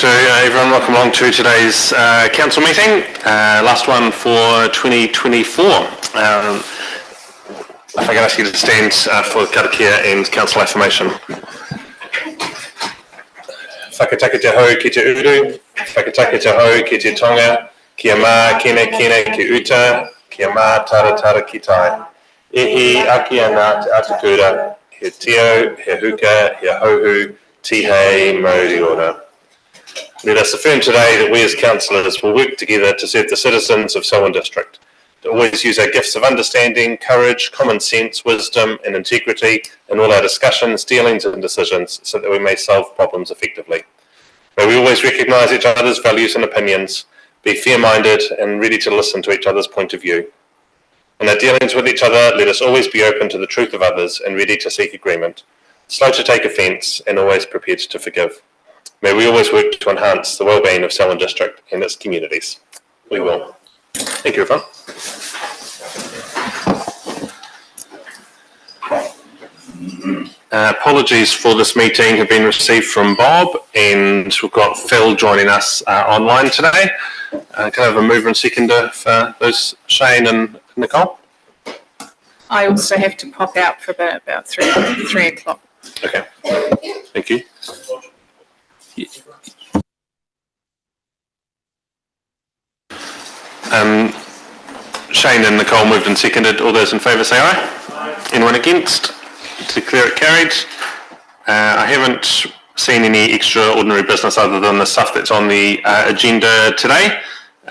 So everyone, welcome along to today's council meeting, last one for 2024. If I can ask you to stand for karakia and council affirmation. Whakataka te hau ki te uru, whakataka te hau ki te tonga, kia mā kene kene ki uta, kia mā tara tara ki tai. Ihi aki ana te atakura, he tio, he huka, he hauhu, tihei mauri ora. Let us affirm today that we as councillors will work together to serve the citizens of Selwyn District, to always use our gifts of understanding, courage, common sense, wisdom and integrity in all our discussions, dealings and decisions so that we may solve problems effectively. May we always recognise each other's values and opinions, be fair-minded and ready to listen to each other's point of view. In our dealings with each other, let us always be open to the truth of others and ready to seek agreement, slow to take offence and always prepared to forgive. May we always work to enhance the well-being of Selwyn District and its communities. We will. Thank you, everyone. Apologies for this meeting have been received from Bob, and we've got Phil joining us online today. Can I have a mover and seconder for those, Shane and Nicole? I also have to pop out for about 3 o'clock. Okay, thank you. Shane and Nicole moved and seconded. All those in favour say aye. Anyone against? Declare it carried. I haven't seen any extraordinary business other than the stuff that's on the agenda today.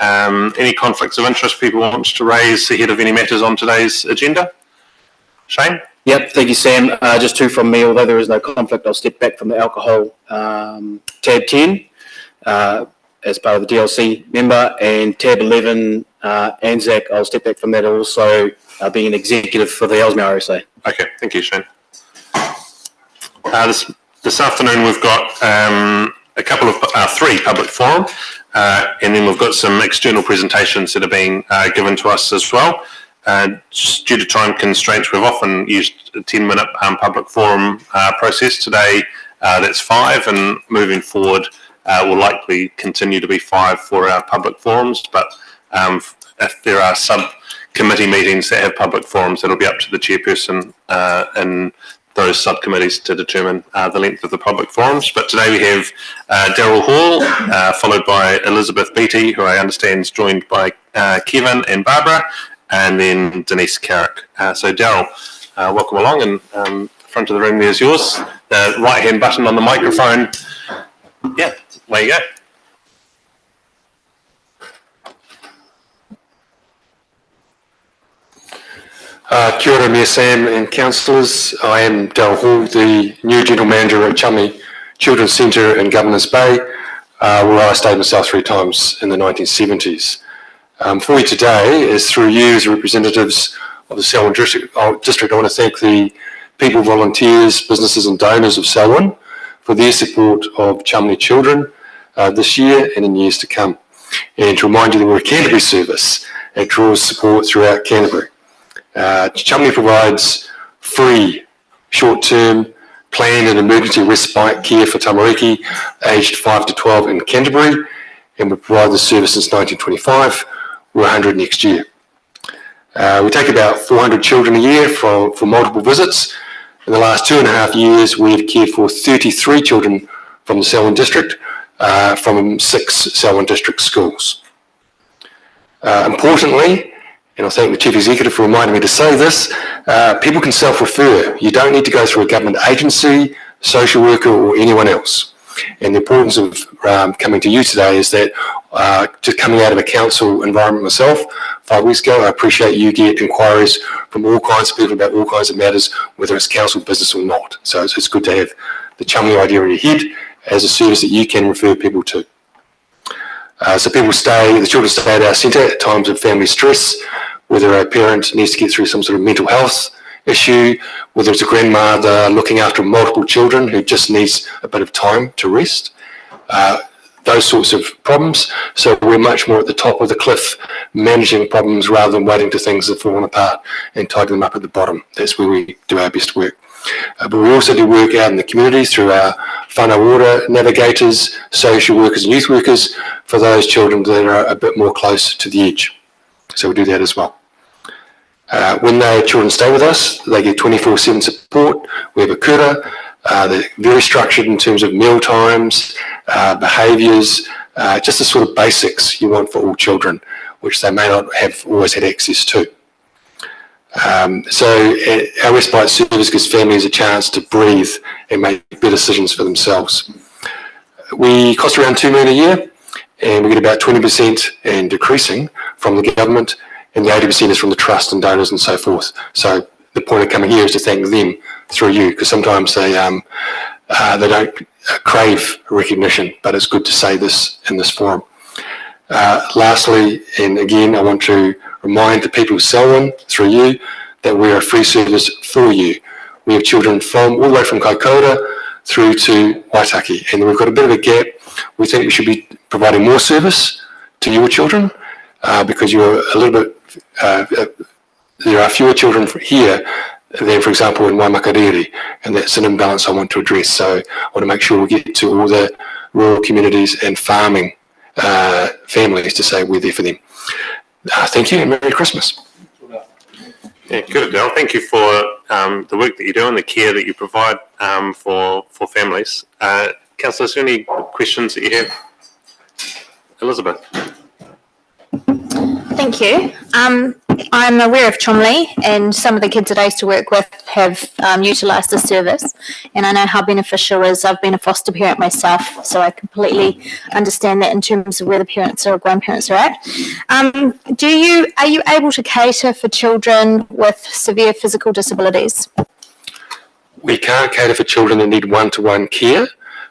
Any conflicts of interest people want to raise ahead of any matters on today's agenda? Shane? Yep, thank you, Sam. Just two from me. Although there is no conflict, I'll step back from the alcohol tab 10 as part of the DLC member, and tab 11, Anzac, I'll step back from that also, being an executive for the Ellesmere RSA. Okay, thank you, Shane. This afternoon we've got a couple of three public forum, and then we've got some external presentations that are being given to us as well. Just due to time constraints, we've often used a 10-minute public forum process. Today, that's 5, and moving forward, will likely continue to be 5 for our public forums. But if there are subcommittee meetings that have public forums, it'll be up to the chairperson in those subcommittees to determine the length of the public forums. But today we have Daryl Hall, followed by Elizabeth Beattie, who I understand is joined by Kevin and Barbara, and then Denise Carrick. So Daryl, welcome along, and front of the room there's yours. The right-hand button on the microphone. Yeah, there you go. Kia ora, Mayor Sam and councillors. I am Daryl Hall, the new General Manager at Chumley Children's Centre in Governors Bay, where I stayed myself 3 times in the 1970s. For you today is through you as representatives of the Selwyn District. I want to thank the people, volunteers, businesses and donors of Selwyn for their support of Chumley children this year and in years to come. And to remind you that we're a Canterbury service and draws support throughout Canterbury. Chumley provides free short-term planned and emergency respite care for tamariki aged 5 to 12 in Canterbury, and we provide this service since 1925. We're 100 next year. We take about 400 children a year for multiple visits. In the last 2.5 years, we've cared for 33 children from the Selwyn District, from 6 Selwyn District schools. Importantly, and I thank the Chief Executive for reminding me to say this, people can self-refer. You don't need to go through a government agency, social worker or anyone else. And the importance of coming to you today is that just coming out of a council environment myself 5 weeks ago, I appreciate you get inquiries from all kinds of people about all kinds of matters, whether it's council business or not. So it's good to have the Chumley idea in your head as a service that you can refer people to. So the children stay at our centre at times of family stress, whether a parent needs to get through some sort of mental health issue, whether it's a grandmother looking after multiple children who just needs a bit of time to rest, those sorts of problems. So we're much more at the top of the cliff managing problems rather than waiting till things have fallen apart and tidying them up at the bottom. That's where we do our best work. But we also do work out in the community through our whānau ora navigators, social workers and youth workers for those children that are a bit more close to the edge. So we do that as well. When their children stay with us, they get 24/7 support. We have a kura. They're very structured in terms of meal times, behaviours, just the sort of basics you want for all children, which they may not have always had access to. So our respite service gives families a chance to breathe and make better decisions for themselves. We cost around $2 million a year, and we get about 20% and decreasing from the government, and the 80% is from the trust and donors and so forth. So the point of coming here is to thank them through you, because sometimes they don't crave recognition, but it's good to say this in this forum. Lastly, and again, I want to remind the people of Selwyn through you that we're a free service for you. We have children from all the way from Kaikoura through to Waitaki, and we've got a bit of a gap. We think we should be providing more service to your children because you're a little bit, there are fewer children here than, for example, in Waimakariri, and that's an imbalance I want to address. So I want to make sure we get to all the rural communities and farming families to say we're there for them. Thank you and Merry Christmas. Yeah, good, Adele. Thank you for the work that you do and the care that you provide for families. Councillor, is there any questions that you have? Elizabeth. Thank you. I'm aware of Chomley, and some of the kids that I used to work with have utilised the service, and I know how beneficial it is. I've been a foster parent myself, so I completely understand that in terms of where the parents or grandparents are at. Are you able to cater for children with severe physical disabilities? We can't cater for children that need one-to-one care,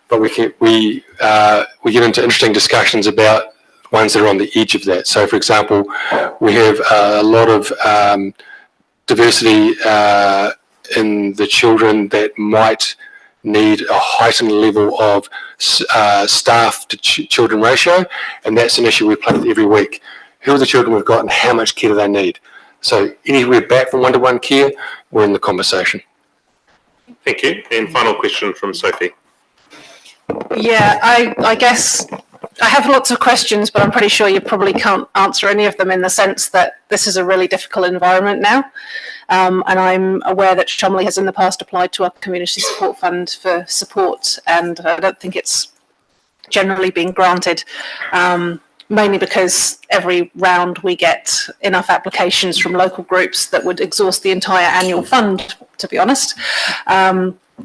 but we get into interesting discussions about ones that are on the edge of that. So, for example, we have a lot of diversity in the children that might need a heightened level of staff to children ratio, and that's an issue we play with every week. Who are the children we've got and how much care do they need? So anywhere back from one-to-one care, we're in the conversation. Thank you. And final question from Sophie. Yeah, I guess I have lots of questions, but I'm pretty sure you probably can't answer any of them in the sense that this is a really difficult environment now. And I'm aware that Chomley has in the past applied to our Community Support Fund for support, and I don't think it's generally been granted, mainly because every round we get enough applications from local groups that would exhaust the entire annual fund, to be honest.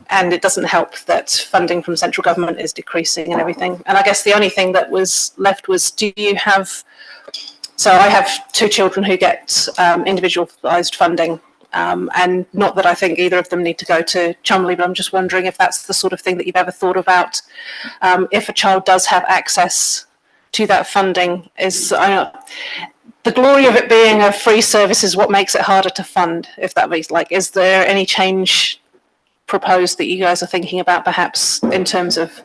And it doesn't help that funding from central government is decreasing and everything. And I guess the only thing that was left was, do you have, so I have two children who get individualised funding, and not that I think either of them need to go to Chumley, but I'm just wondering if that's the sort of thing that you've ever thought about. If a child does have access to that funding, is the glory of it being a free service is what makes it harder to fund, if that makes, like, is there any change proposed that you guys are thinking about, perhaps in terms of,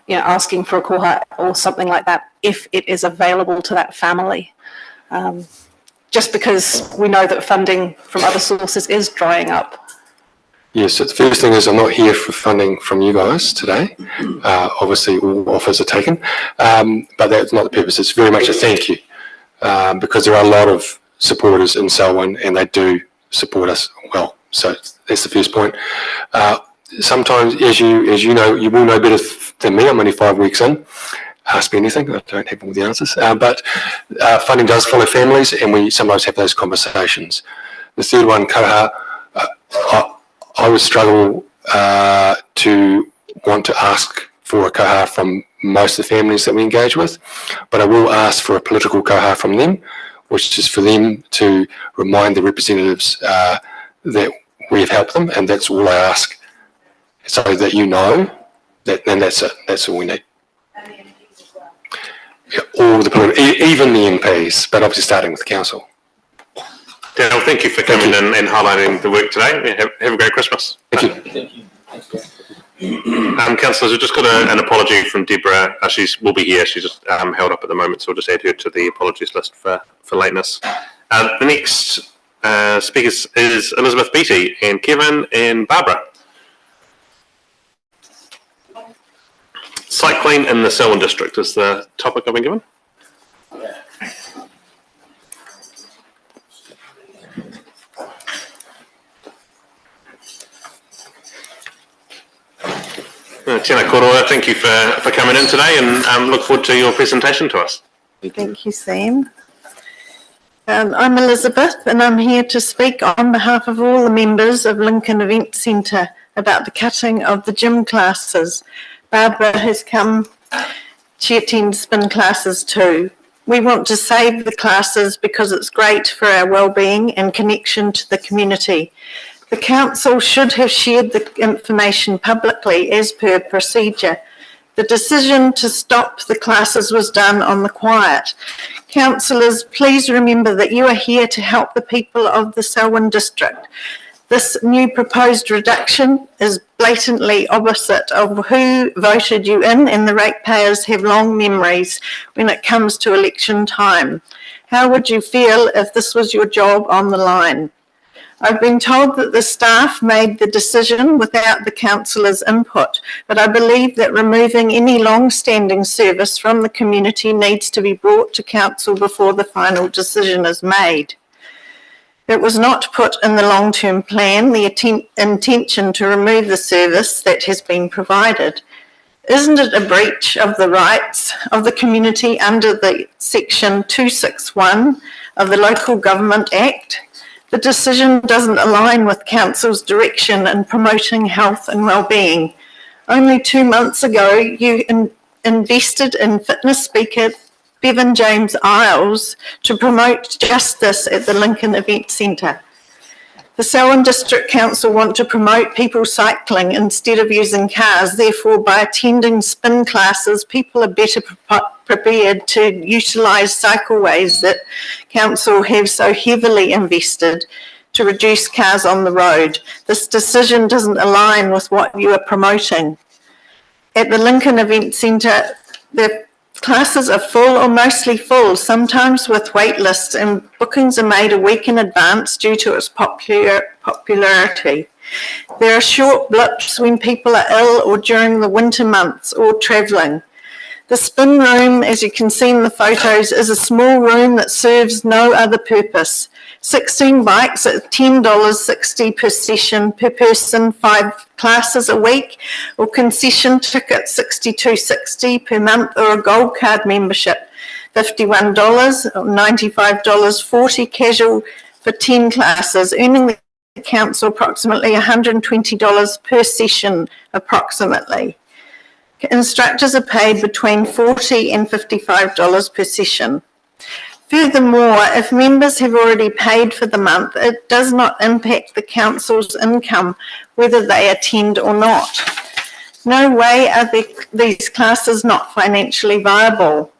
you know, asking for a koha or something like that if it is available to that family, just because we know that funding from other sources is drying up? Yes, so the first thing is I'm not here for funding from you guys today. Obviously all offers are taken, but that's not the purpose. It's very much a thank you, because there are a lot of supporters in Selwyn and they do support us well. So that's the first point. Sometimes, as you know, you will know better than me. I'm only 5 weeks in. Ask me anything. I don't have all the answers. But funding does follow families, and we sometimes have those conversations. The third one, koha, I would struggle to want to ask for a koha from most of the families that we engage with, but I will ask for a political koha from them, which is for them to remind the representatives that we have helped them, and that's all I ask, so that you know that, and that's it. That's all we need. And the MPs as well. Yeah, all the even the MPs, but obviously starting with the council. Dale, thank you for coming in and highlighting the work today. Have a great Christmas. Thank you. Councillors, we've just got an apology from Deborah. She will be here. She's just held up at the moment, so we'll just add her to the apologies list for lateness. The next speakers is Elizabeth Beattie and Kevin and Barbara. Cycling in the Selwyn district is the topic I've been given. Tēnā koroa, thank you for coming in today, and look forward to your presentation to us. Thank you, Sam. I'm Elizabeth, and I'm here to speak on behalf of all the members of Lincoln Event Centre about the cutting of the gym classes. Barbara has come, she attends spin classes too. We want to save the classes because it's great for our well-being and connection to the community. The council should have shared the information publicly as per procedure. The decision to stop the classes was done on the quiet. Councillors, please remember that you are here to help the people of the Selwyn district. This new proposed reduction is blatantly opposite of who voted you in, and the ratepayers have long memories when it comes to election time. How would you feel if this was your job on the line? I've been told that the staff made the decision without the councillors' input, but I believe that removing any long-standing service from the community needs to be brought to council before the final decision is made. It was not put in the long-term plan, the intention to remove the service that has been provided. Isn't it a breach of the rights of the community under the Section 261 of the Local Government Act? The decision doesn't align with council's direction in promoting health and well-being. Only 2 months ago, you invested in fitness speaker Bevan James Isles to promote justice at the Lincoln Event Centre. The Selwyn District Council want to promote people cycling instead of using cars. Therefore, by attending spin classes, people are better prepared to utilise cycleways that council have so heavily invested to reduce cars on the road. This decision doesn't align with what you are promoting. At the Lincoln Event Centre, the classes are full or mostly full, sometimes with wait lists, and bookings are made a week in advance due to its popularity. There are short blips when people are ill or during the winter months or travelling. The spin room, as you can see in the photos, is a small room that serves no other purpose. 16 bikes at $10.60 per session per person, 5 classes a week, or concession ticket $62.60 per month, or a gold card membership $51 or $95, 40 casual for 10 classes, earning the council approximately $120 per session approximately. Instructors are paid between $40 and $55 per session. Furthermore, if members have already paid for the month, it does not impact the council's income whether they attend or not. No way are these classes not financially viable.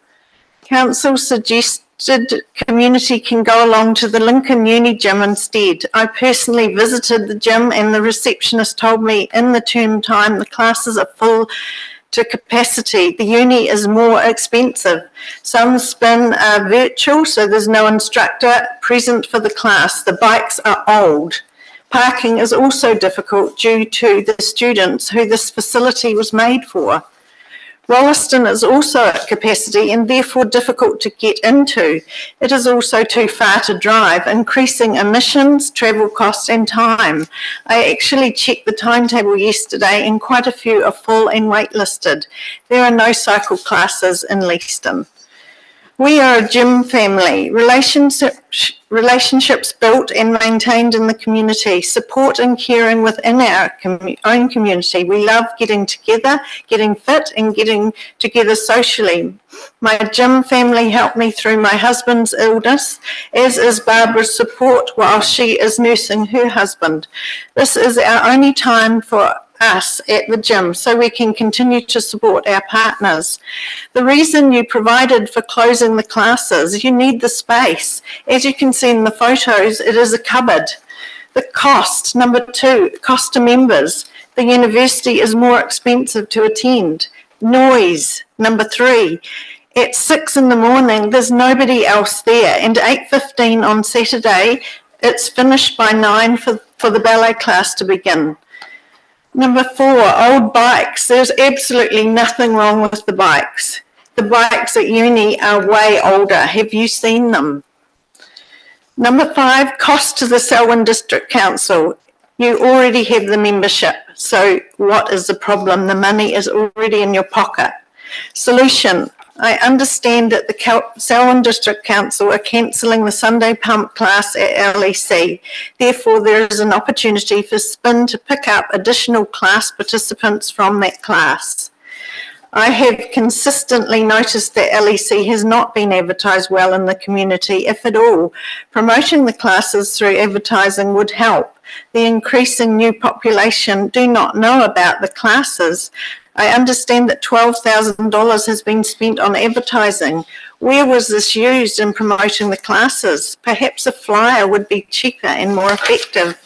Council suggested community can go along to the Lincoln Uni Gym instead. I personally visited the gym, and the receptionist told me in the term time the classes are full to capacity. The uni is more expensive. Some spin are virtual, so there's no instructor present for the class. The bikes are old. Parking is also difficult due to the students who this facility was made for. Rolleston is also at capacity and therefore difficult to get into. It is also too far to drive, increasing emissions, travel costs and time. I actually checked the timetable yesterday and quite a few are full and waitlisted. There are no cycle classes in Leeston. We are a gym family, relationships built and maintained in the community, support and caring within our own community. We love getting together, getting fit and getting together socially. My gym family helped me through my husband's illness, as is Barbara's support while she is nursing her husband. This is our only time for us at the gym so we can continue to support our partners. The reason you provided for closing the classes, you need the space. As you can see in the photos, it is a cupboard. The cost, number 2, cost to members. The university is more expensive to attend. Noise, number 3. At 6 in the morning, there's nobody else there, and 8:15 on Saturday, it's finished by 9 for the ballet class to begin. Number 4, old bikes. There's absolutely nothing wrong with the bikes. The bikes at uni are way older. Have you seen them? Number 5, cost to the Selwyn District Council. You already have the membership, so what is the problem? The money is already in your pocket. Solution. I understand that the Selwyn District Council are cancelling the Sunday pump class at LEC. Therefore, there is an opportunity for SPIN to pick up additional class participants from that class. I have consistently noticed that LEC has not been advertised well in the community, if at all. Promoting the classes through advertising would help. The increasing new population do not know about the classes. I understand that $12,000 has been spent on advertising. Where was this used in promoting the classes? Perhaps a flyer would be cheaper and more effective.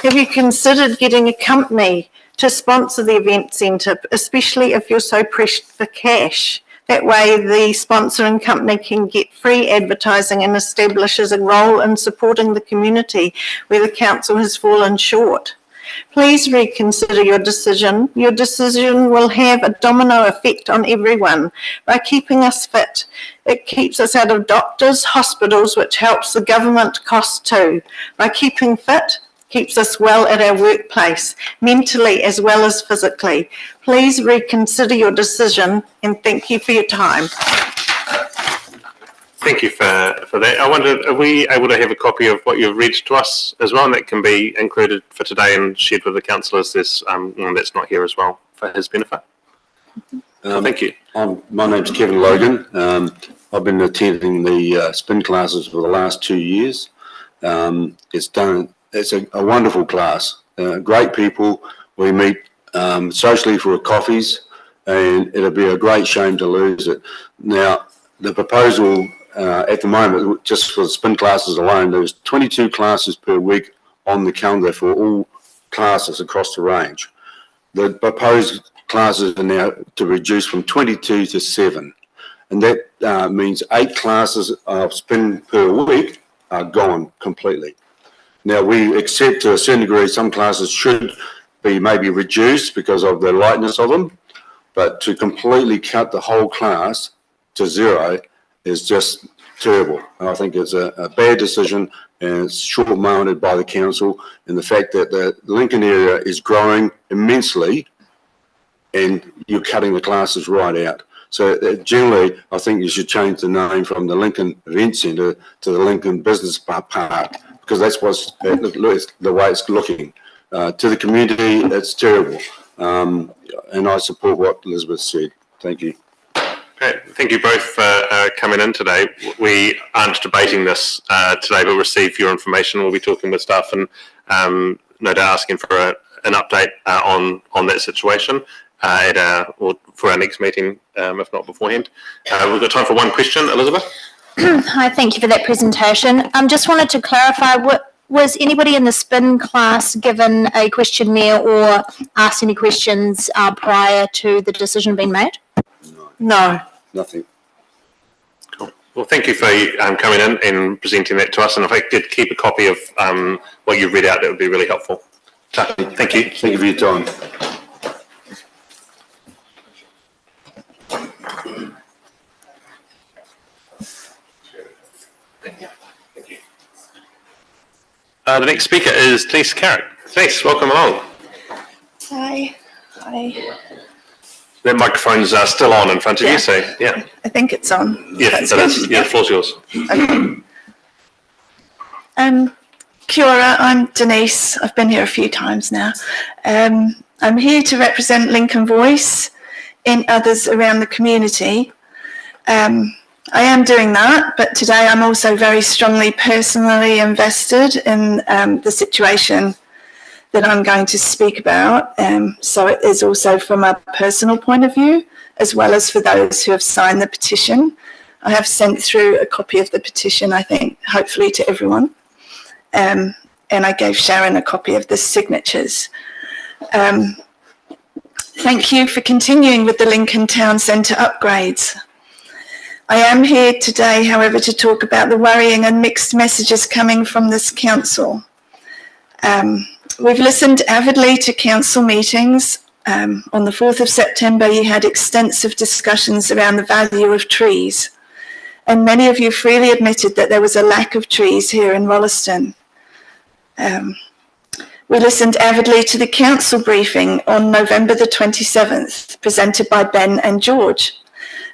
Have you considered getting a company to sponsor the event centre, especially if you're so pressed for cash? That way the sponsoring company can get free advertising and establishes a role in supporting the community where the council has fallen short. Please reconsider your decision. Your decision will have a domino effect on everyone. By keeping us fit, it keeps us out of doctors, hospitals, which helps the government cost too. By keeping fit, keeps us well at our workplace, mentally as well as physically. Please reconsider your decision, and thank you for your time. Thank you for that. I wondered, are we able to have a copy of what you've read to us as well, and that can be included for today and shared with the councillors? There's one that's not here as well for his benefit. Thank you. My name's Kevin Logan. I've been attending the spin classes for the last 2 years. It's a wonderful class. Great people. We meet socially for coffees, and it'll be a great shame to lose it. Now, the proposal at the moment, just for the spin classes alone, there's 22 classes per week on the calendar for all classes across the range. The proposed classes are now to reduce from 22 to 7, and that means 8 classes of spin per week are gone completely. Now, we accept to a certain degree some classes should be maybe reduced because of the lightness of them, but to completely cut the whole class to 0 is just terrible. And I think it's a bad decision, and it's short-minded by the council, and the fact that the Lincoln area is growing immensely and you're cutting the classes right out. So generally, I think you should change the name from the Lincoln Event Centre to the Lincoln Business Park, because that's the way it's looking. To the community, it's terrible. And I support what Elizabeth said. Thank you. Great. Thank you both for coming in today. We aren't debating this today, but receive your information. We'll be talking with staff and no doubt asking for an update on that situation or for our next meeting, if not beforehand. We've got time for one question. Elizabeth? Hi, thank you for that presentation. Just wanted to clarify, was anybody in the spin class given a questionnaire or asked any questions prior to the decision being made? No. Nothing. Cool. Well, thank you for coming in and presenting that to us. And if I could keep a copy of what you read out, that would be really helpful. Thank you. Thank you for your time. The next speaker is Denise Carrick. Denise, welcome along. Hi. Hi. That microphone's still on in front of you, so yeah. I think it's on. Yes, it is. Yeah, the floor's yours. Okay. Kia ora, I'm Denise. I've been here a few times now. I'm here to represent Lincoln Voice and others around the community. I am doing that, but today I'm also very strongly personally invested in the situation that I'm going to speak about. So it is also from a personal point of view, as well as for those who have signed the petition. I have sent through a copy of the petition, I think, hopefully to everyone. And I gave Sharon a copy of the signatures. Thank you for continuing with the Lincoln Town Centre upgrades. I am here today, however, to talk about the worrying and mixed messages coming from this council. We've listened avidly to council meetings. On the 4th of September, you had extensive discussions around the value of trees. And many of you freely admitted that there was a lack of trees here in Wollaston. We listened avidly to the council briefing on November the 27th, presented by Ben and George,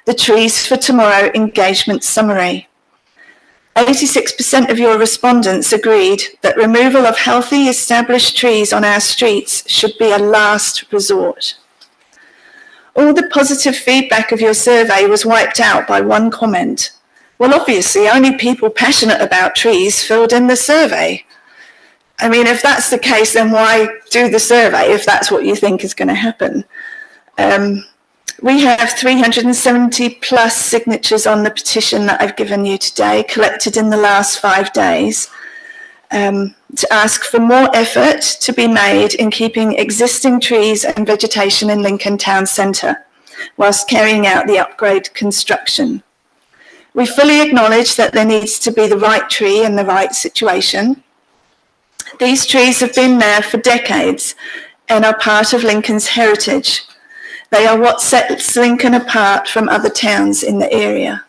the Trees for Tomorrow engagement summary. 86% of your respondents agreed that removal of healthy established trees on our streets should be a last resort. All the positive feedback of your survey was wiped out by one comment. Well, obviously, only people passionate about trees filled in the survey. I mean, if that's the case, then why do the survey if that's what you think is going to happen? We have 370 plus signatures on the petition that I've given you today, collected in the last 5 days, to ask for more effort to be made in keeping existing trees and vegetation in Lincoln Town Centre, whilst carrying out the upgrade construction. We fully acknowledge that there needs to be the right tree in the right situation. These trees have been there for decades and are part of Lincoln's heritage. They are what sets Lincoln apart from other towns in the area.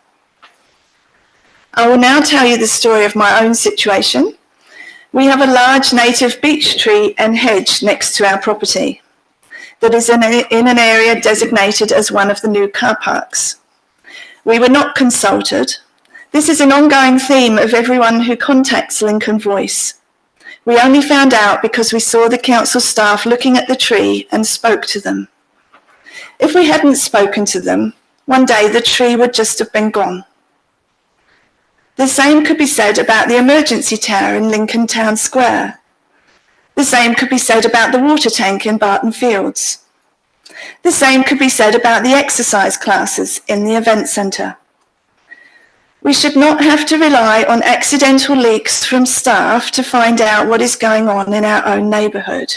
I will now tell you the story of my own situation. We have a large native beech tree and hedge next to our property that is in an area designated as one of the new car parks. We were not consulted. This is an ongoing theme of everyone who contacts Lincoln Voice. We only found out because we saw the council staff looking at the tree and spoke to them. If we hadn't spoken to them, one day the tree would just have been gone. The same could be said about the emergency tower in Lincoln Town Square. The same could be said about the water tank in Barton Fields. The same could be said about the exercise classes in the event centre. We should not have to rely on accidental leaks from staff to find out what is going on in our own neighbourhood.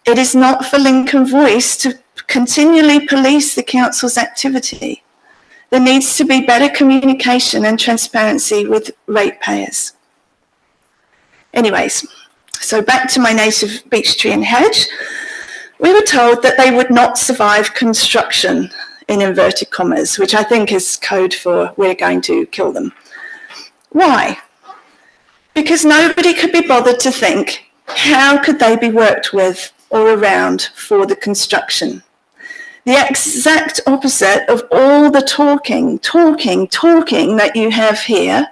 It is not for Lincoln Voice to continually police the council's activity. There needs to be better communication and transparency with ratepayers. Anyways, so back to my native beech tree and hedge. We were told that they would not survive construction, in inverted commas, which I think is code for we're going to kill them. Why? Because nobody could be bothered to think, how could they be worked with or around for the construction? The exact opposite of all the talking that you have here.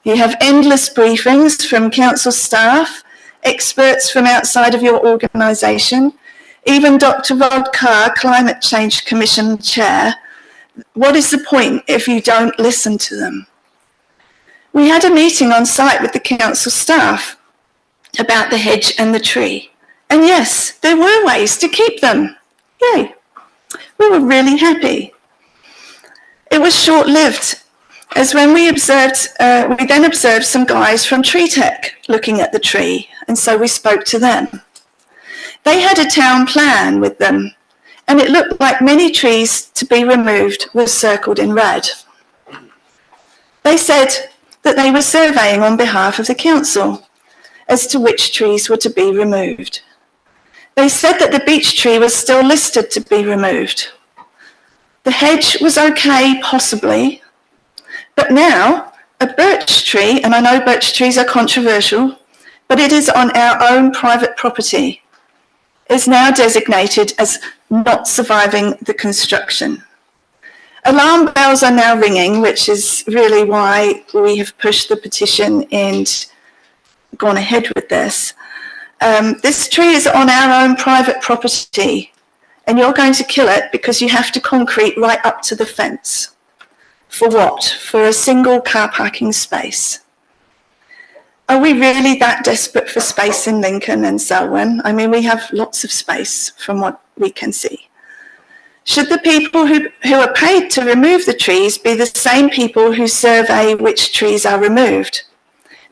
You have endless briefings from council staff, experts from outside of your organisation, even Dr. Rod Carr, Climate Change Commission Chair. What is the point if you don't listen to them? We had a meeting on site with the council staff about the hedge and the tree. And yes, there were ways to keep them. Yay. We were really happy. It was short-lived, as when we then observed some guys from Tree Tech looking at the tree, and so we spoke to them. They had a town plan with them, and it looked like many trees to be removed were circled in red. They said that they were surveying on behalf of the council as to which trees were to be removed. They said that the beech tree was still listed to be removed. The hedge was okay, possibly, but now a birch tree, and I know birch trees are controversial, but it is on our own private property, is now designated as not surviving the construction. Alarm bells are now ringing, which is really why we have pushed the petition and gone ahead with this. This tree is on our own private property, and you're going to kill it because you have to concrete right up to the fence. For what? For a single car parking space. Are we really that desperate for space in Lincoln and Selwyn? I mean, we have lots of space from what we can see. Should the people who are paid to remove the trees be the same people who survey which trees are removed?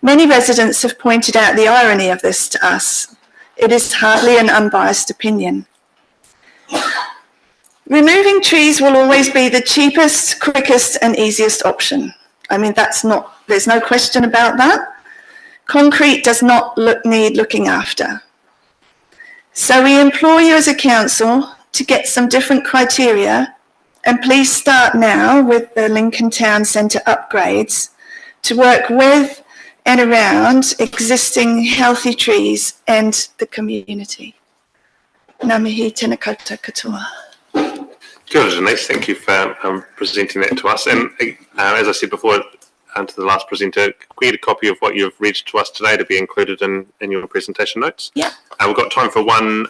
Many residents have pointed out the irony of this to us. It is hardly an unbiased opinion. Removing trees will always be the cheapest, quickest, and easiest option. I mean, there's no question about that. Concrete does not need looking after. So we implore you as a council to get some different criteria, and please start now with the Lincoln Town Centre upgrades to work with and around existing healthy trees and the community. Ngā mihi tēnā koutou katoa. Kia ora, Denise. Thank you for presenting that to us. And as I said before, to the last presenter, could we get a copy of what you've read to us today to be included in your presentation notes? Yeah. We've got time for one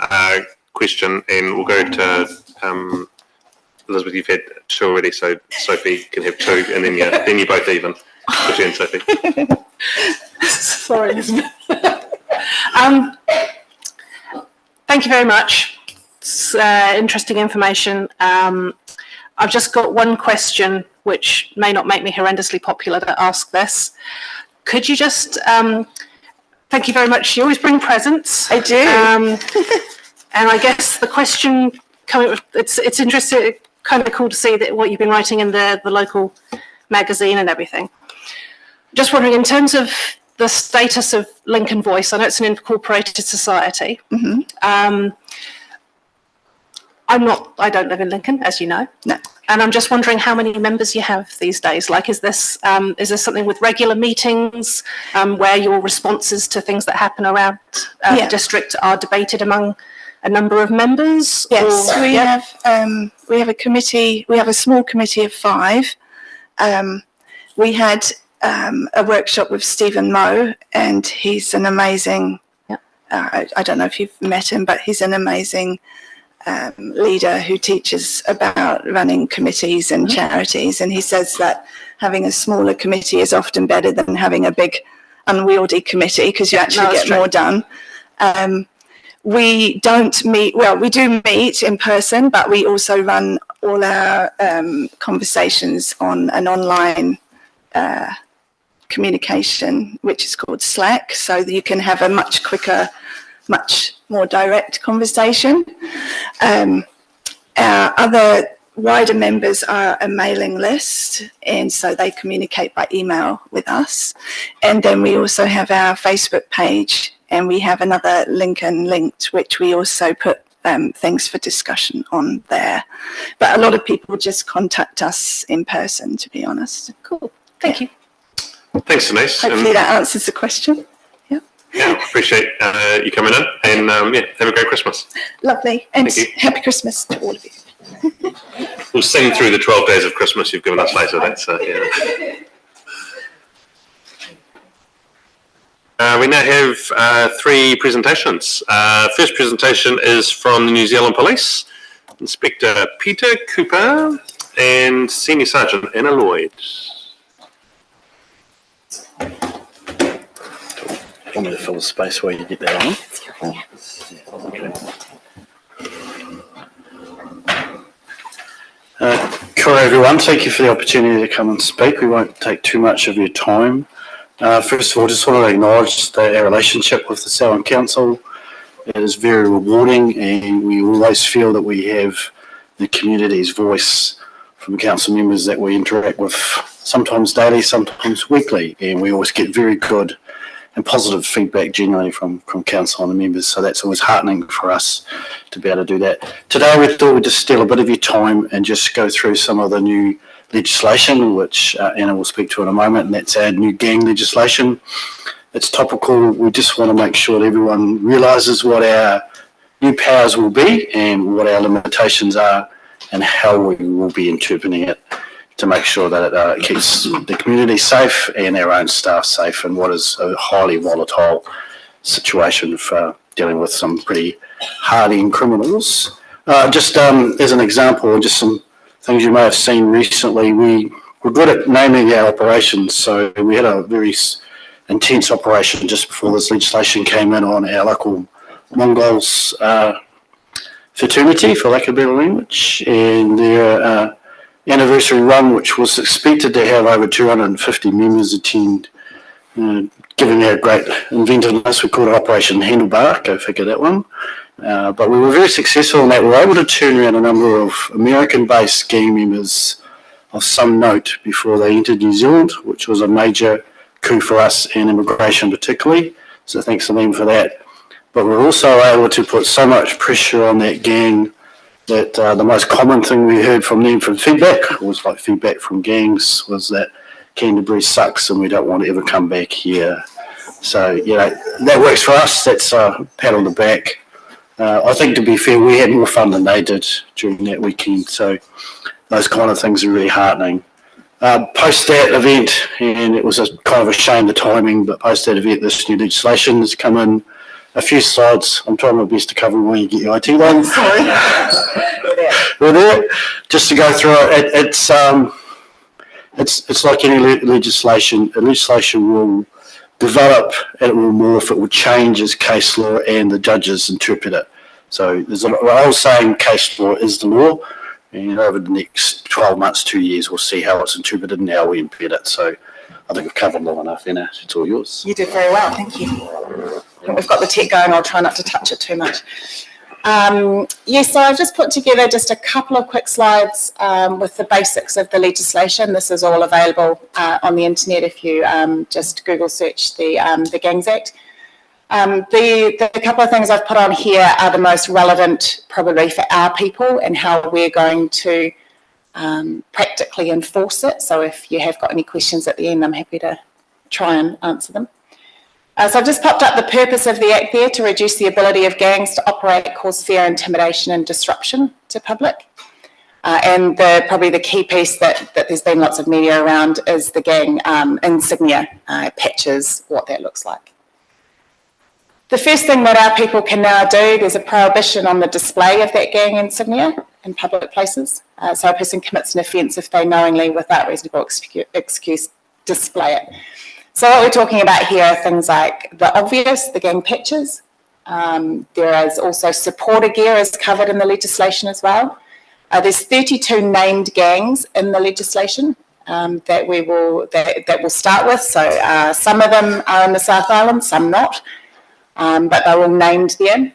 question, and we'll go to Elizabeth. You've had two already, so Sophie can have two, and then you're both even. Good turn, Sophie. Sorry, Elizabeth. Thank you very much. It's interesting information. I've just got one question, which may not make me horrendously popular to ask this. Could you just, thank you very much. You always bring presents. I do. And I guess the question coming with, it's interesting, kind of cool to see that what you've been writing in the local magazine and everything. Just wondering, in terms of the status of Lincoln Voice, I know it's an incorporated society. Mm-hmm. I don't live in Lincoln, as you know. No. And I'm just wondering how many members you have these days. Like, is this something with regular meetings where your responses to things that happen around the district are debated among a number of members? Yes, or, we have a committee. We have a small committee of 5. We had a workshop with Stephen Moe, and he's an amazing. I don't know if you've met him, but he's an amazing leader who teaches about running committees and charities, and he says that having a smaller committee is often better than having a big unwieldy committee because you actually get more done. We don't meet, well, we do meet in person, but we also run all our conversations on an online communication, which is called Slack, so that you can have a much quicker, much more direct conversation. Our other wider members are a mailing list, and so they communicate by email with us. And then we also have our Facebook page, and we have another Lincoln Linked, which we also put things for discussion on there. But a lot of people just contact us in person, to be honest. Cool. Thank you. Thanks, Denise. Hopefully that answers the question. Yeah, appreciate you coming in, and have a great Christmas. Lovely, and Thank you. happy Christmas to all of you. We'll sing through the 12 days of Christmas you've given us later. That's we now have 3 presentations. First presentation is from the New Zealand Police, Inspector Peter Cooper and Senior Sergeant Anna Lloyd. You want me to fill the space while you get that on? Okay. Kia ora everyone, thank you for the opportunity to come and speak. We won't take too much of your time. First of all, just want to acknowledge that our relationship with the Selwyn Council is very rewarding, and we always feel that we have the community's voice from council members that we interact with, sometimes daily, sometimes weekly, and we always get very good and positive feedback generally from council and the members, so that's always heartening for us to be able to do that. Today we thought we'd just steal a bit of your time and just go through some of the new legislation, which Anna will speak to in a moment, and that's our new gang legislation. It's topical. We just want to make sure that everyone realises what our new powers will be and what our limitations are and how we will be interpreting it to make sure that it keeps the community safe and our own staff safe in what is a highly volatile situation for dealing with some pretty hardened criminals. Just as an example, and just some things you may have seen recently, we're good at naming our operations. So we had a very intense operation just before this legislation came in on our local Mongols fraternity, for lack of a better language, and their anniversary run, which was expected to have over 250 members attend, giving our great inventiveness. We called it Operation Handlebar, go figure that one. But we were very successful in that. We were able to turn around a number of American-based gang members of some note before they entered New Zealand, which was a major coup for us and immigration particularly. So thanks to them for that. but we're also able to put so much pressure on that gang that the most common thing we heard from them from feedback was like feedback from gangs was that Canterbury sucks and we don't want to ever come back here. So, you know, that works for us. That's a pat on the back. I think, to be fair, we had more fun than they did during that weekend. So those kind of things are really heartening. Post that event, and it was kind of a shame the timing, but post that event, this new legislation has come in. A few slides. I'm trying my best to cover when you get your IT one. Sorry. We're there. Just to go through it, it's like any legislation. A legislation will develop and it will morph. It will change as case law and the judges interpret it. So there's an old saying, case law is the law. And over the next 12 months, 2 years, we'll see how it's interpreted and how we embed it. So I think we've covered long enough, Anna. It's all yours. You did very well, thank you. I think we've got the tech going. I'll try not to touch it too much. So I've just put together just a couple of quick slides with the basics of the legislation. This is all available on the internet if you just Google search the Gangs Act. The couple of things I've put on here are the most relevant probably for our people and how we're going to practically enforce it. So if you have got any questions at the end, I'm happy to try and answer them. So I've just popped up the purpose of the Act there to reduce the ability of gangs to operate, cause fear, intimidation and disruption to public. And probably the key piece that there's been lots of media around is the gang insignia, patches, what that looks like. The first thing that our people can now do, there's a prohibition on the display of that gang insignia in public places. So a person commits an offence if they knowingly, without reasonable excuse, display it. So what we're talking about here are things like the obvious, the gang patches. There is also supporter gear is covered in the legislation as well. There's 32 named gangs in the legislation that we'll start with. So some of them are in the South Island, some not, but they're all named there.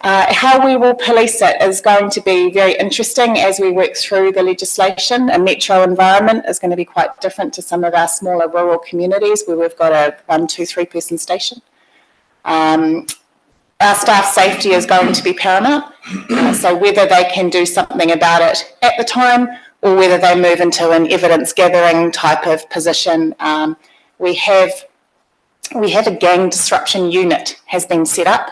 How we will police it is going to be very interesting as we work through the legislation. A metro environment is going to be quite different to some of our smaller rural communities where we've got a 1, 2, 3 person station. Our staff safety is going to be paramount. So whether they can do something about it at the time or whether they move into an evidence gathering type of position, we have a gang disruption unit has been set up.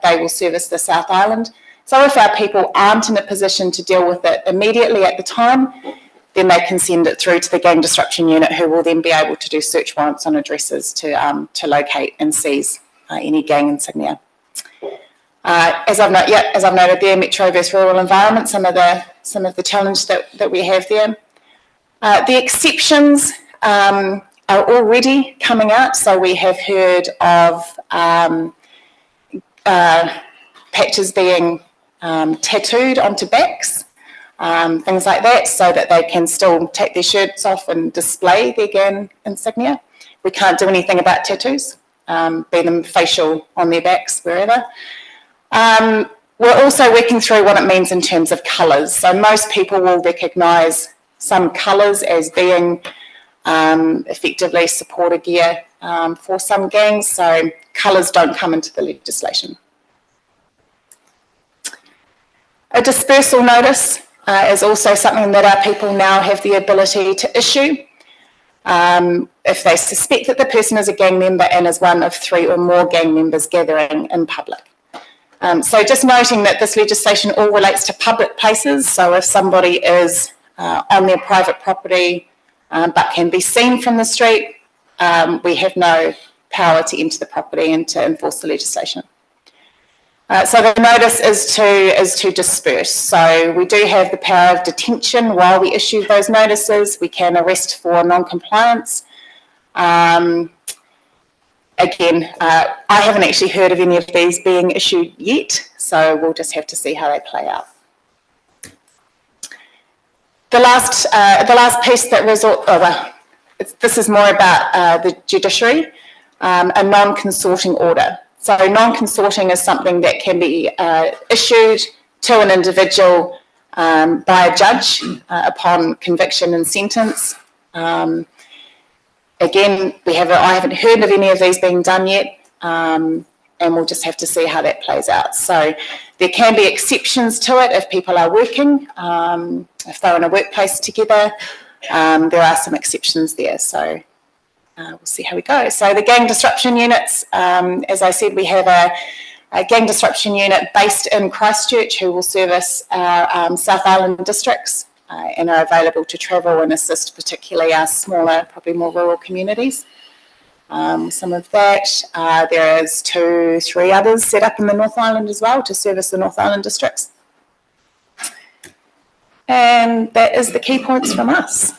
They will service the South Island. So if our people aren't in a position to deal with it immediately at the time, then they can send it through to the gang disruption unit, who will then be able to do search warrants on addresses to locate and seize any gang insignia. As I've noted there, metro versus rural environment, some of the challenge that we have there. The exceptions are already coming out. So we have heard of patches being tattooed onto backs, things like that, so that they can still take their shirts off and display their gang insignia. We can't do anything about tattoos, be them facial on their backs, wherever. We're also working through what it means in terms of colours. So most people will recognise some colours as being effectively supporter gear for some gangs, so colours don't come into the legislation. A dispersal notice is also something that our people now have the ability to issue if they suspect that the person is a gang member and is one of 3 or more gang members gathering in public. So just noting that this legislation all relates to public places, so if somebody is on their private property but can be seen from the street, we have no power to enter the property and to enforce the legislation. So the notice is to disperse. So we do have the power of detention while we issue those notices. We can arrest for non-compliance. Again, I haven't actually heard of any of these being issued yet, so we'll just have to see how they play out. The last piece that this is more about the judiciary, a non-consorting order. So non-consorting is something that can be issued to an individual by a judge upon conviction and sentence. Again, I haven't heard of any of these being done yet. we'll just have to see how that plays out. So there can be exceptions to it if people are working, if they're in a workplace together. There are some exceptions there, so we'll see how we go. So the gang disruption units, as I said, we have a gang disruption unit based in Christchurch who will service our South Island districts and are available to travel and assist particularly our smaller, probably more rural communities. Some of that. There is 2-3 others set up in the North Island as well to service the North Island districts. And that is the key points from us.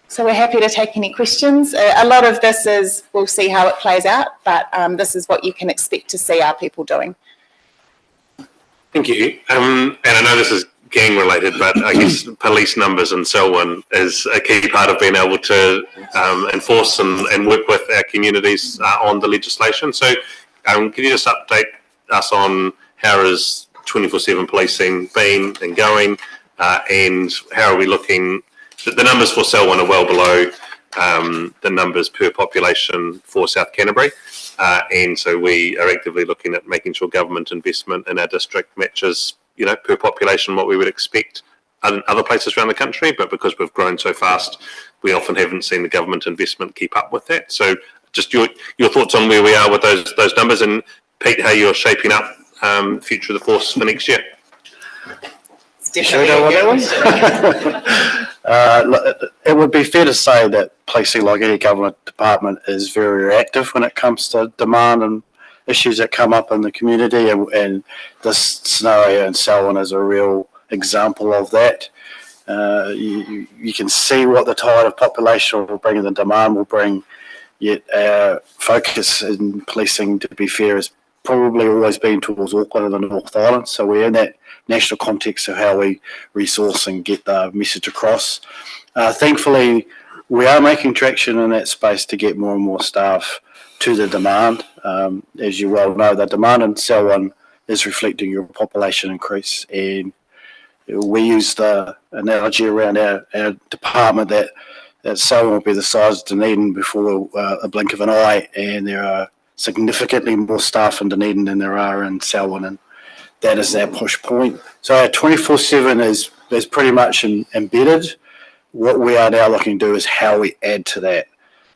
So we're happy to take any questions. A lot of this is, we'll see how it plays out, but this is what you can expect to see our people doing. Thank you. And I know this is gang related, but I guess police numbers in Selwyn is a key part of being able to enforce and work with our communities on the legislation. So can you just update us on how is 24/7 policing been and going, and how are we looking? The numbers for Selwyn are well below the numbers per population for South Canterbury, and so we are actively looking at making sure government investment in our district matches, per population what we would expect in other places around the country. But because we've grown so fast, we often haven't seen the government investment keep up with that. So just your thoughts on where we are with those numbers, and Pete, how you're shaping up future of the force for next year. Should we go on that one? It would be fair to say that policing, like any government department, is very reactive when it comes to demand and issues that come up in the community, and this scenario in Selwyn is a real example of that. You can see what the tide of population will bring and the demand will bring, yet our focus in policing, to be fair, has probably always been towards Auckland and the North Island, so we're in that national context of how we resource and get the message across. Thankfully, we are making traction in that space to get more and more staff to the demand. As you well know, the demand in Selwyn is reflecting your population increase, and we use the analogy around our department that Selwyn will be the size of Dunedin before a blink of an eye, and there are significantly more staff in Dunedin than there are in Selwyn, and that is our push point. So our 24/7 is pretty much embedded. What we are now looking to do is how we add to that.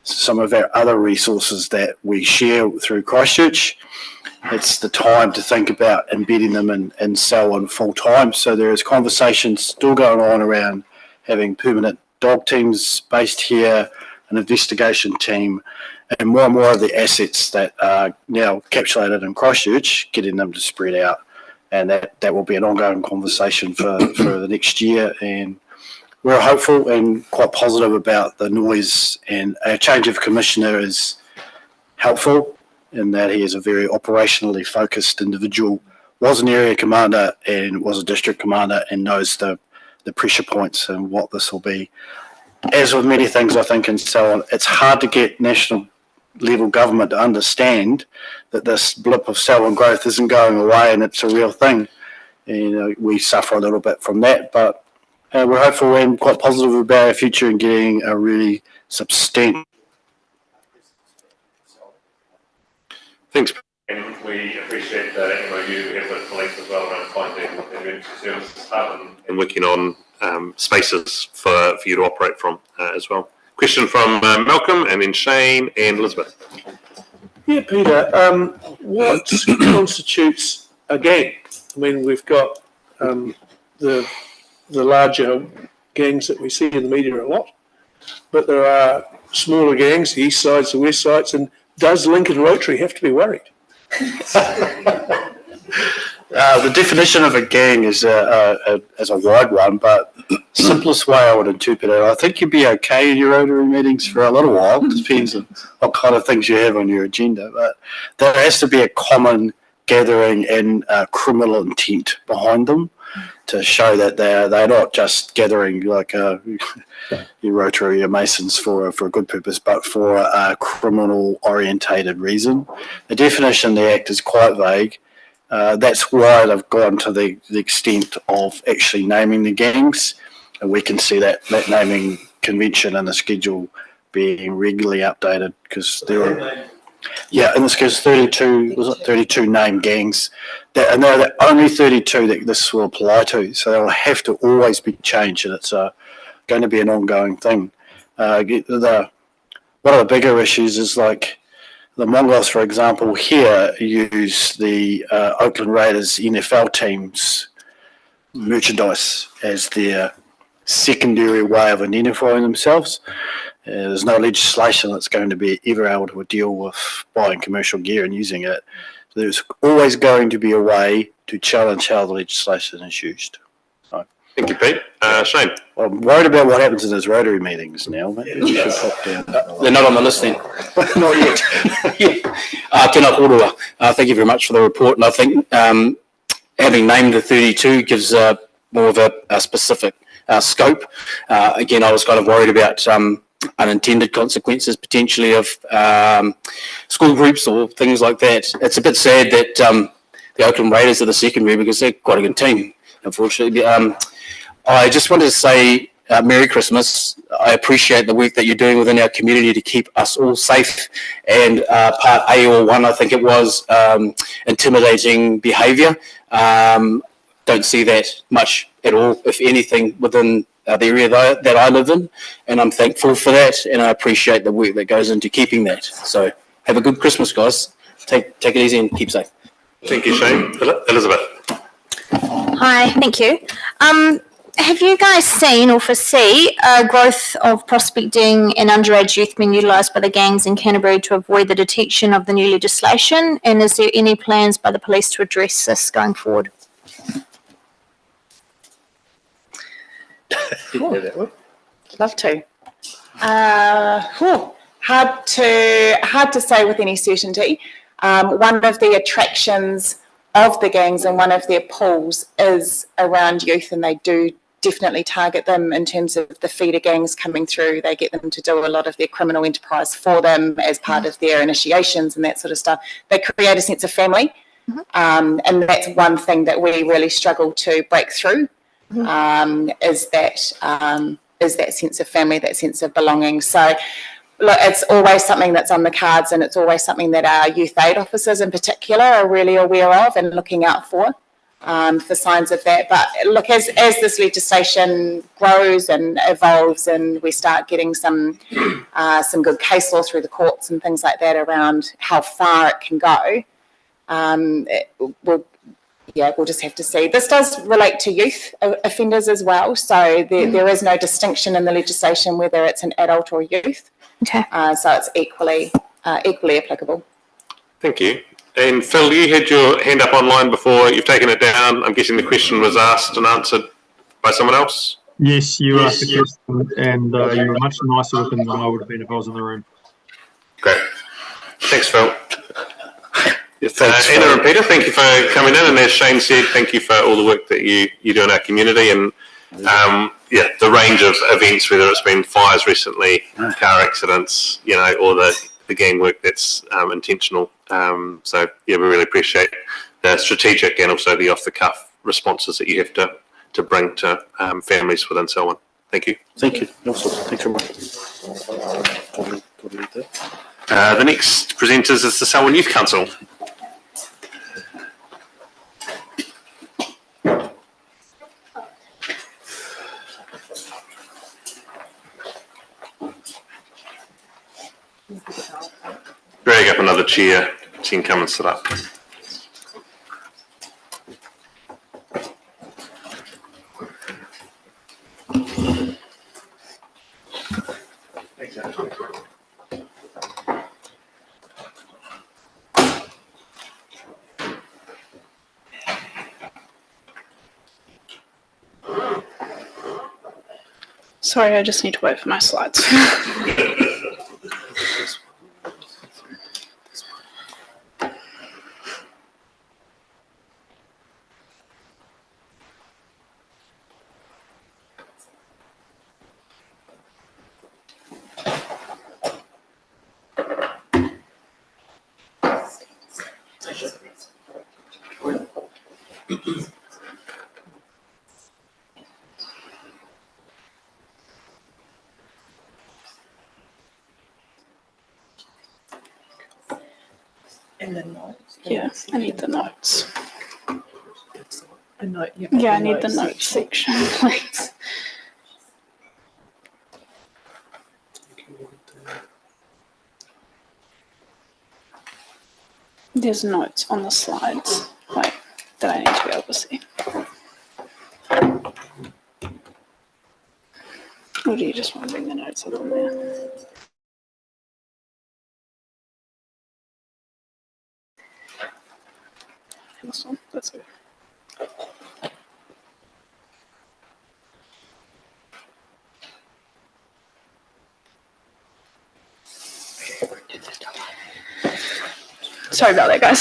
Some of our other resources that we share through Christchurch, it's the time to think about embedding them in Selwyn full time. So there is conversations still going on around having permanent dog teams based here, an investigation team, and more of the assets that are now encapsulated in Christchurch, getting them to spread out. And that will be an ongoing conversation for the next year. And we're hopeful and quite positive about the noise, and a change of commissioner is helpful in that he is a very operationally focused individual, was an area commander and was a district commander, and knows the pressure points and what this will be. As with many things, I think, and so on, it's hard to get national level government to understand that this blip of Selwyn growth isn't going away and it's a real thing. We suffer a little bit from that, but we're hopeful and quite positive about our future in getting a really substantial. Thanks. And we appreciate the MOU we have with police as well around finding emergency services hub and working on spaces for you to operate from as well. Question from Malcolm, and then Shane and Elizabeth. Yeah, Peter, what constitutes a gang? I mean, we've got the larger gangs that we see in the media a lot, but there are smaller gangs, the east sides, the west sides, and does Lincoln Rotary have to be worried? The definition of a gang is a wide one, but simplest way I would interpret it, I think you'd be okay in your Rotary meetings for a little while. Depends on what kind of things you have on your agenda, but there has to be a common gathering and criminal intent behind them to show that they're not just gathering like your Rotary or Masons for a good purpose, but for a criminal orientated reason. The definition of the Act is quite vague. That's why they've gone to the extent of actually naming the gangs, and we can see that naming convention and the schedule being regularly updated, because there are Yeah, in this case, 32, was it 32 named gangs? And they're the only 32 that this will apply to. So they'll have to always be changed, and it's going to be an ongoing thing. One of the bigger issues is like the Mongols, for example, here use the Oakland Raiders NFL team's merchandise as their secondary way of identifying themselves. There's no legislation that's going to be ever able to deal with buying commercial gear and using it. There's always going to be a way to challenge how the legislation is used. Thank you, Pete. Shane? Well, I'm worried about what happens in those Rotary meetings now. Maybe we should pop down. They're not on the list then. Not yet. Tēnā korua. Thank you very much for the report. And I think having named the 32 gives more of a specific scope. Again, I was kind of worried about unintended consequences potentially of school groups or things like that. It's a bit sad that the Oakland Raiders are the secondary because they're quite a good team, unfortunately. I just wanted to say Merry Christmas. I appreciate the work that you're doing within our community to keep us all safe. And part A or 1, I think it was, intimidating behaviour. Don't see that much at all, if anything, within the area that I live in. And I'm thankful for that, and I appreciate the work that goes into keeping that. So have a good Christmas, guys. Take it easy and keep safe. Thank you, Shane. Elizabeth? Hi, thank you. Have you guys seen or foresee a growth of prospecting and underage youth being utilised by the gangs in Canterbury to avoid the detection of the new legislation? And is there any plans by the police to address this going forward? Love to. Hard to say with any certainty. One of the attractions of the gangs and one of their pulls is around youth, and they do definitely target them in terms of the feeder gangs coming through. They get them to do a lot of their criminal enterprise for them as part of their initiations and that sort of stuff. They create a sense of family, and that's one thing that we really struggle to break through. Is that sense of family, that sense of belonging. So, look, it's always something that's on the cards, and it's always something that our youth aid officers in particular are really aware of and looking out for signs of that. But look, as this legislation grows and evolves, and we start getting some good case law through the courts and things like that around how far it can go, we'll just have to see. This does relate to youth offenders as well, so there is no distinction in the legislation whether it's an adult or youth. Okay. So it's equally applicable. Thank you. And Phil, you had your hand up online before. You've taken it down. I'm guessing the question was asked and answered by someone else? Yes, you asked the question, and you were much nicer with them than I would have been if I was in the room. Great. Thanks, Phil. Thanks, Anna and Peter, thank you for coming in. And as Shane said, thank you for all the work that you do in our community. And the range of events, whether it's been fires recently, car accidents, or the gang work that's intentional. So we really appreciate the strategic and also the off-the-cuff responses that you have to bring to families within Selwyn. Thank you. Thank you. Awesome. Thanks very much. The next presenters is the Selwyn Youth Council. Drag up another chair so you can come and sit up. Sorry, I just need to wait for my slides. Yeah, I need the notes. Yeah, I need the notes section, please. There's notes on the slides, wait, that I need to be able to see. Or do you just want to bring the notes up on there? This one, that's good. Sorry about that, guys.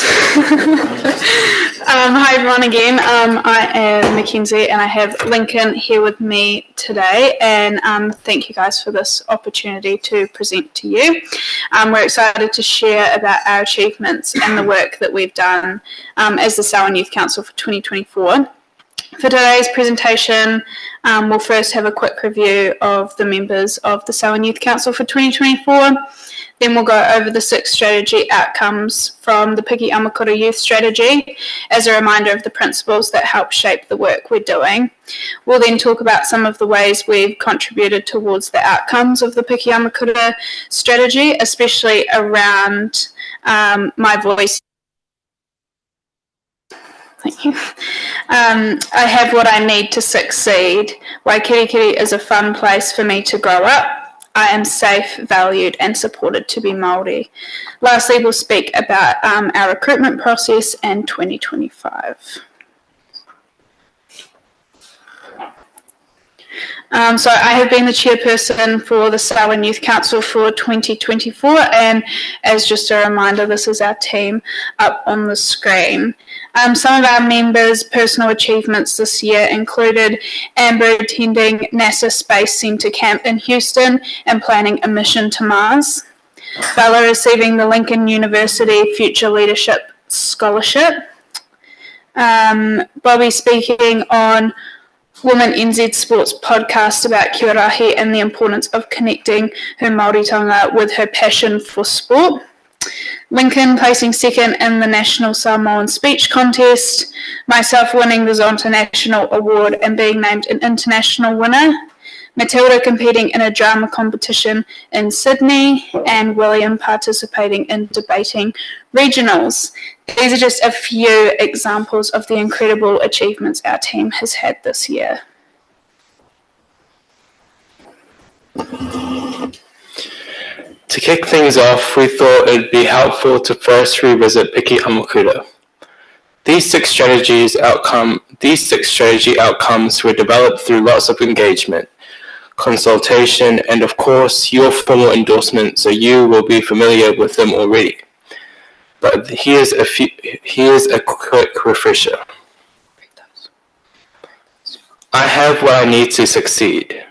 Hi, everyone, again. I am Mackenzie, and I have Lincoln here with me today. And thank you, guys, for this opportunity to present to you. We're excited to share about our achievements and the work that we've done as the Selwyn Youth Council for 2024. For today's presentation, we'll first have a quick review of the members of the Selwyn Youth Council for 2024. Then we'll go over the 6 strategy outcomes from the Piki Amakura Youth Strategy as a reminder of the principles that help shape the work we're doing. We'll then talk about some of the ways we've contributed towards the outcomes of the Piki Amakura Strategy, especially around my voice. Thank you. I have what I need to succeed. Waikirikiri is a fun place for me to grow up. I am safe, valued and supported to be Māori. Lastly, we'll speak about our recruitment process and 2025. So I have been the chairperson for the Selwyn Youth Council for 2024, and as just a reminder, this is our team up on the screen. Some of our members' personal achievements this year included Amber attending NASA Space Center camp in Houston and planning a mission to Mars, Bella receiving the Lincoln University Future Leadership Scholarship, Bobby speaking on Women NZ Sports podcast about Kiwarahi and the importance of connecting her Māoritanga with her passion for sport. Lincoln placing second in the National Samoan Speech Contest, myself winning the Zonta National Award and being named an international winner, Matilda competing in a drama competition in Sydney, and William participating in debating regionals. These are just a few examples of the incredible achievements our team has had this year. To kick things off, we thought it would be helpful to first revisit Piki Amakura. These six strategy outcomes were developed through lots of engagement, consultation, and of course your formal endorsement, so you will be familiar with them already. But here's a quick refresher. I have what I need to succeed.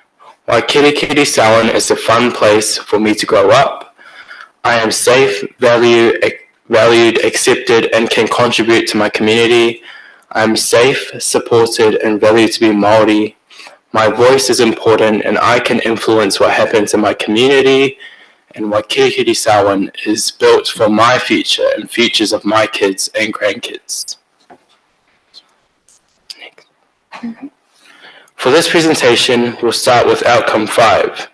Waikirikiri Selwyn is a fun place for me to grow up. I am safe, valued, accepted, and can contribute to my community. I am safe, supported, and valued to be Māori. My voice is important, and I can influence what happens in my community. And Waikirikiri Selwyn is built for my future and futures of my kids and grandkids. Next. For this presentation, we'll start with outcome 5.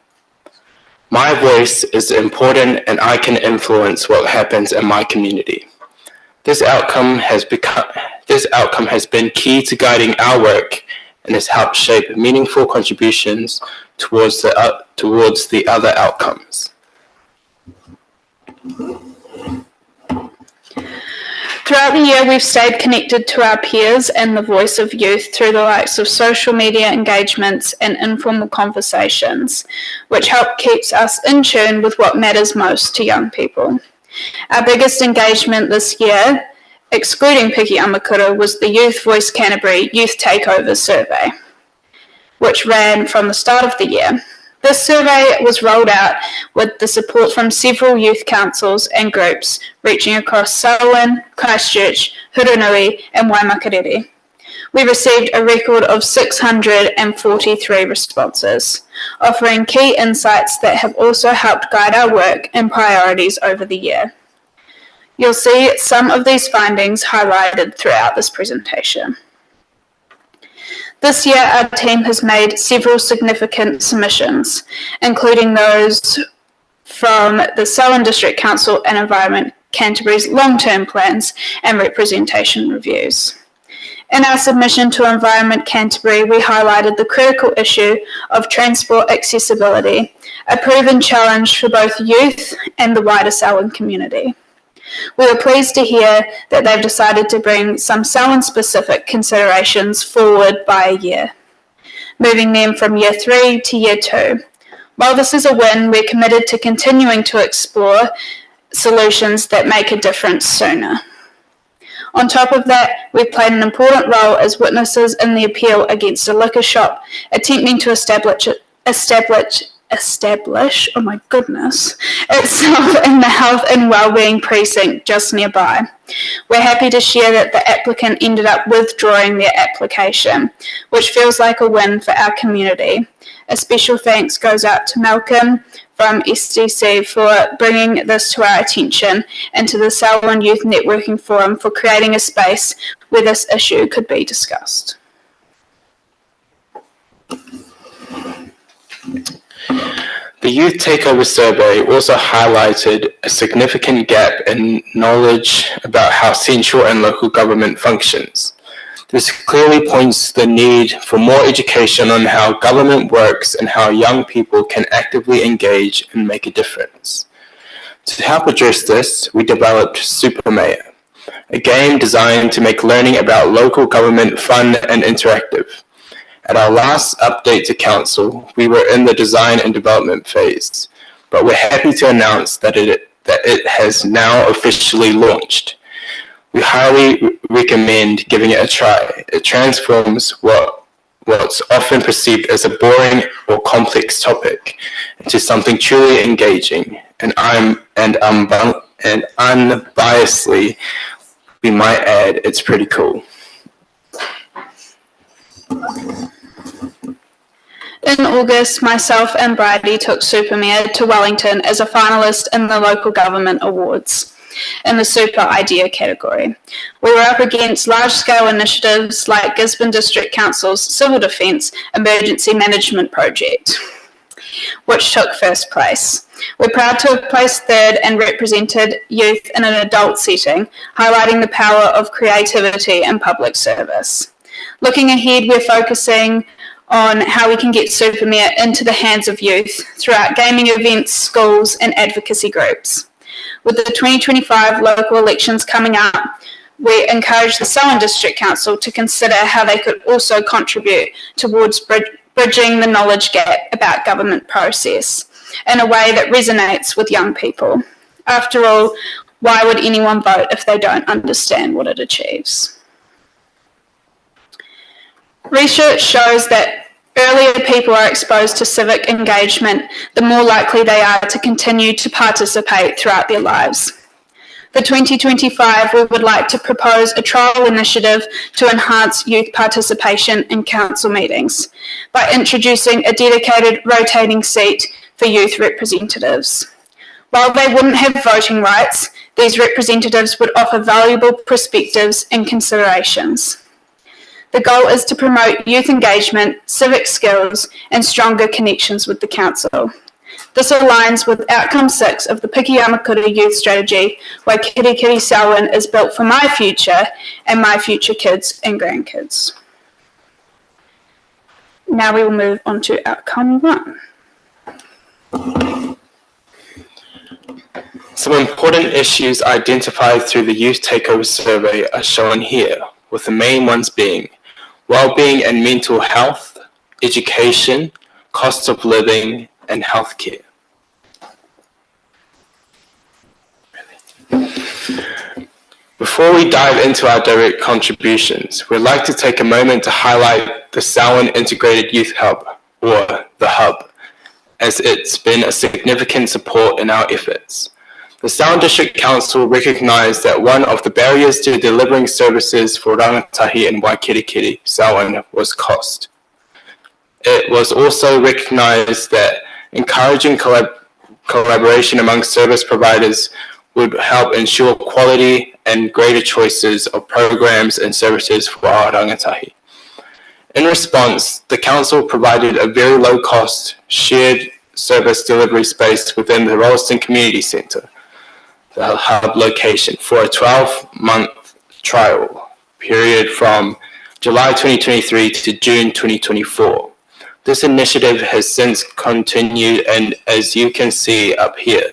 My voice is important and I can influence what happens in my community. This outcome has been key to guiding our work and has helped shape meaningful contributions towards the other outcomes. Throughout the year, we've stayed connected to our peers and the voice of youth through the likes of social media engagements and informal conversations, which help keeps us in tune with what matters most to young people. Our biggest engagement this year, excluding Piki Amakura, was the Youth Voice Canterbury Youth Takeover Survey, which ran from the start of the year. This survey was rolled out with the support from several youth councils and groups reaching across Selwyn, Christchurch, Hurunui and Waimakariri. We received a record of 643 responses, offering key insights that have also helped guide our work and priorities over the year. You'll see some of these findings highlighted throughout this presentation. This year, our team has made several significant submissions, including those from the Selwyn District Council and Environment Canterbury's long-term plans and representation reviews. In our submission to Environment Canterbury, we highlighted the critical issue of transport accessibility, a proven challenge for both youth and the wider Selwyn community. We are pleased to hear that they've decided to bring some Selwyn-specific considerations forward by a year, moving them from year 3 to year 2. While this is a win, we're committed to continuing to explore solutions that make a difference sooner. On top of that, we've played an important role as witnesses in the appeal against a liquor shop attempting to establish oh my goodness, itself in the Health and Wellbeing Precinct just nearby. We're happy to share that the applicant ended up withdrawing their application, which feels like a win for our community. A special thanks goes out to Malcolm from SDC for bringing this to our attention and to the Selwyn Youth Networking Forum for creating a space where this issue could be discussed. The Youth Takeover Survey also highlighted a significant gap in knowledge about how central and local government functions. This clearly points to the need for more education on how government works and how young people can actively engage and make a difference. To help address this, we developed Super Mayor, a game designed to make learning about local government fun and interactive. At our last update to Council, we were in the design and development phase, but we're happy to announce that it has now officially launched. We highly recommend giving it a try. It transforms what's often perceived as a boring or complex topic into something truly engaging, and unbiasedly, we might add, it's pretty cool. In August, myself and Bridie took Super Mayor to Wellington as a finalist in the Local Government Awards in the Super Idea category. We were up against large-scale initiatives like Gisborne District Council's Civil Defence Emergency Management Project, which took first place. We're proud to have placed third and represented youth in an adult setting, highlighting the power of creativity in public service. Looking ahead, we're focusing on how we can get Super Mayor into the hands of youth throughout gaming events, schools, and advocacy groups. With the 2025 local elections coming up, we encourage the Selwyn District Council to consider how they could also contribute towards bridging the knowledge gap about government process in a way that resonates with young people. After all, why would anyone vote if they don't understand what it achieves? Research shows that earlier people are exposed to civic engagement, the more likely they are to continue to participate throughout their lives. For 2025, we would like to propose a trial initiative to enhance youth participation in council meetings by introducing a dedicated rotating seat for youth representatives. While they wouldn't have voting rights, these representatives would offer valuable perspectives and considerations. The goal is to promote youth engagement, civic skills, and stronger connections with the council. This aligns with outcome 6 of the Piki-a-Makura Youth Strategy, where Kiri Kiri Selwyn is built for my future and my future kids and grandkids. Now we will move on to outcome 1. Some important issues identified through the Youth Takeover Survey are shown here, with the main ones being well-being and mental health, education, cost of living, and healthcare. Before we dive into our direct contributions, we'd like to take a moment to highlight the Selwyn Integrated Youth Hub, or the Hub, as it's been a significant support in our efforts. The Selwyn District Council recognised that one of the barriers to delivering services for rangatahi and Waikirikiri Selwyn was cost. It was also recognised that encouraging collaboration among service providers would help ensure quality and greater choices of programs and services for our rangatahi. In response, the council provided a very low-cost shared service delivery space within the Rolleston Community Centre, the hub location, for a 12-month trial period from July 2023 to June 2024. This initiative has since continued, and as you can see up here,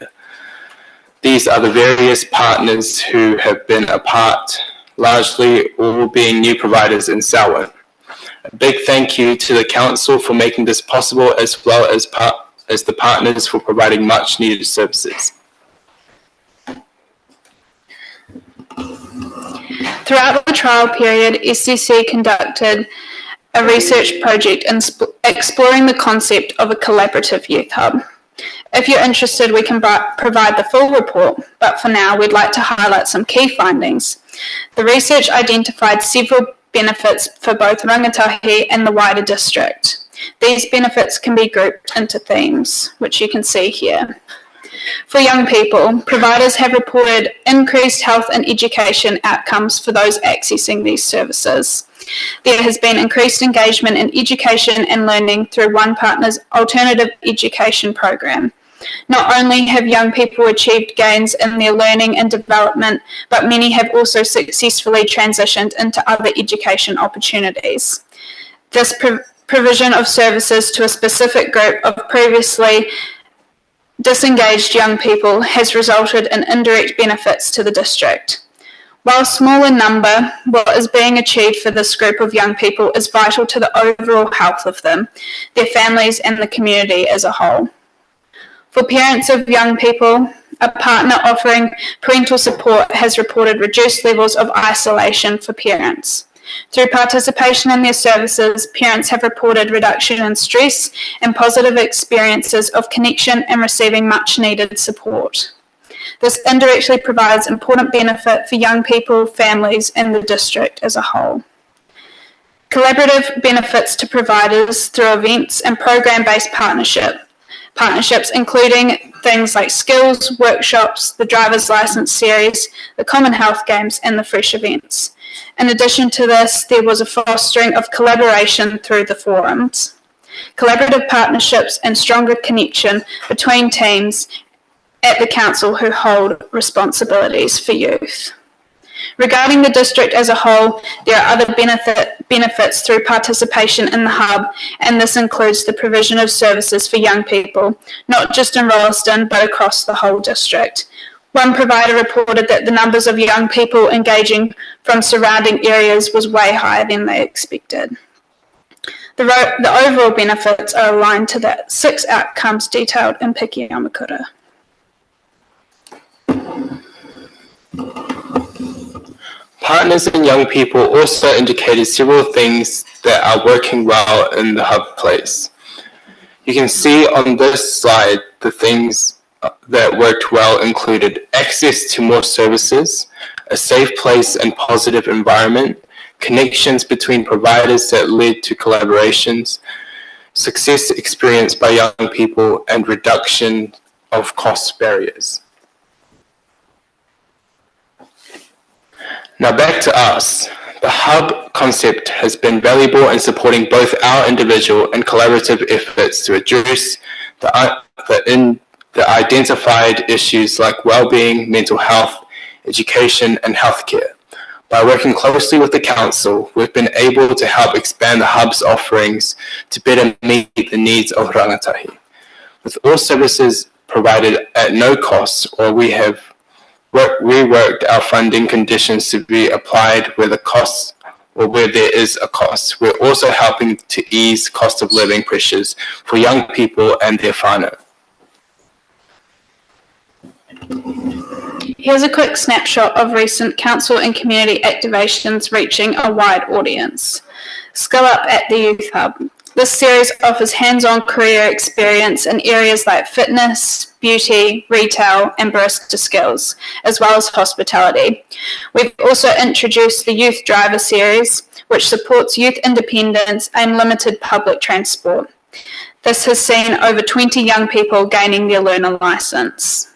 these are the various partners who have been a part, largely all being new providers in Selwyn. A big thank you to the council for making this possible, as well as the partners for providing much needed services. Throughout the trial period, SCC conducted a research project in exploring the concept of a collaborative youth hub. If you're interested, we can provide the full report, but for now, we'd like to highlight some key findings. The research identified several benefits for both Rangatahi and the wider district. These benefits can be grouped into themes, which you can see here. For young people, providers have reported increased health and education outcomes for those accessing these services. There has been increased engagement in education and learning through One Partner's alternative education program. Not only have young people achieved gains in their learning and development, but many have also successfully transitioned into other education opportunities. This provision of services to a specific group of previously disengaged young people has resulted in indirect benefits to the district. While small in number, what is being achieved for this group of young people is vital to the overall health of them, their families, and the community as a whole. For parents of young people, a partner offering parental support has reported reduced levels of isolation for parents. Through participation in their services, parents have reported reduction in stress and positive experiences of connection and receiving much needed support. This indirectly provides important benefit for young people, families, and the district as a whole. Collaborative benefits to providers through events and program-based partnerships including things like skills, workshops, the driver's license series, the common health games, and the fresh events. In addition to this, there was a fostering of collaboration through the forums, collaborative partnerships, and stronger connection between teams at the council who hold responsibilities for youth. Regarding the district as a whole, there are other benefits through participation in the hub, and this includes the provision of services for young people, not just in Rolleston, but across the whole district. One provider reported that the numbers of young people engaging from surrounding areas was way higher than they expected. The overall benefits are aligned to the 6 outcomes detailed in Piki Amakura. Partners and young people also indicated several things that are working well in the hub place. You can see on this slide the things that worked well included access to more services, a safe place and positive environment, connections between providers that led to collaborations, success experienced by young people, and reduction of cost barriers. Now back to us. The hub concept has been valuable in supporting both our individual and collaborative efforts to address the identified issues like well-being, mental health, education, and healthcare. By working closely with the council, we've been able to help expand the hub's offerings to better meet the needs of rangatahi. With all services provided at no cost, or we have reworked our funding conditions to be applied where the cost or where there is a cost. We're also helping to ease cost of living pressures for young people and their whānau. Here's a quick snapshot of recent council and community activations reaching a wide audience. Skill Up at the Youth Hub. This series offers hands-on career experience in areas like fitness, beauty, retail, and barista skills, as well as hospitality. We've also introduced the Youth Driver series, which supports youth independence and limited public transport. This has seen over 20 young people gaining their learner licence.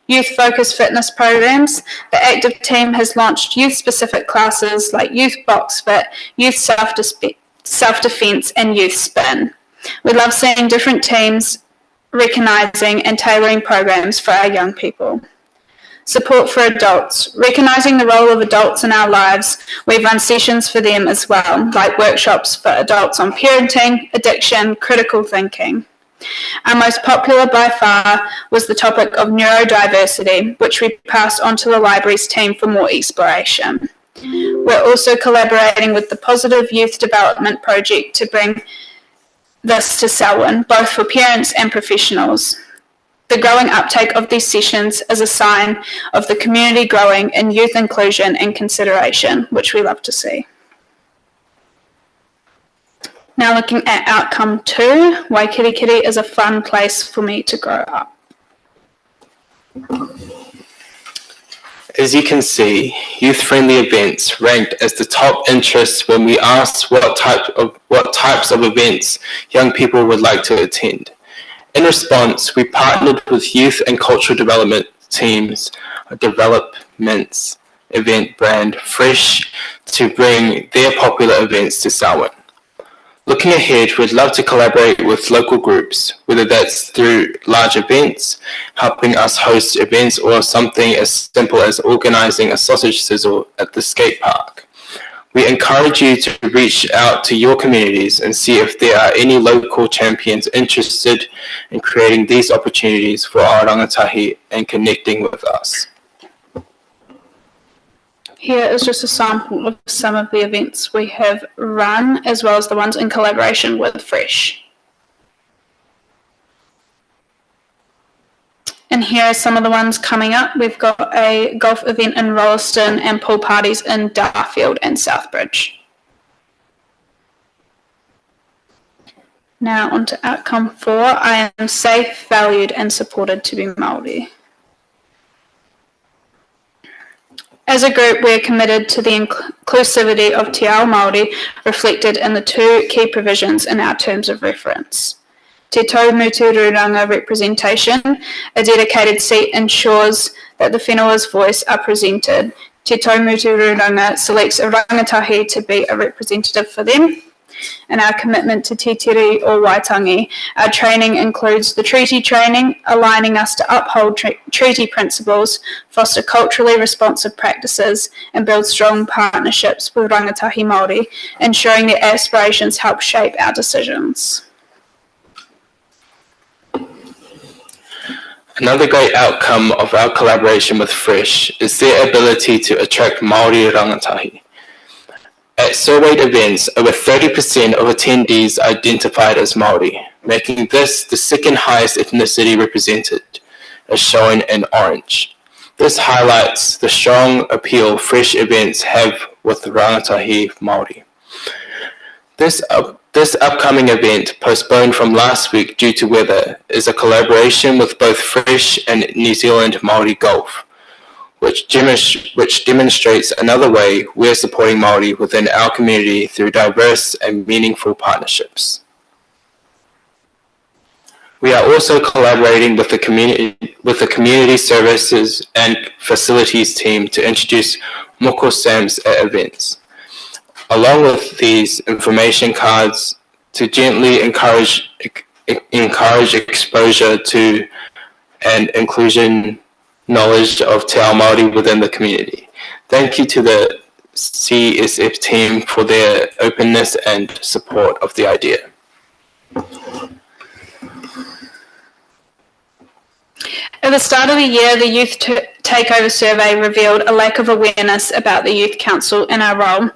youth-focused fitness programs. The active team has launched youth-specific classes like Youth Box Fit, Youth Self-Defense, and Youth Spin. We love seeing different teams recognising and tailoring programs for our young people. Support for adults. Recognising the role of adults in our lives, we've run sessions for them as well, like workshops for adults on parenting, addiction, critical thinking. Our most popular by far was the topic of neurodiversity, which we passed on to the libraries team for more exploration. We're also collaborating with the Positive Youth Development Project to bring this to Selwyn, both for parents and professionals. The growing uptake of these sessions is a sign of the community growing in youth inclusion and consideration, which we love to see. Now looking at outcome 2, Waikirikiri is a fun place for me to grow up. As you can see, youth-friendly events ranked as the top interest when we asked what types of events young people would like to attend. In response, we partnered with youth and cultural development teams, developments event brand Fresh, to bring their popular events to Selwyn. Looking ahead, we'd love to collaborate with local groups, whether that's through large events, helping us host events, or something as simple as organising a sausage sizzle at the skate park. We encourage you to reach out to your communities and see if there are any local champions interested in creating these opportunities for our rangatahi and connecting with us. Here is just a sample of some of the events we have run, as well as the ones in collaboration with Fresh. And here are some of the ones coming up. We've got a golf event in Rolleston and pool parties in Darfield and Southbridge. Now on to outcome 4. I am safe, valued and supported to be Māori. As a group, we are committed to the inclusivity of Te Ao Māori reflected in the 2 key provisions in our terms of reference. Te Taumutu Ruranga representation, a dedicated seat ensures that the whenua's voice are presented. Te Taumutu Ruranga selects a rangatahi to be a representative for them. And our commitment to Te Tiri o Waitangi. Our training includes the treaty training, aligning us to uphold treaty principles, foster culturally responsive practices, and build strong partnerships with rangatahi Māori, ensuring their aspirations help shape our decisions. Another great outcome of our collaboration with Fresh is their ability to attract Māori rangatahi. At surveyed events, over 30% of attendees identified as Māori, making this the second highest ethnicity represented, as shown in orange. This highlights the strong appeal Fresh events have with rangatahi Māori. This upcoming event, postponed from last week due to weather, is a collaboration with both Fresh and New Zealand Māori Golf, which demonstrates another way we're supporting Māori within our community through diverse and meaningful partnerships. We are also collaborating with the community services and facilities team to introduce Moko Sams at events. Along with these information cards to gently encourage exposure to and inclusion knowledge of Te Ao Māori within the community. Thank you to the CSF team for their openness and support of the idea. At the start of the year, the Youth Takeover Survey revealed a lack of awareness about the Youth Council and our role.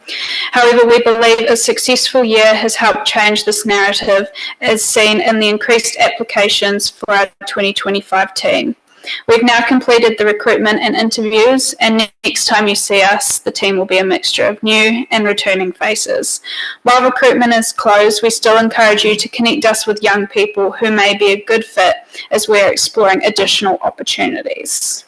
However, we believe a successful year has helped change this narrative, as seen in the increased applications for our 2025 team. We've now completed the recruitment and interviews, and next time you see us, the team will be a mixture of new and returning faces. While recruitment is closed, we still encourage you to connect us with young people who may be a good fit as we're exploring additional opportunities.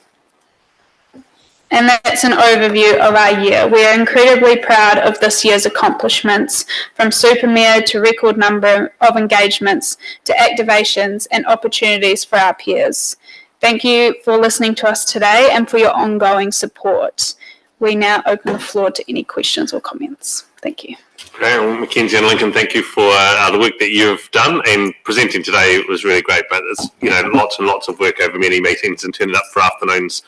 And that's an overview of our year. We are incredibly proud of this year's accomplishments, from Supermare to record number of engagements to activations and opportunities for our peers. Thank you for listening to us today and for your ongoing support. We now open the floor to any questions or comments. Thank you. Okay, well, Mackenzie and Lincoln, thank you for the work that you've done, and presenting today was really great. But it's lots and lots of work over many meetings and turning up for afternoons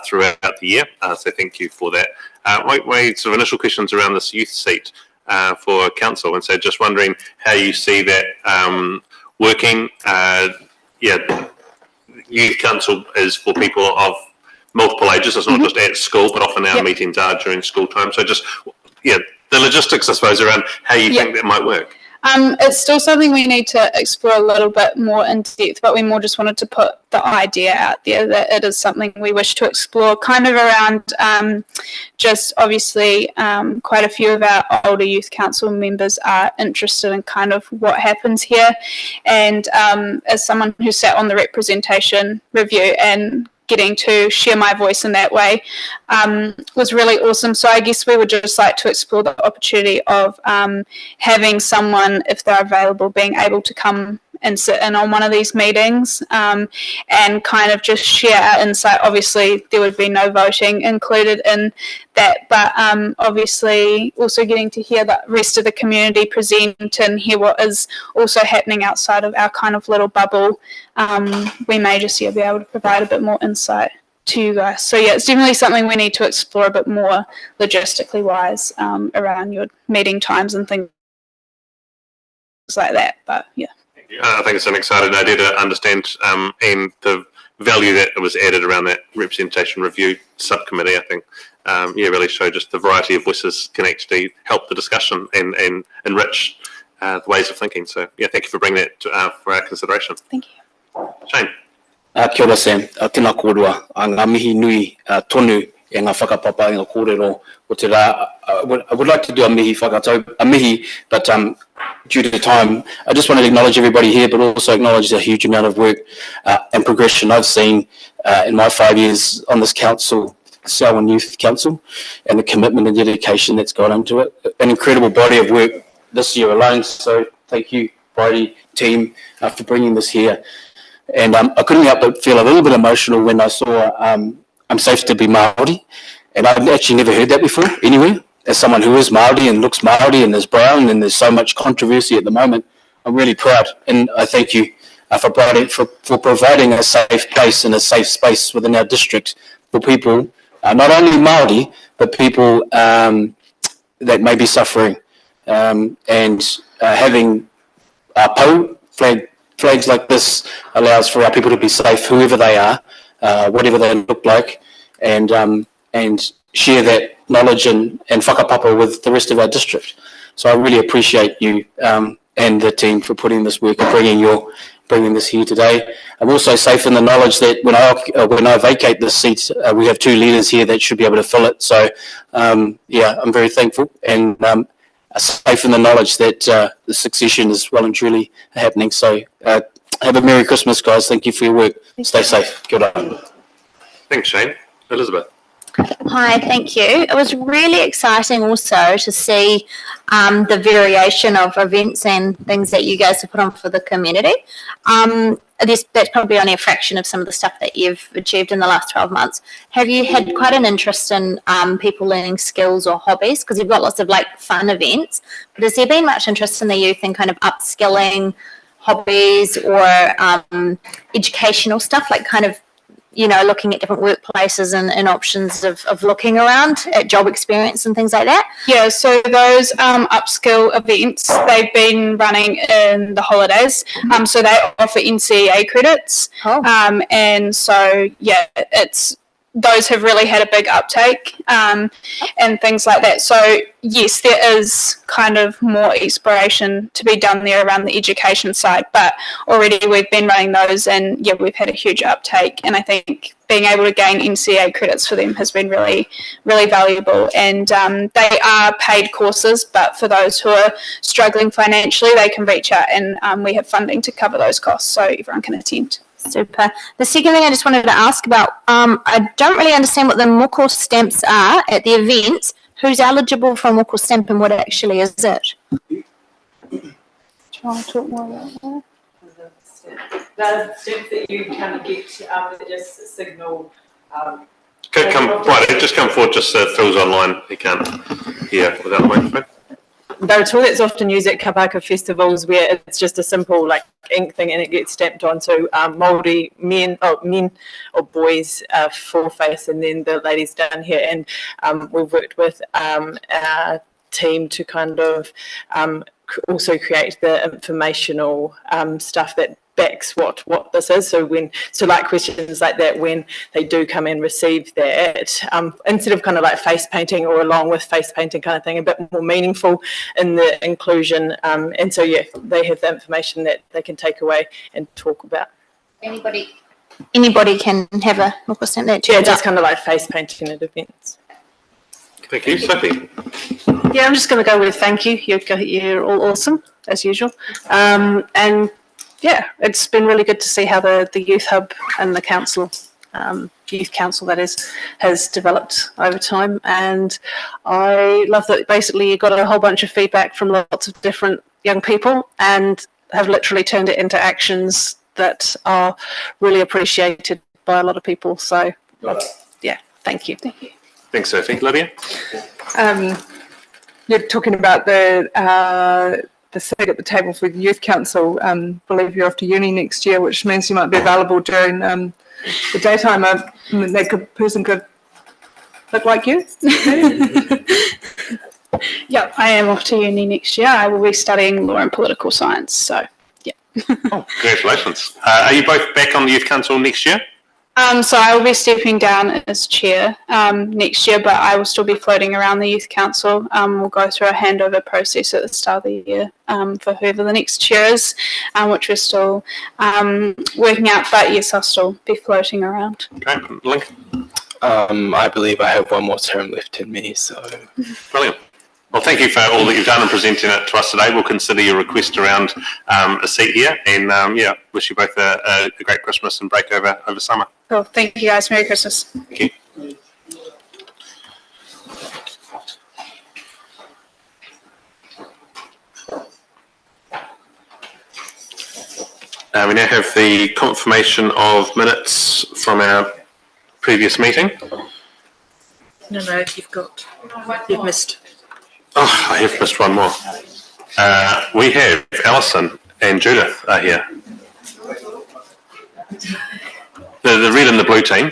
throughout the year. So thank you for that. My sort of initial questions around this youth seat for council, and so just wondering how you see that working. Youth council is for people of multiple ages. It's not just at school, but often our meetings are during school time. So just the logistics, I suppose, around how you think that might work. It's still something we need to explore a little bit more in depth, but we more just wanted to put the idea out there that it is something we wish to explore, kind of around just obviously quite a few of our older youth council members are interested in kind of what happens here. And as someone who sat on the representation review and getting to share my voice in that way was really awesome. So I guess we would just like to explore the opportunity of having someone, if they're available, being able to come and sit in on one of these meetings and kind of just share our insight. Obviously, there would be no voting included in that, but obviously also getting to hear the rest of the community present and hear what is also happening outside of our kind of little bubble. We may just be able to provide a bit more insight to you guys. So yeah, it's definitely something we need to explore a bit more logistically wise around your meeting times and things like that. But yeah. I think it's an exciting idea to understand and the value that was added around that representation review subcommittee. I think really show just the variety of voices can actually help the discussion and enrich the ways of thinking. So yeah, thank you for bringing that for our consideration. Thank you. Shane. Kia ora Sam, tēnā kōrua, ngā mihi nui tonu e ngā whakapapa i ngā kōrero o te rā. I would like to do a mihi, but due to time, I just want to acknowledge everybody here, but also acknowledge the huge amount of work and progression I've seen in my 5 years on this council, Selwyn Youth Council, and the commitment and dedication that's gone into it. An incredible body of work this year alone, so thank you, Bridie team, for bringing this here. And I couldn't help but feel a little bit emotional when I saw I'm safe to be Māori, and I've actually never heard that before anywhere. As someone who is Māori and looks Māori and is brown and there's so much controversy at the moment, I'm really proud, and I thank you for providing a safe place and a safe space within our district for people, not only Māori, but people that may be suffering, and having pau flags like this allows for our people to be safe, whoever they are, whatever they look like, and share that knowledge and whakapapa with the rest of our district. So I really appreciate you and the team for putting this work and bringing this here today. I'm also safe in the knowledge that when I vacate this seat, we have two leaders here that should be able to fill it. So I'm very thankful, and safe in the knowledge that the succession is well and truly happening. So have a Merry Christmas, guys. Thank you for your work. Stay safe. Good on. Thanks, Shane. Elizabeth. Hi, thank you. It was really exciting also to see the variation of events and things that you guys have put on for the community. That's probably only a fraction of some of the stuff that you've achieved in the last 12 months. Have you had quite an interest in people learning skills or hobbies? Because you've got lots of fun events, but has there been much interest in the youth in kind of upskilling hobbies or educational stuff, looking at different workplaces and options of looking around at job experience and things like that? Yeah, so those upskill events, they've been running in the holidays. So they offer NCEA credits. And so, yeah, those have really had a big uptake and things like that. So yes, there is kind of more exploration to be done there around the education side, but already we've been running those, and yeah, we've had a huge uptake, and I think being able to gain NCEA credits for them has been really, really valuable. And they are paid courses, but for those who are struggling financially, they can reach out, and we have funding to cover those costs, so everyone can attend. Super. The second thing I just wanted to ask about, I don't really understand what the Moko stamps are at the events. Who's eligible for a Moko stamp and what actually is it? Do you want to talk more about that? The steps that you kind of get that just signal. Just come forward, just Phil's online, he can't hear without the microphone. They're a tool that's often used at Kapaka festivals where it's just a simple like ink thing and it gets stamped onto Māori men or boys' foreface, and then the ladies down here. And we've worked with our team to kind of also create the informational stuff that backs what this is. So like questions like that, when they do come and receive that, instead of kind of like face painting or along with face painting kind of thing, a bit more meaningful in the inclusion. And so, yeah, they have the information that they can take away and talk about. Anybody can have a look at that. Yeah, just kind of like face painting at events. Thank you. Sophie? Yeah, I'm just going to go with thank you. You're all awesome, as usual. And yeah, it's been really good to see how the Youth Hub and the council, Youth Council that is, has developed over time. And I love that basically you got a whole bunch of feedback from lots of different young people and have literally turned it into actions that are really appreciated by a lot of people. So yeah, thank you. Thank you. Thanks, Sophie. Lydia? You're talking about the seat at the table for the Youth Council. Believe you're off to uni next year, which means you might be available during the daytime. That person could look like you. Yeah, I am off to uni next year. I will be studying law and political science. So, yeah. Oh, congratulations. Are you both back on the Youth Council next year? So I will be stepping down as chair next year, but I will still be floating around the Youth Council. We'll go through a handover process at the start of the year for whoever the next chair is, which we're still working out. But yes, I'll still be floating around. Okay, Link? I believe I have one more term left in me, so. Brilliant. Well, thank you for all that you've done and presenting it to us today. We'll consider your request around a seat here, and yeah, wish you both a great Christmas and break over summer. Cool. Thank you guys. Merry Christmas. Thank you. We now have the confirmation of minutes from our previous meeting. No, you've missed. Oh, I have missed one more. We have Alison and Judith are here. The red and the blue team.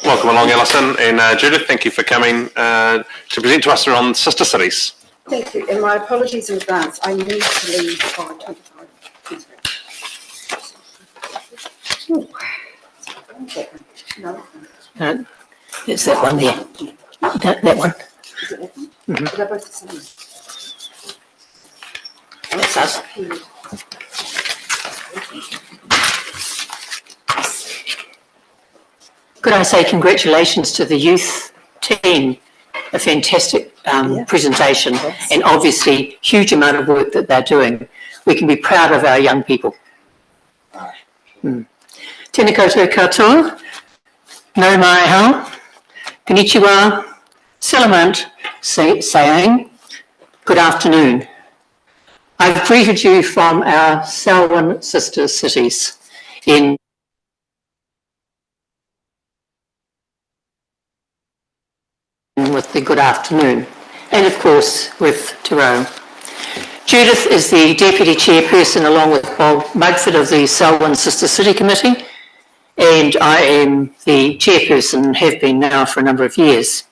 Welcome along, Alison and Judith. Thank you for coming to present to us around Sister Cities. Thank you, and my apologies in advance. I need to leave by 25. No. It's that one there. That one. Mm-hmm. They're both the same. That's us. Could I say congratulations to the youth team? A fantastic presentation, and obviously huge amount of work that they're doing. We can be proud of our young people. Tēnā koutou katoa, nau mai hao, konnichiwa, salamant, saying good afternoon. I've greeted you from our Selwyn sister cities in with the good afternoon, and of course with Tyrone. Judith is the Deputy Chairperson along with Bob Mugford of the Selwyn Sister City Committee, and I am the Chairperson and have been now for a number of years.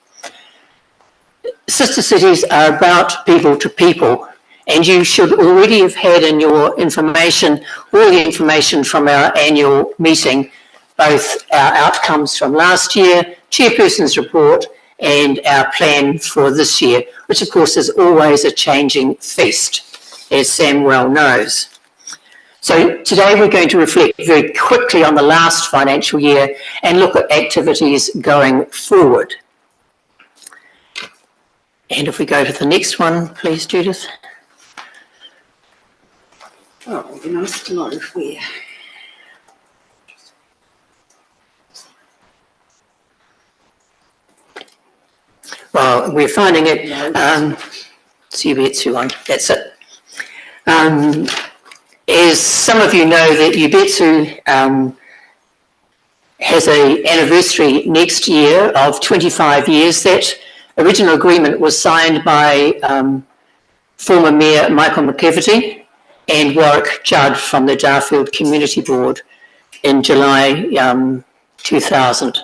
Sister Cities are about people to people, and you should already have had in your information all the information from our annual meeting, both our outcomes from last year, Chairperson's report, and our plan for this year, which of course is always a changing feast, as Sam well knows. So today we're going to reflect very quickly on the last financial year and look at activities going forward. And if we go to the next one, please, Judith. Oh, it would be nice to know where. Well, we're finding it, Ubetsu one, that's it. As some of you know, that Ubetsu has an anniversary next year of 25 years. That original agreement was signed by former Mayor Michael McEvity and Warwick Judd from the Darfield Community Board in July 2000.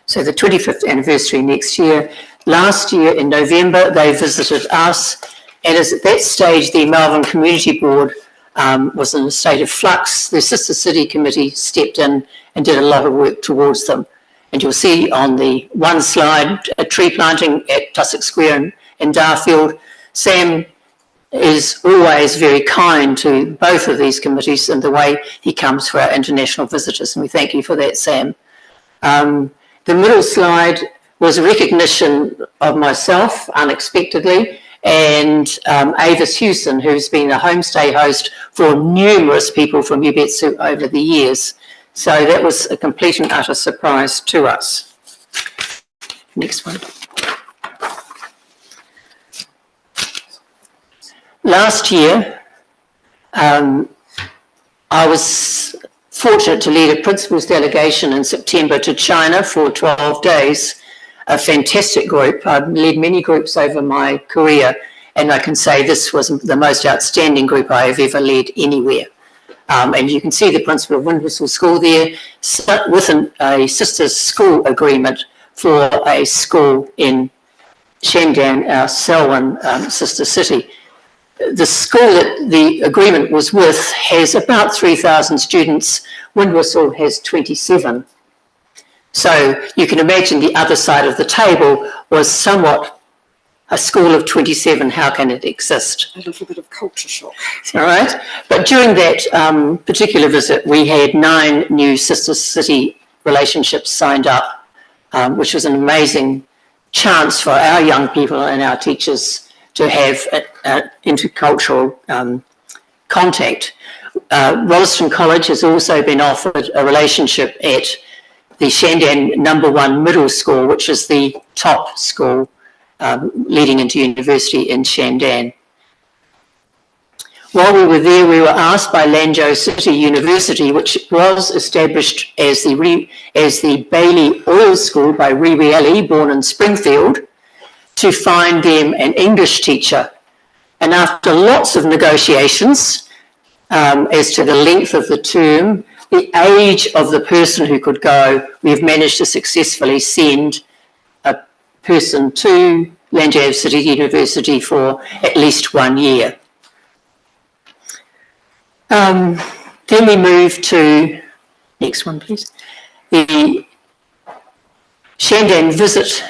So the 25th anniversary next year. Last year in November, they visited us, and at that stage, the Melbourne Community Board was in a state of flux. The Sister City Committee stepped in and did a lot of work towards them. And you'll see on the one slide, a tree planting at Tussock Square in Darfield. Sam is always very kind to both of these committees in the way he comes for our international visitors, and we thank you for that, Sam. The middle slide was a recognition of myself, unexpectedly, and Avis Hewson, who's been a homestay host for numerous people from Ubetsu over the years. So that was a complete and utter surprise to us. Next one. Last year, I was fortunate to lead a principal's delegation in September to China for 12 days. A fantastic group. I've led many groups over my career, and I can say this was the most outstanding group I have ever led anywhere. And you can see the principal of Windwhistle School there with a sister's school agreement for a school in Shandan, our Selwyn sister city. The school that the agreement was with has about 3,000 students. Windwhistle has 27. So you can imagine the other side of the table was somewhat a school of 27. How can it exist? A little bit of culture shock. All right. But during that particular visit, we had 9 new sister city relationships signed up, which was an amazing chance for our young people and our teachers to have intercultural contact. Rolleston College has also been offered a relationship at the Shandan No. 1 Middle School, which is the top school leading into university in Shandan. While we were there, we were asked by Lanzhou City University, which was established as the Bailey Oil School by Riwi Ali, born in Springfield, to find them an English teacher. And after lots of negotiations as to the length of the term, the age of the person who could go, we've managed to successfully send a person to Lanzhou City University for at least 1 year. Then we move to, next one please, the Shandan visit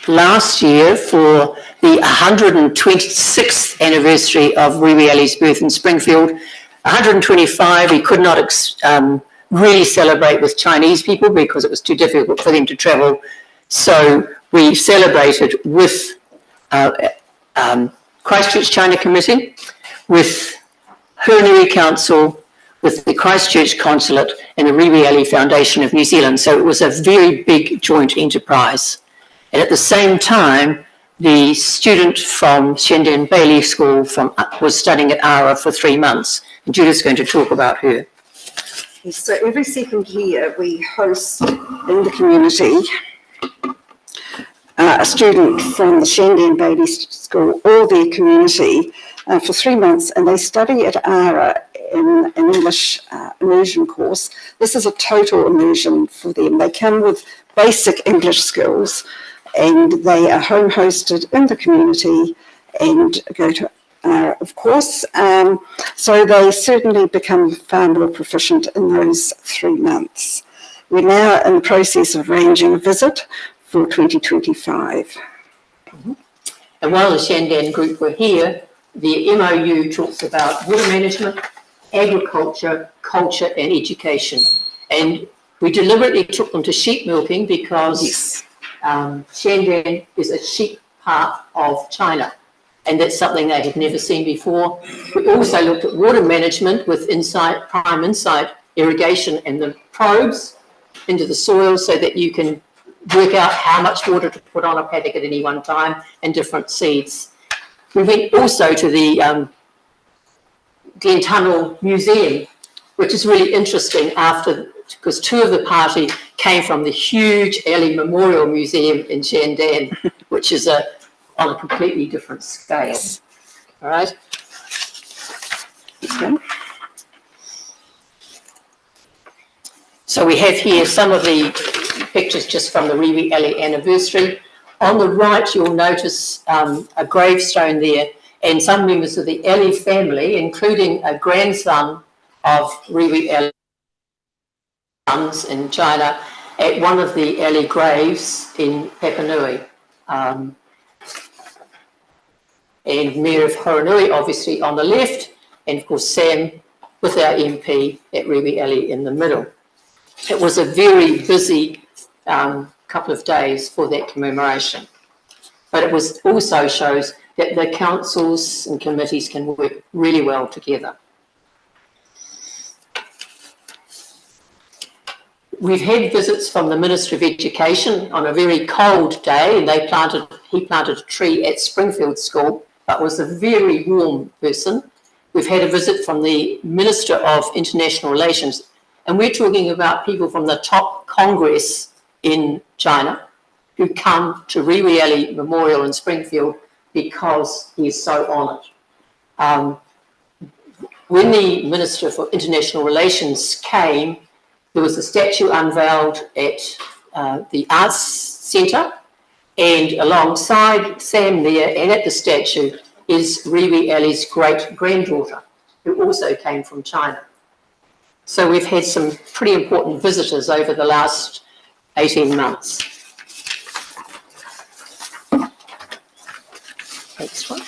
last year for the 126th anniversary of Riwi Ali's birth in Springfield. 125, we could not really celebrate with Chinese people because it was too difficult for them to travel. So we celebrated with Christchurch China Committee, with Hurunui Council, with the Christchurch Consulate and the Riwi Ali Foundation of New Zealand. So it was a very big joint enterprise. And at the same time, the student from Shandan Bailey School was studying at ARA for 3 months. And Judith's going to talk about her. So every second year we host in the community a student from the Shandan Bailey School or their community for 3 months, and they study at ARA in an English immersion course. This is a total immersion for them. They come with basic English skills, and they are home hosted in the community and go to ARA, of course. So they certainly become far more proficient in those 3 months. We're now in the process of arranging a visit for 2025. And while the Shandan group were here, the MOU talks about water management, agriculture, culture and education. And we deliberately took them to sheep milking because Shandan is a sheep part of China, and that's something they had never seen before. We also looked at water management with Prime Insight irrigation and the probes into the soil so that you can work out how much water to put on a paddock at any one time and different seeds. We went also to the Glen Tunnel Museum, which is really interesting because two of the party came from the huge Ellie Memorial Museum in Shandan, which is on a completely different scale. All right. Okay. So we have here some of the pictures just from the Rewi Ellie anniversary. On the right, you'll notice a gravestone there and some members of the Ellie family, including a grandson of Rewi Ellie in China, at one of the Ellie graves in Papanui. And Mayor of Horonui, obviously, on the left, and of course Sam with our MP at Rewi Ellie in the middle. It was a very busy couple of days for that commemoration. But it was also shows that the councils and committees can work really well together. We've had visits from the Minister of Education on a very cold day, and he planted a tree at Springfield School, but was a very warm person. We've had a visit from the Minister of International Relations, and we're talking about people from the top Congress in China who come to Rewi Ellie Memorial in Springfield because he's so honoured. When the Minister for International Relations came, there was a statue unveiled at the Arts Centre, and alongside Sam there and at the statue is Rewi Ellie's great-granddaughter, who also came from China. So we've had some pretty important visitors over the last 18 months. Next one.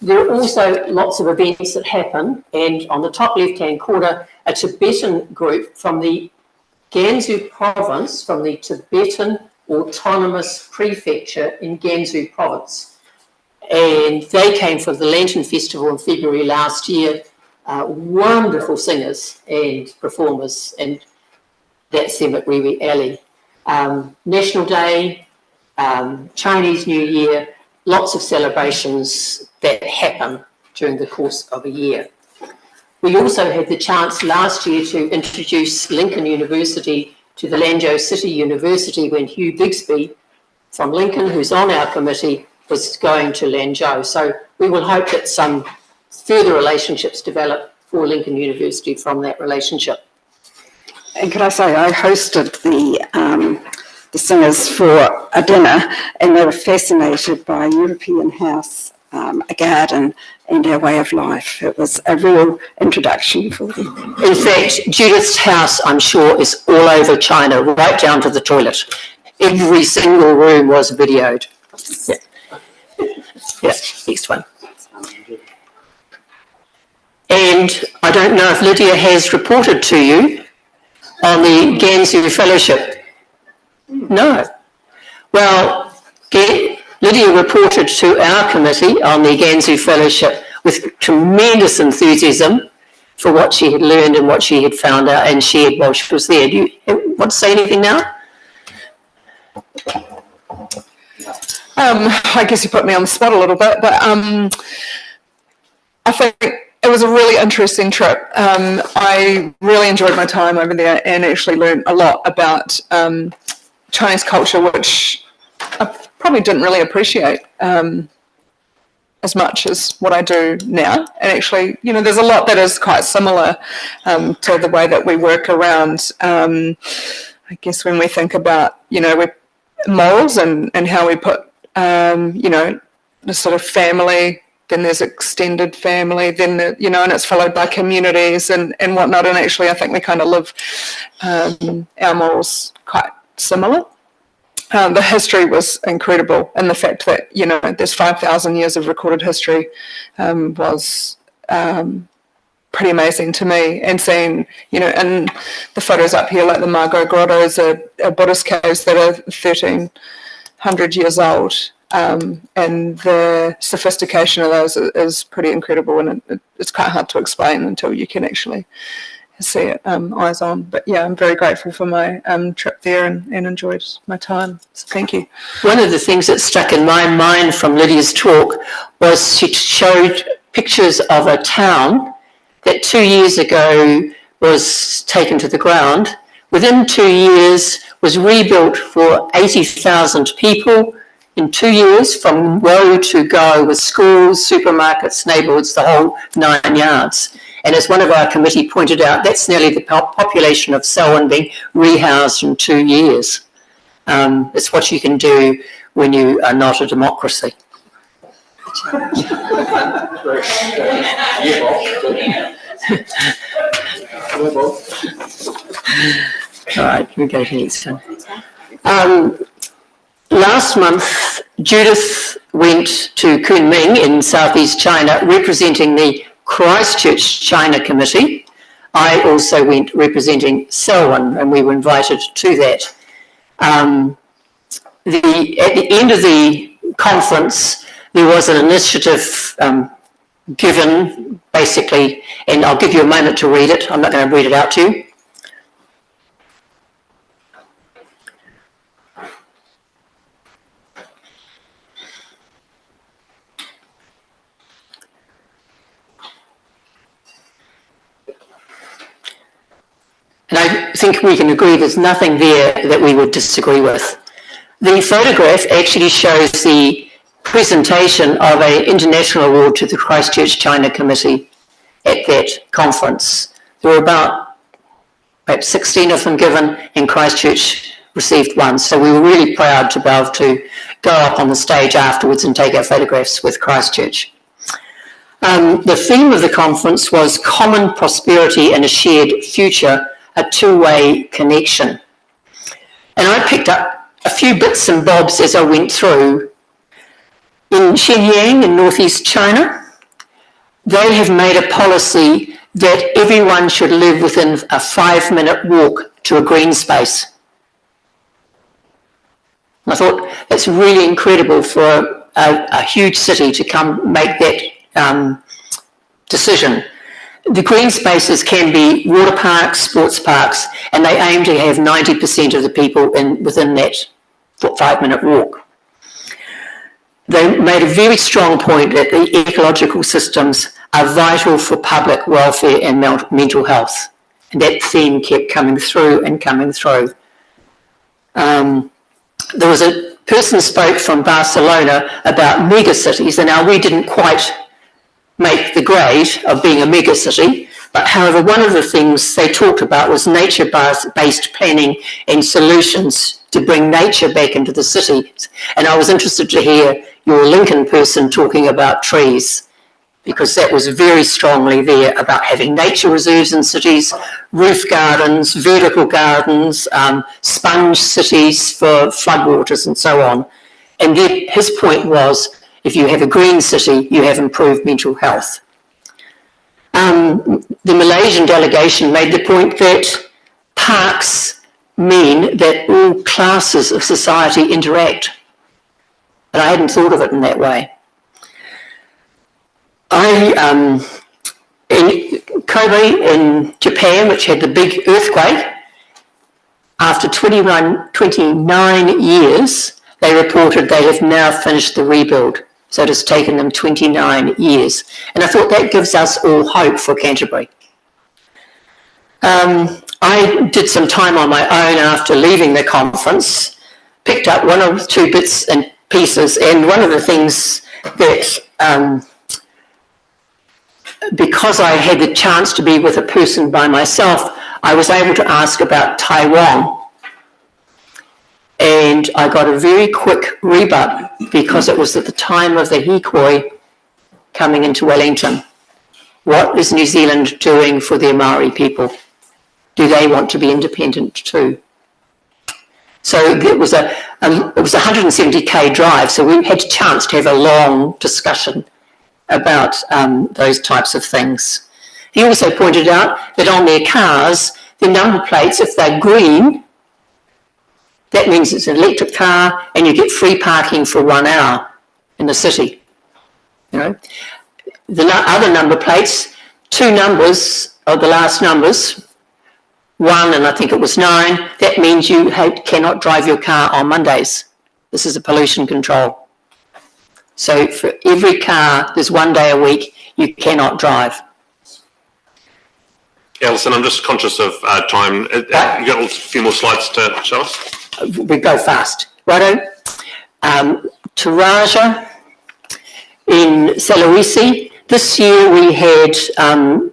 There are also lots of events that happen, and on the top left-hand corner, a Tibetan group from the Gansu province, from the Tibetan Autonomous Prefecture in Gansu province. And they came for the Lantern Festival in February last year. Wonderful singers and performers, and that's them at Rewi Ellie. National Day, Chinese New Year, lots of celebrations that happen during the course of a year. We also had the chance last year to introduce Lincoln University to the Lanzhou City University when Hugh Bigsby from Lincoln, who's on our committee, was going to Lanzhou. So we will hope that some further relationships develop for Lincoln University from that relationship. And could I say, I hosted the singers for a dinner, and they were fascinated by European house, a garden, and our way of life. It was a real introduction for them. In fact, Judith's house, I'm sure, is all over China, right down to the toilet. Every single room was videoed. Yeah, next one. And I don't know if Lydia has reported to you on the Gansu Fellowship. No. Well, Lydia reported to our committee on the Gansu Fellowship with tremendous enthusiasm for what she had learned and what she had found out and shared while she was there. Do you want to say anything now? I guess you put me on the spot a little bit, but I think it was a really interesting trip. I really enjoyed my time over there and actually learned a lot about Chinese culture, which I probably didn't really appreciate as much as what I do now. And actually, you know, there's a lot that is quite similar to the way that we work around, I guess, when we think about, you know, morals and how we put, you know, the sort of family, then there's extended family, then, you know, and it's followed by communities and whatnot. And actually, I think we kind of live our morals quite similar. The history was incredible, and the fact that, you know, there's 5,000 years of recorded history was pretty amazing to me. And seeing, you know, and the photos up here, like the Margot Grottos are Buddhist caves that are 1,300 years old. And the sophistication of those is pretty incredible, and it's quite hard to explain until you can actually set eyes on. But yeah, I'm very grateful for my trip there and enjoyed my time. So thank you. One of the things that stuck in my mind from Lydia's talk was she showed pictures of a town that 2 years ago was taken to the ground. Within 2 years was rebuilt for 80,000 people in 2 years, from row to go, with schools, supermarkets, neighbourhoods, the whole 9 yards. And as one of our committee pointed out, that's nearly the population of Selwyn being rehoused in 2 years. It's what you can do when you are not a democracy. All right, we go to the next one. Last month, Judith went to Kunming in southeast China representing the Christchurch China Committee. I also went representing Selwyn, and we were invited to that. At the end of the conference, there was an initiative given, basically, and I'll give you a moment to read it. I'm not going to read it out to you. And I think we can agree there's nothing there that we would disagree with. The photograph actually shows the presentation of an international award to the Christchurch China Committee at that conference. There were about perhaps 16 of them given, and Christchurch received one. So we were really proud to be able to go up on the stage afterwards and take our photographs with Christchurch. The theme of the conference was Common Prosperity and a Shared Future, a two-way connection. And I picked up a few bits and bobs as I went through. In Shenyang in northeast China, they have made a policy that everyone should live within a 5-minute walk to a green space. And I thought that's really incredible for a huge city to come make that decision. The green spaces can be water parks, sports parks, and they aim to have 90% of the people within that 5-minute walk. They made a very strong point that the ecological systems are vital for public welfare and mental health. And that theme kept coming through and coming through. There was a person spoke from Barcelona about megacities, and now we didn't quite make the grade of being a megacity, but however, one of the things they talked about was nature-based planning and solutions to bring nature back into the cities. And I was interested to hear your Lincoln person talking about trees, because that was very strongly there about having nature reserves in cities, roof gardens, vertical gardens, sponge cities for floodwaters and so on. And his point was, if you have a green city, you have improved mental health. The Malaysian delegation made the point that parks mean that all classes of society interact. But I hadn't thought of it in that way. In Kobe in Japan, which had the big earthquake, after 29 years, they reported they have now finished the rebuild. So it has taken them 29 years. And I thought that gives us all hope for Canterbury. I did some time on my own after leaving the conference, picked up one or two bits and pieces, and one of the things that, because I had the chance to be with a person by myself, I was able to ask about Taiwan. And I got a very quick rebut because it was at the time of the Hikoi coming into Wellington. What is New Zealand doing for the Maori people? Do they want to be independent too? So it was a 170k drive, so we had a chance to have a long discussion about those types of things. He also pointed out that on their cars, the number plates, if they're green, that means it's an electric car and you get free parking for 1 hour in the city. You know, the other number plates, 2 numbers are the last numbers, 1 and I think it was 9, that means you cannot drive your car on Mondays. This is a pollution control. So for every car, there's 1 day a week you cannot drive. Alison, I'm just conscious of time. You got a few more slides to show us? We go fast. Righto. Taraja in Sulawesi. This year we had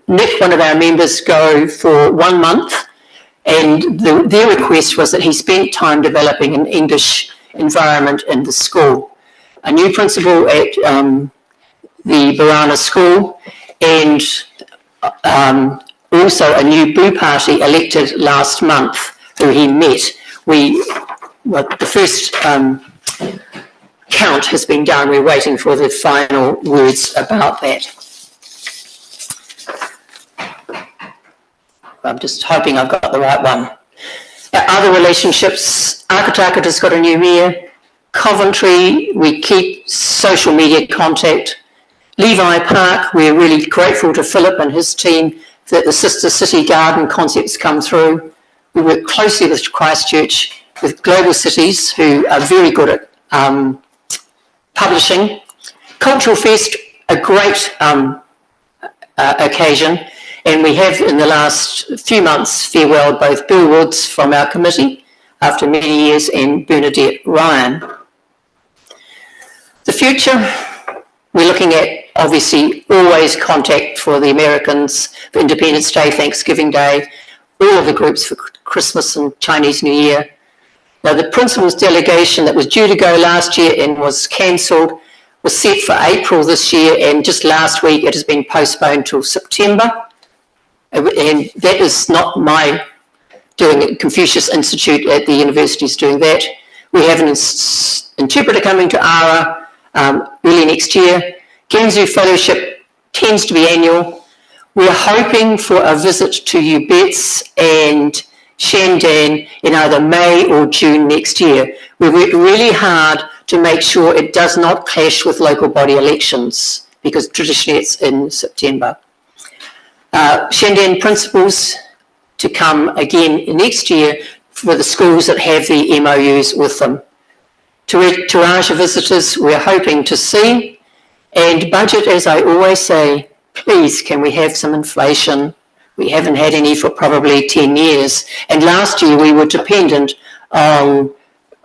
Nick, one of our members, go for 1 month, and their request was that he spent time developing an English environment in the school. A new principal at the Barana school, and also a new Boo Party elected last month who he met. The first count has been done. We're waiting for the final words about that. I'm just hoping I've got the right one. Our other relationships, Arcataka has got a new mayor. Coventry, we keep social media contact. Levi Park, we're really grateful to Philip and his team that the Sister City Garden concepts come through. We work closely with Christchurch, with Global Cities, who are very good at publishing. Cultural Fest, a great occasion, and we have in the last few months farewelled both Bill Woods from our committee after many years and Bernadette Ryan. The future, we're looking at obviously always contact for the Americans for Independence Day, Thanksgiving Day, all of the groups for Christmas and Chinese New Year. Now the principal's delegation that was due to go last year and was cancelled was set for April this year, and just last week it has been postponed till September. And that is not my doing it. Confucius Institute at the university is doing that. We have an interpreter coming to ARA early next year. Genzu Fellowship tends to be annual. We're hoping for a visit to Ubets and Shandan in either May or June next year. We work really hard to make sure it does not clash with local body elections, because traditionally it's in September. Shandan principals to come again next year for the schools that have the MOUs with them. Taraja visitors we're hoping to see, and budget, as I always say, please can we have some inflation? We haven't had any for probably 10 years, and last year we were dependent on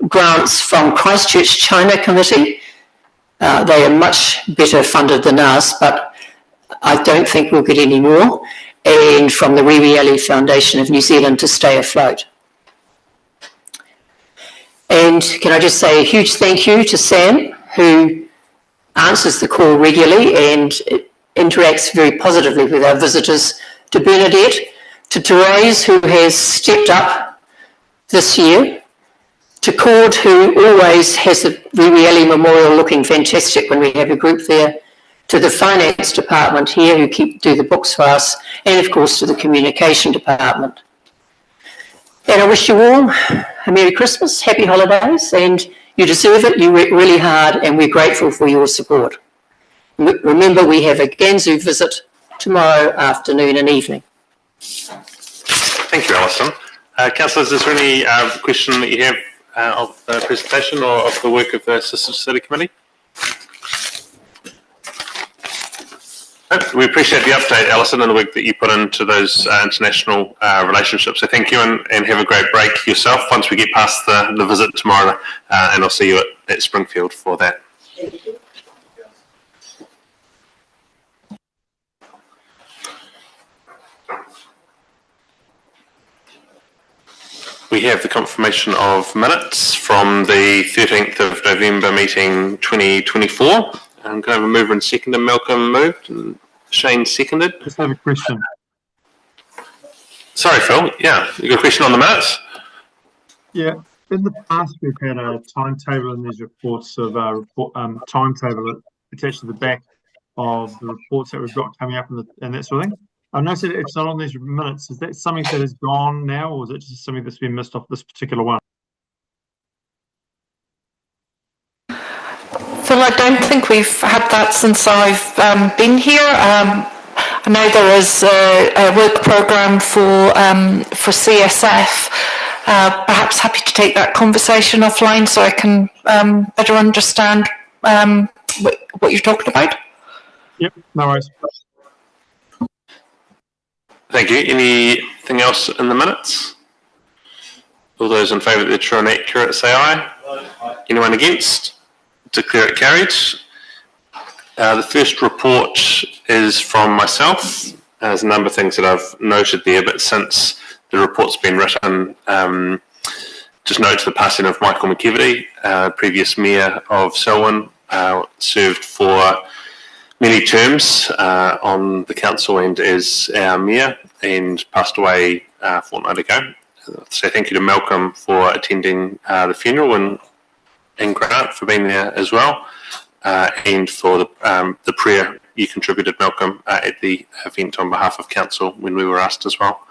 grants from Christchurch China Committee. They are much better funded than us, but I don't think we'll get any more, and from the Rewieli Foundation of New Zealand to stay afloat. And can I just say a huge thank you to Sam, who answers the call regularly and interacts very positively with our visitors, to Bernadette, to Therese, who has stepped up this year, to Cord, who always has the Rewieli Memorial looking fantastic when we have a group there, to the finance department here who do the books for us, and of course to the communication department. And I wish you all a Merry Christmas, Happy Holidays, and you deserve it. You work really hard, and we're grateful for your support. Remember, we have a Gansu visit tomorrow afternoon and evening. Thank you, Alison. Councillors, is there any question that you have of the presentation or of the work of the Sister City Committee? We appreciate the update, Alison, and the work that you put into those international relationships. So thank you, and have a great break yourself once we get past the visit tomorrow, and I'll see you at Springfield for that. We have the confirmation of minutes from the 13th of November meeting 2024. I'm going to have a mover and seconder. Malcolm moved and Shane seconded. Just have a question. Sorry, Phil. Yeah, you got a question on the minutes? Yeah, in the past we've had a timetable in these reports of timetable attached to the back of the reports that we've got coming up and that sort of thing. I noticed that it's not on these minutes. Is that something that is gone now, or is it just something that's been missed off this particular one? Phil, I don't think we've had that since I've been here. I I know there is a work programme for CSF. Perhaps happy to take that conversation offline so I can better understand what you're talking about. Yep, no worries. Thank you. Anything else in the minutes? All those in favour that they're true and accurate, say aye. Anyone against? Declare it carried. The first report is from myself. There's a number of things that I've noted there, but since the report's been written, just note the passing of Michael McKevity, previous Mayor of Selwyn, served for many terms on the council and as our Mayor, and passed away a fortnight ago. So thank you to Malcolm for attending the funeral and Grant for being there as well, and for the prayer you contributed, Malcolm, at the event on behalf of council when we were asked as well.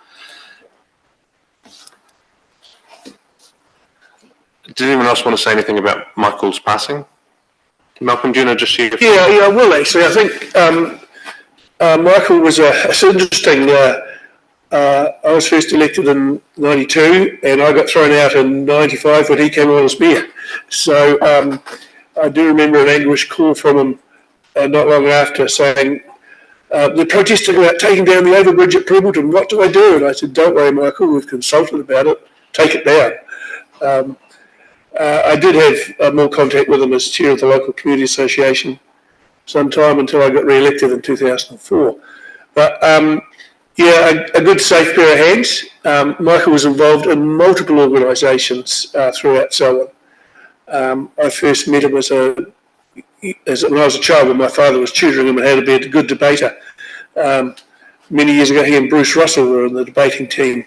Did anyone else want to say anything about Michael's passing? Malcolm, do you want to just share? Yeah, I will actually. I think Michael was it's interesting. I was first elected in '92, and I got thrown out in '95 when he came on as mayor. So I do remember an anguished call from him not long after saying, "They're protesting about taking down the overbridge at Prebleton. What do I do?" And I said, "Don't worry, Michael. We've consulted about it. Take it down." I did have more contact with him as chair of the local community association some time until I got re-elected in 2004. But yeah, a good safe pair of hands. Michael was involved in multiple organisations throughout Selwyn. I first met him when I was a child, when my father was tutoring him and had to be a good debater. Many years ago, he and Bruce Russell were in the debating team.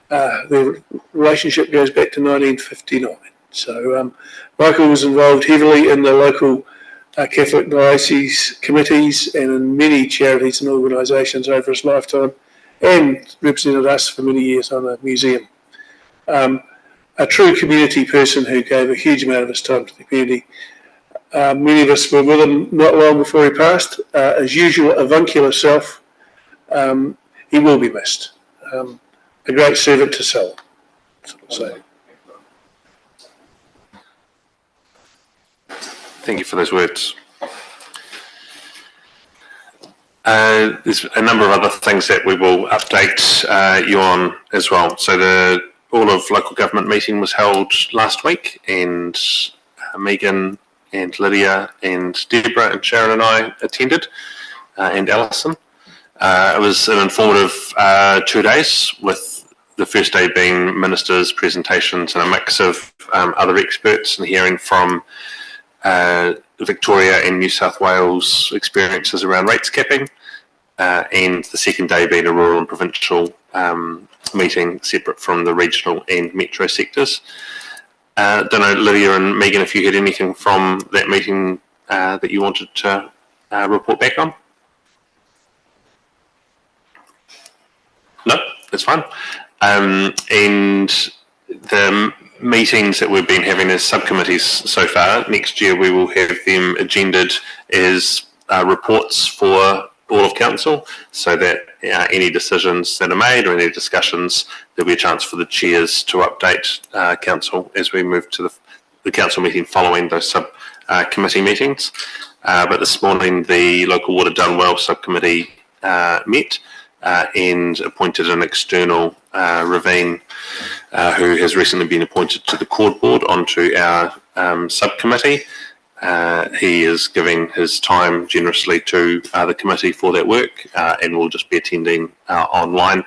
Their relationship goes back to 1959. So Michael was involved heavily in the local Catholic diocese committees and in many charities and organisations over his lifetime, and represented us for many years on the museum. A true community person who gave a huge amount of his time to the community. Many of us were with him not long before he passed. As usual, avuncular self. He will be missed. A great servant to Selwyn. So. Thank you for those words. There's a number of other things that we will update you on as well. So the all of local government meeting was held last week, and Megan and Lydia and Deborah and Sharon and I attended, and Alison. It was an informative 2 days, with the first day being ministers' presentations and a mix of other experts, and hearing from Victoria and New South Wales experiences around rates capping, and the second day being a rural and provincial meeting separate from the regional and metro sectors. Don't know, Lydia and Megan, if you had anything from that meeting that you wanted to report back on? No, that's fine. And the meetings that we've been having as subcommittees so far, next year we will have them agended as reports for all of council, so that any decisions that are made or any discussions, there'll be a chance for the chairs to update council as we move to the council meeting following those subcommittee meetings. But this morning the Local Water Done Well subcommittee met and appointed an external Ravine, who has recently been appointed to the Cord Board, onto our subcommittee. He is giving his time generously to the committee for that work, and will just be attending online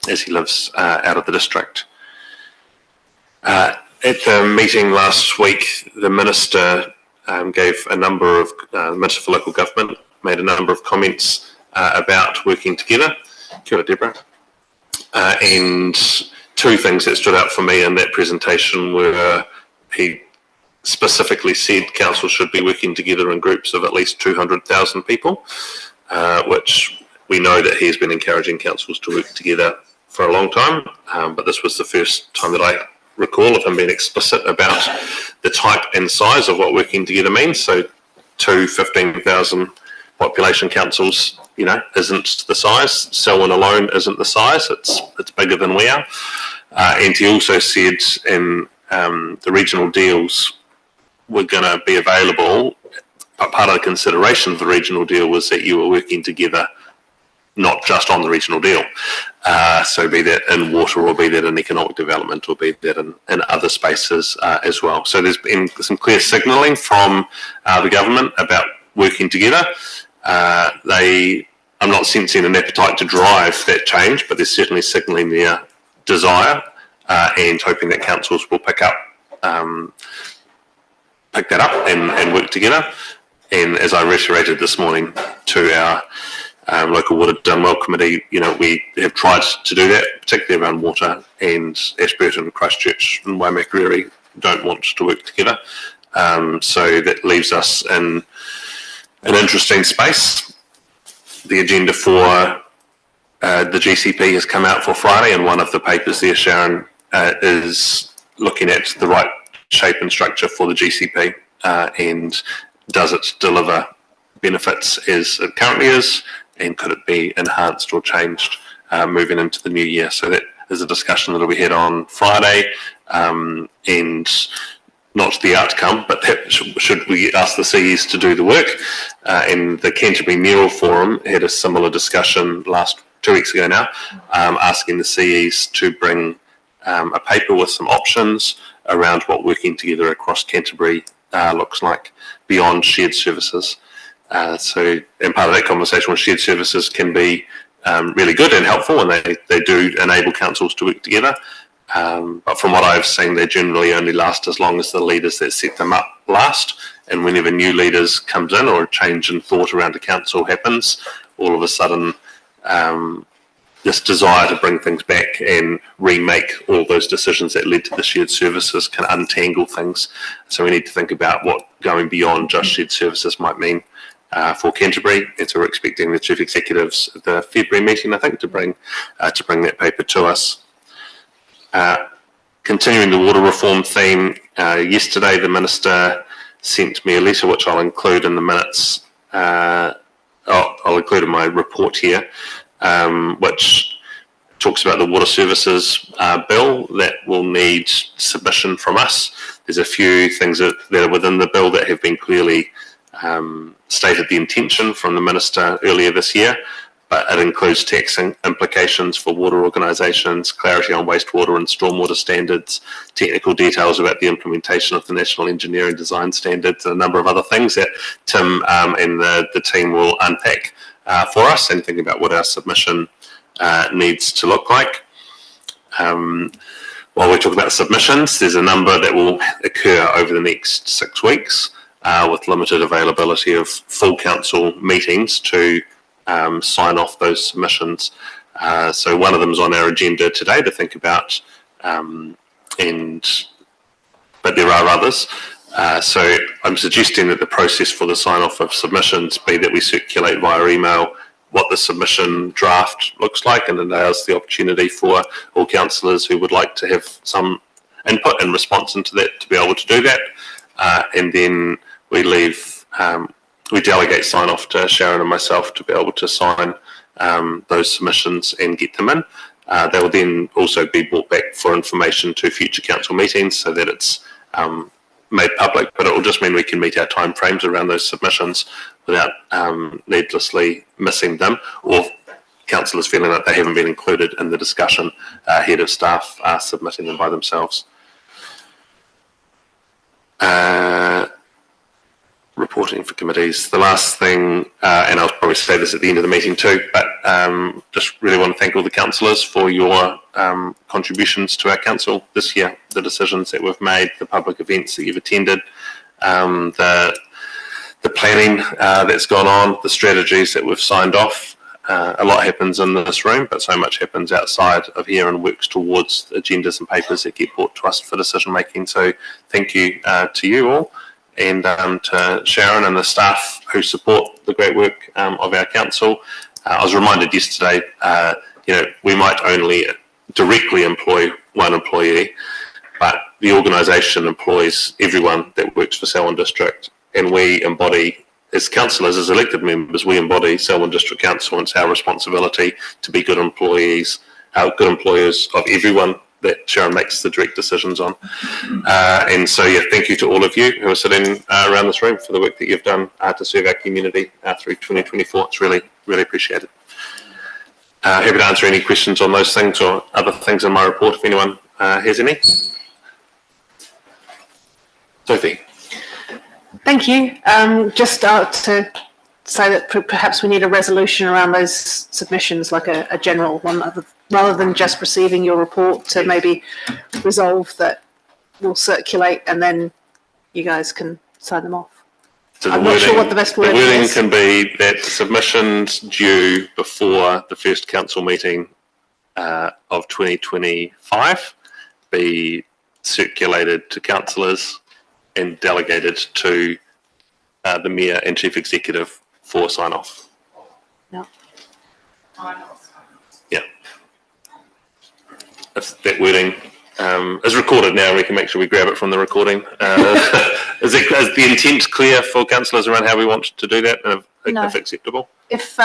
as he lives out of the district. At the meeting last week, the Minister gave a number of, Minister for Local Government made a number of comments about working together. Kia ora, Deborah. And two things that stood out for me in that presentation were, he specifically said council should be working together in groups of at least 200,000 people, which we know that he's been encouraging councils to work together for a long time, but this was the first time that I recall of him being explicit about the type and size of what working together means. So two 15,000 population councils, isn't the size. Selwyn alone isn't the size. It's bigger than we are. And he also said in the regional deals were going to be available. Part of the consideration of the regional deal was that you were working together, not just on the regional deal. So be that in water, or be that in economic development, or be that in other spaces as well. So there's been some clear signalling from the government about working together. I'm not sensing an appetite to drive that change, but there's certainly signalling their desire and hoping that councils will pick that up and work together. And as I reiterated this morning to our local water done well committee, we have tried to do that, particularly around water, and Ashburton, Christchurch and Waimakariri don't want to work together. So that leaves us in an interesting space. The agenda for the GCP has come out for Friday, and one of the papers there, Sharon, is looking at the right shape and structure for the GCP, and does it deliver benefits as it currently is, and could it be enhanced or changed moving into the new year? So that is a discussion that will be had on Friday, and not the outcome, but that should we ask the CEs to do the work. And the Canterbury Mayoral Forum had a similar discussion 2 weeks ago now, asking the CEs to bring a paper with some options around what working together across Canterbury looks like beyond shared services. And part of that conversation with shared services can be really good and helpful, and they do enable councils to work together. But from what I've seen, they generally only last as long as the leaders that set them up last. And whenever new leaders comes in, or a change in thought around the council happens, all of a sudden this desire to bring things back and remake all those decisions that led to the shared services can untangle things. So we need to think about what going beyond just shared services might mean for Canterbury. And so we're expecting the chief executives at the February meeting, I think, to bring that paper to us. Continuing the water reform theme, yesterday the Minister sent me a letter which I'll include in the minutes. I'll include in my report here, which talks about the water services bill that will need submission from us. There's a few things that are within the bill that have been clearly stated the intention from the Minister earlier this year, but it includes tax implications for water organisations, clarity on wastewater and stormwater standards, technical details about the implementation of the National Engineering Design Standards, and a number of other things that Tim and the team will unpack for us, and think about what our submission needs to look like. While we talk about submissions, there's a number that will occur over the next 6 weeks with limited availability of full council meetings to sign off those submissions. So one of them is on our agenda today to think about, but there are others. So I'm suggesting that the process for the sign off of submissions be that we circulate via email what the submission draft looks like, and allows the opportunity for all councillors who would like to have some input and response into that to be able to do that. And then we delegate sign off to Sharon and myself to be able to sign those submissions and get them in. They will then also be brought back for information to future council meetings so that it's made public, but it will just mean we can meet our timeframes around those submissions without needlessly missing them, or councillors feeling that they haven't been included in the discussion ahead of staff submitting them by themselves. Reporting for committees. The last thing, and I'll probably say this at the end of the meeting too, but just really want to thank all the councillors for your contributions to our council this year, the decisions that we've made, the public events that you've attended, the planning that's gone on, the strategies that we've signed off. A lot happens in this room, but so much happens outside of here and works towards agendas and papers that get brought to us for decision making. So thank you to you all, and to Sharon and the staff who support the great work of our council. I was reminded yesterday, we might only directly employ one employee, but the organisation employs everyone that works for Selwyn District, and we embody as councillors, as elected members, we embody Selwyn District Council, and it's our responsibility to be good employees, good employers of everyone that Sharon makes the direct decisions on. And so, yeah, thank you to all of you who are sitting around this room for the work that you've done to serve our community through 2024. It's really, really appreciated. Happy to answer any questions on those things or other things in my report if anyone has any. Sophie. Thank you. Just to say that perhaps we need a resolution around those submissions, like a general one, rather than just receiving your report, to maybe resolve that we'll circulate and then you guys can sign them off. So I'm not sure what the best wording is. The wording can be that submissions due before the first council meeting of 2025 be circulated to councillors and delegated to the Mayor and Chief Executive for sign-off. No. Yeah. If that wording is recorded now, we can make sure we grab it from the recording. Is the intent clear for councillors around how we want to do that, if acceptable? If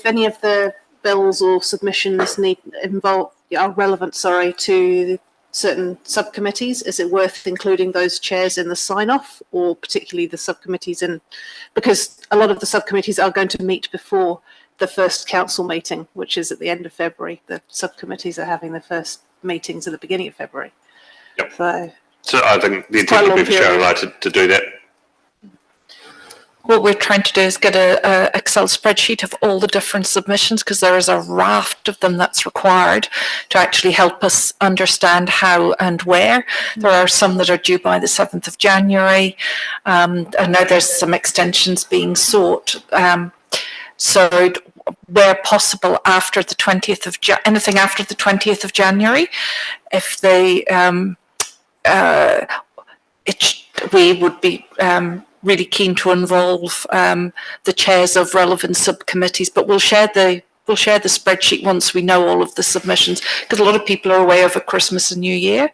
any of the bills or submissions are relevant, to certain subcommittees, is it worth including those chairs in the sign-off, or particularly the subcommittees because a lot of the subcommittees are going to meet before the first council meeting, which is at the end of February. The subcommittees are having their first meetings at the beginning of February. Yep. So I think the intent would be for Sharon and I to do that. What we're trying to do is get a Excel spreadsheet of all the different submissions, because there is a raft of them that's required to actually help us understand how and where. There are some that are due by the 7th of January. I know there's some extensions being sought. So where possible after the 20th of anything after the 20th of January, if they we would be really keen to involve the chairs of relevant subcommittees, but we'll share the spreadsheet once we know all of the submissions, because a lot of people are away over Christmas and New Year.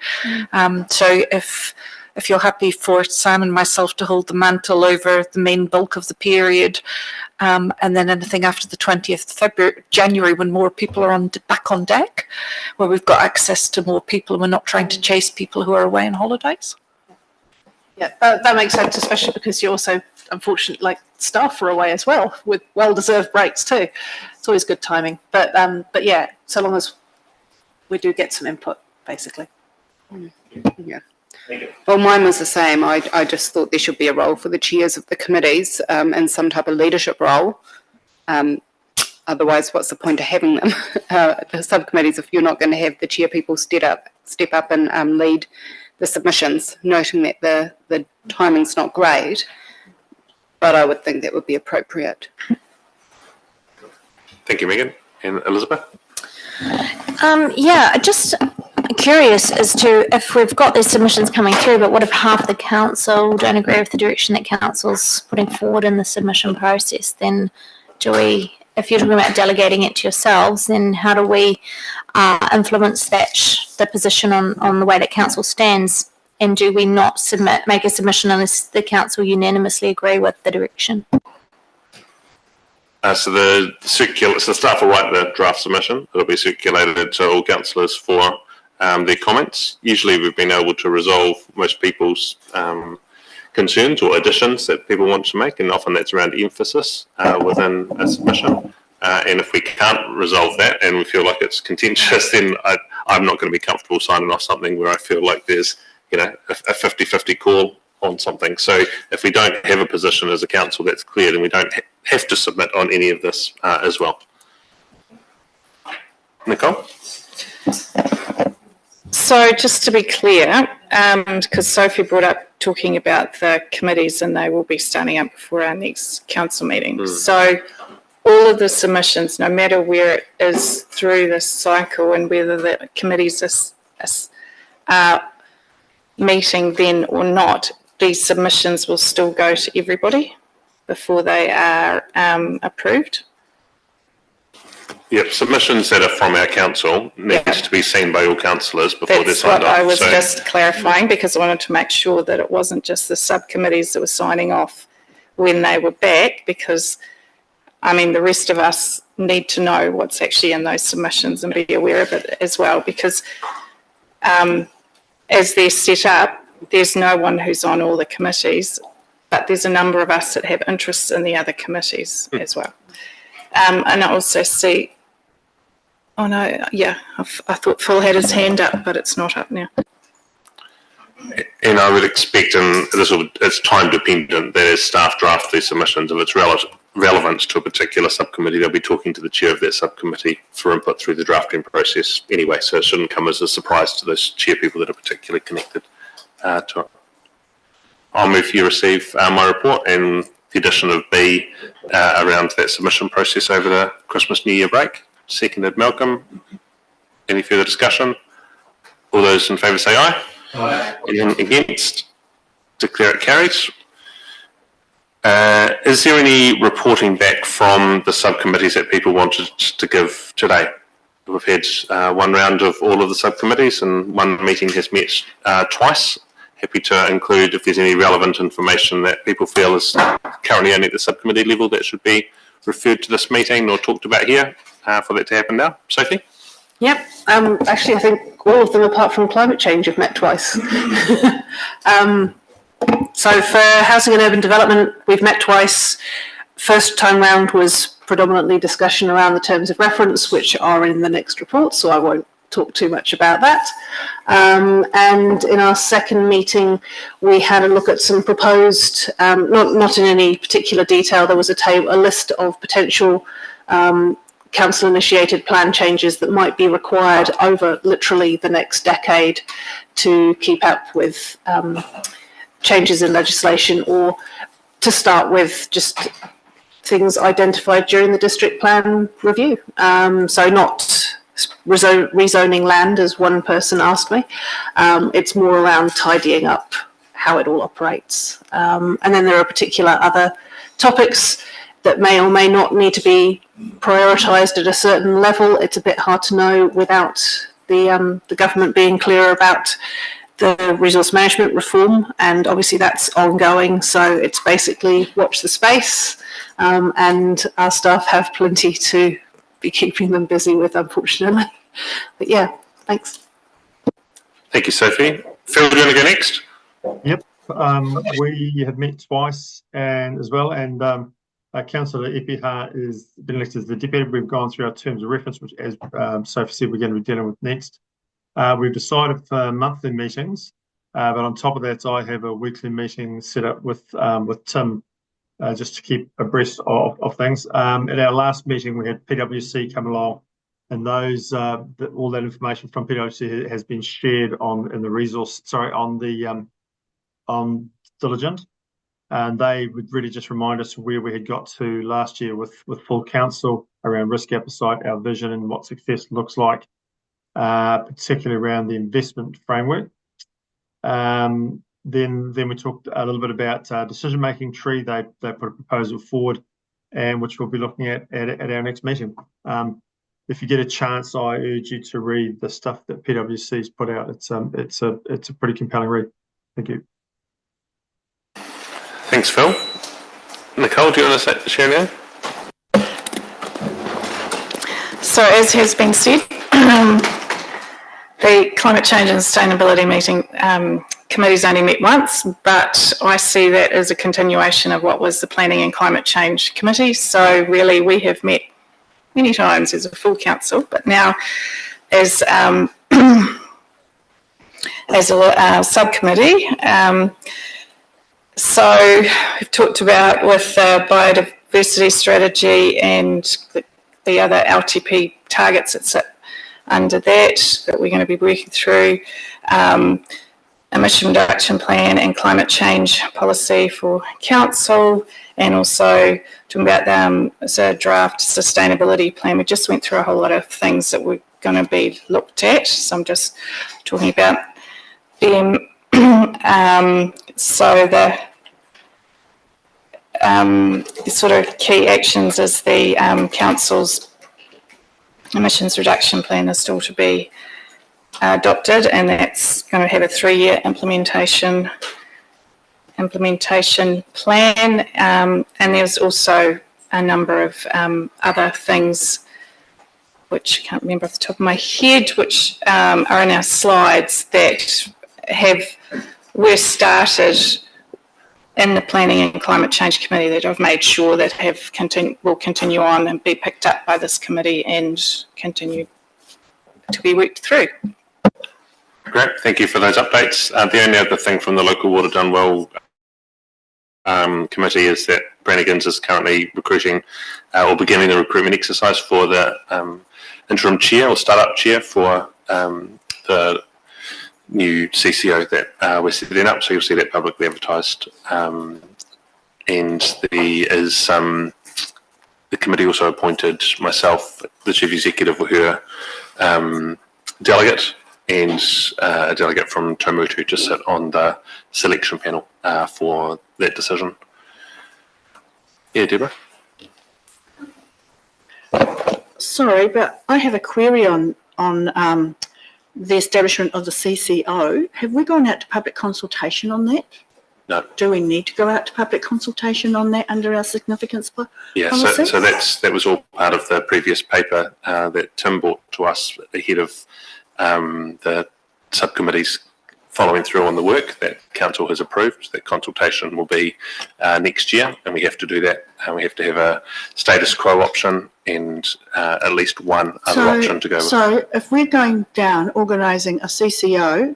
So if you're happy for Sam and myself to hold the mantle over the main bulk of the period, and then anything after the 20th of January, when more people are back on deck, where we've got access to more people and we're not trying to chase people who are away on holidays. Yeah, that makes sense, especially because you also, unfortunately, staff are away as well, with well-deserved breaks too. It's always good timing. But yeah, so long as we do get some input, basically. Yeah. Well, mine was the same. I just thought there should be a role for the chairs of the committees and some type of leadership role. Otherwise, what's the point of having them? The subcommittees, if you're not going to have the chair people step up and lead the submissions, noting that the timing's not great, but I would think that would be appropriate. Thank you, Megan. And Elizabeth? Yeah, just curious as to if we've got these submissions coming through, but what if half the council don't agree with the direction that council's putting forward in the submission process? Then if you're talking about delegating it to yourselves, then how do we influence the position on the way that council stands? And do we not make a submission unless the council unanimously agree with the direction? So the staff will write the draft submission. It'll be circulated to all councillors for their comments. Usually we've been able to resolve most people's concerns or additions that people want to make, and often that's around emphasis within a submission. And if we can't resolve that and we feel like it's contentious, then I'm not going to be comfortable signing off something where I feel like there's a 50-50 call on something. So if we don't have a position as a council that's clear, then we don't have to submit on any of this as well. Nicole? So just to be clear, because Sophie brought up talking about the committees and they will be starting up before our next council meeting. So all of the submissions, no matter where it is through this cycle and whether the committees are meeting then or not, these submissions will still go to everybody before they are approved. Yep, submissions that are from our council need to be seen by all councillors before they're signed off. That's what I was just clarifying, because I wanted to make sure that it wasn't just the subcommittees that were signing off when they were back, because I mean, the rest of us need to know what's actually in those submissions and be aware of it as well, because as they're set up, there's no one who's on all the committees, but there's a number of us that have interests in the other committees as well. And I also see, oh no, yeah, I thought Phil had his hand up, but it's not up now. And I would expect, and it's time dependent, that as staff draft these submissions, if it's relevant to a particular subcommittee, they'll be talking to the chair of that subcommittee for input through the drafting process anyway, so it shouldn't come as a surprise to those chair people that are particularly connected to it. I'll move for you to receive my report and the addition of B around that submission process over the Christmas New Year break. Seconded Malcolm. Any further discussion? All those in favour say aye. Aye. Anyone against? Declare it carried. Is there any reporting back from the subcommittees that people wanted to give today? We've had one round of all of the subcommittees and one meeting has met twice. Happy to include if there's any relevant information that people feel is currently only at the subcommittee level that should be referred to this meeting or talked about here for that to happen now. Sophie? Yep. Actually, I think all of them, apart from climate change, have met twice. So for housing and urban development, we've met twice. First time round was predominantly discussion around the terms of reference, which are in the next report, so I won't talk too much about that. And in our second meeting, we had a look at some proposed, not in any particular detail, there was a list of potential council-initiated plan changes that might be required over literally the next decade to keep up with changes in legislation, or to start with just things identified during the district plan review. So not rezoning land, as one person asked me. It's more around tidying up how it all operates. And then there are particular other topics that may or may not need to be prioritised at a certain level. It's a bit hard to know without the government being clear about the resource management reform, and obviously that's ongoing, so it's basically watch the space, and our staff have plenty to be keeping them busy with, unfortunately. But yeah, thanks. Thank you, Sophie. Phil, do you want to go next? Yep, we have met twice and as well, and Councillor Epiha has been elected as the deputy. We've gone through our terms of reference, which, as Sophie said, we're going to be dealing with next. We've decided for monthly meetings, but on top of that, I have a weekly meeting set up with Tim, just to keep abreast of things. At our last meeting, we had PwC come along, and those all that information from PwC has been shared on Diligent, and they would really just remind us where we had got to last year with full council around risk appetite, our vision, and what success looks like. Particularly around the investment framework. Then we talked a little bit about decision-making tree. They put a proposal forward, and which we'll be looking at our next meeting. If you get a chance, I urge you to read the stuff that PwC's put out. It's a pretty compelling read. Thank you. Thanks, Phil. Nicole, do you want to share now? So as has been said, the Climate Change and Sustainability meeting committee's only met once, but I see that as a continuation of what was the Planning and Climate Change Committee. So really we have met many times as a full council, but now as a subcommittee. So we've talked about with the biodiversity strategy and the other LTP targets that sit under that we're going to be working through, emission reduction plan and climate change policy for council, and also talking about as a draft sustainability plan. We just went through a whole lot of things that were going to be looked at, so I'm just talking about them. So the sort of key actions is the council's emissions reduction plan is still to be adopted, and that's going to have a 3-year implementation implementation plan, and there's also a number of other things which I can't remember off the top of my head, which are in our slides that were started in the Planning and Climate Change Committee that I've made sure that will continue on and be picked up by this committee and continue to be worked through. Great, thank you for those updates. The only other thing from the Local Water Done Well committee is that Brannigan's is currently recruiting or beginning the recruitment exercise for the interim chair or startup chair for the new CCO that we're setting up. So you'll see that publicly advertised. And the committee also appointed myself, the chief executive, with her delegate and a delegate from Taumotu to sit on the selection panel for that decision. Yeah, Deborah? Sorry, but I have a query on the establishment of the CCO. Have we gone out to public consultation on that? No. Do we need to go out to public consultation on that under our significance policy? Yeah, so that was all part of the previous paper that Tim brought to us ahead of the subcommittees following through on the work that council has approved. That consultation will be next year, and we have to do that. We have to have a status quo option and at least one other option to go with. So if we're going down organising a CCO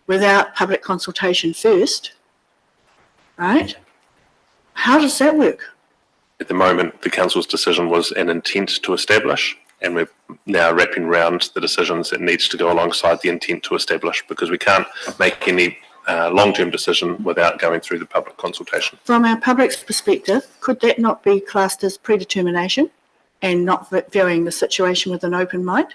without public consultation first, right? How does that work? At the moment, the council's decision was an intent to establish, and we're now wrapping around the decisions that needs to go alongside the intent to establish, because we can't make any long-term decision without going through the public consultation. From our public's perspective, could that not be classed as predetermination and not viewing the situation with an open mind?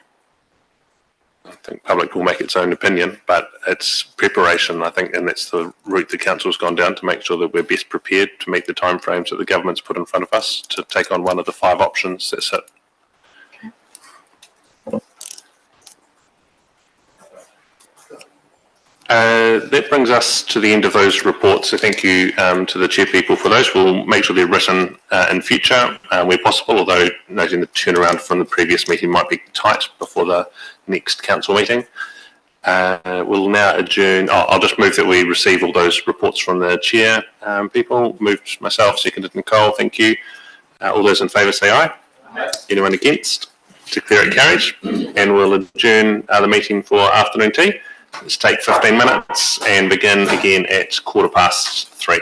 I think public will make its own opinion, but it's preparation, I think, and that's the route the council's gone down to make sure that we're best prepared to meet the timeframes that the government's put in front of us to take on one of the 5 options that sit. That brings us to the end of those reports. So thank you to the chair people for those. We'll make sure they're written in future where possible, although noting the turnaround from the previous meeting might be tight before the next council meeting. We'll now adjourn. I'll just move that we receive all those reports from the chair people. Moved myself, seconded Nicole. Thank you. All those in favour say aye. Anyone against? Declare it carried. And we'll adjourn the meeting for afternoon tea. Let's take 15 minutes and begin again at 3:15.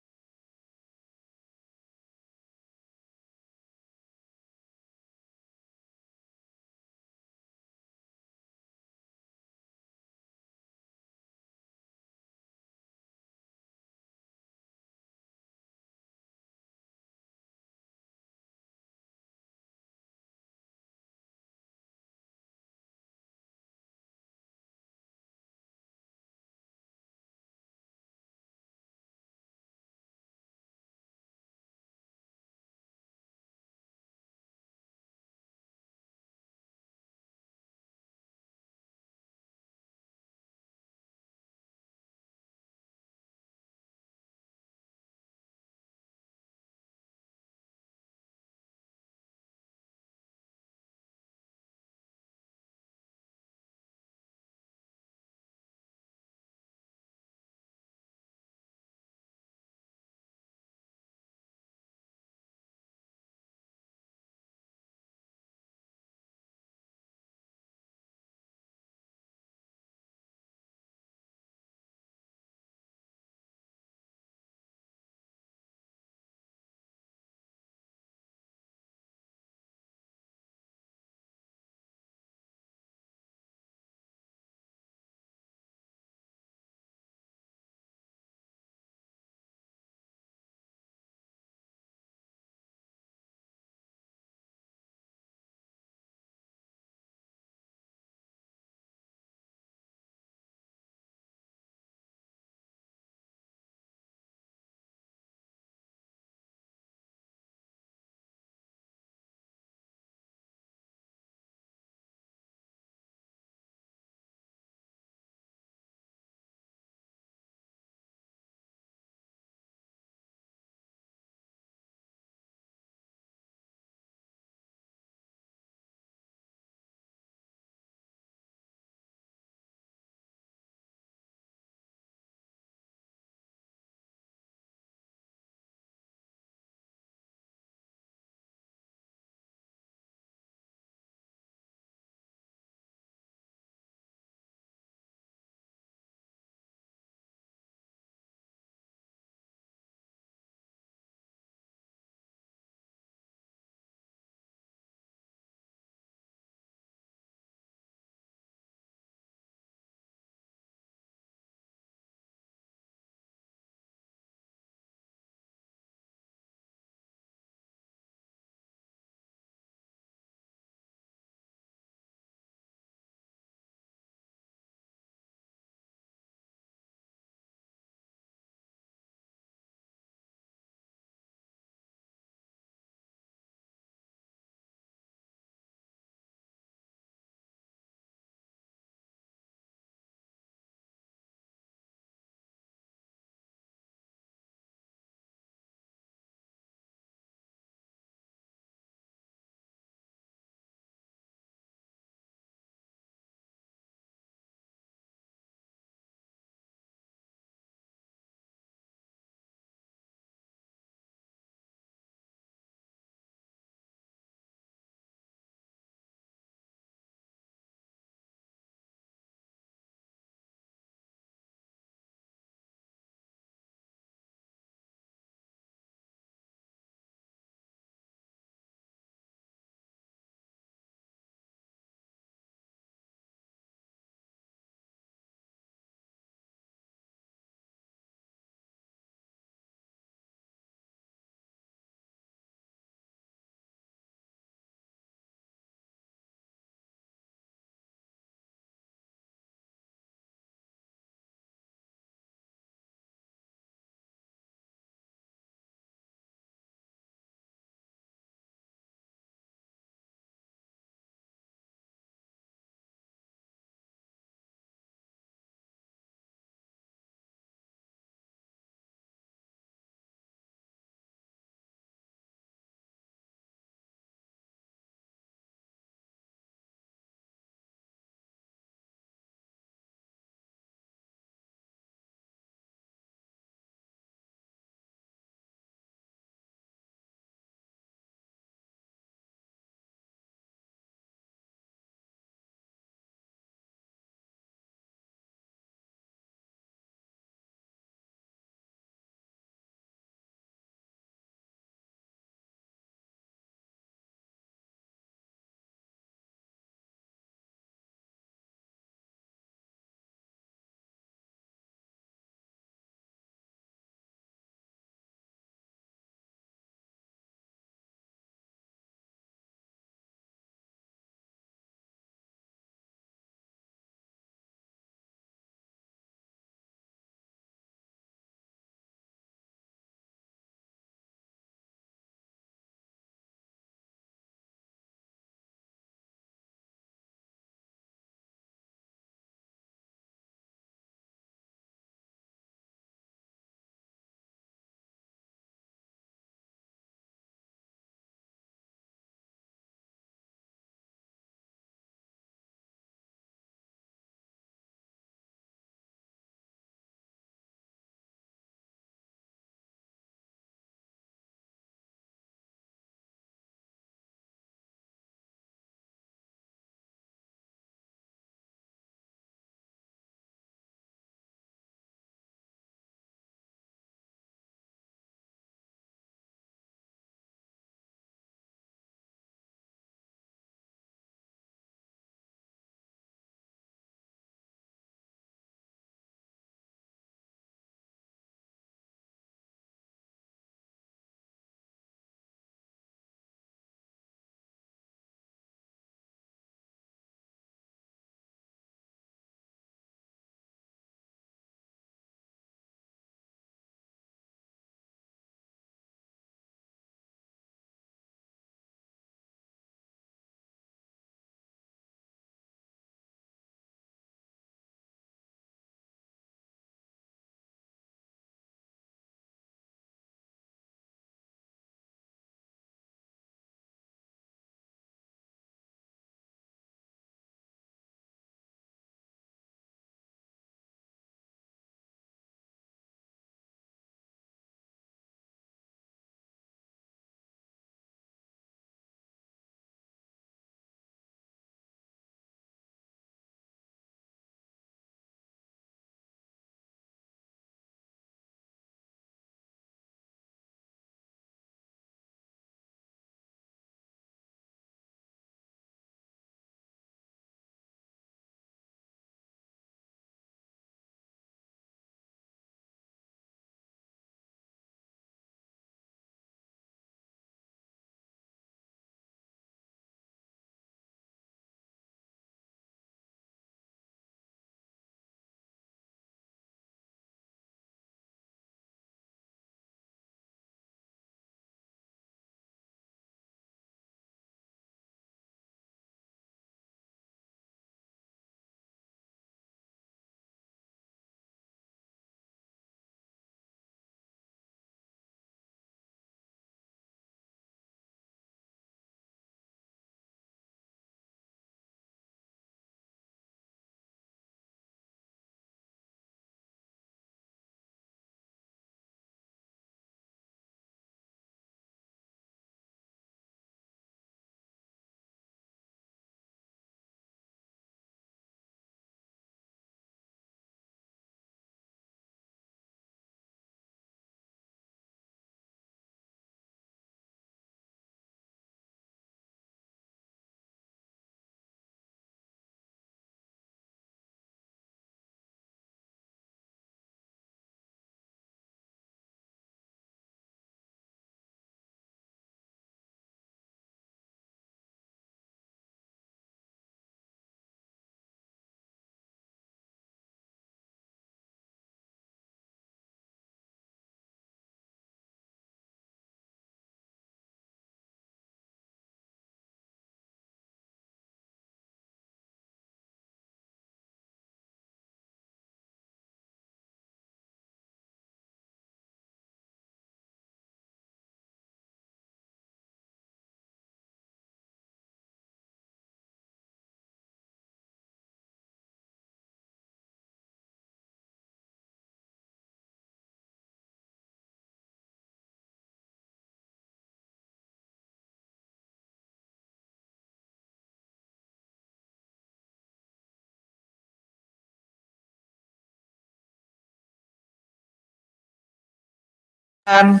a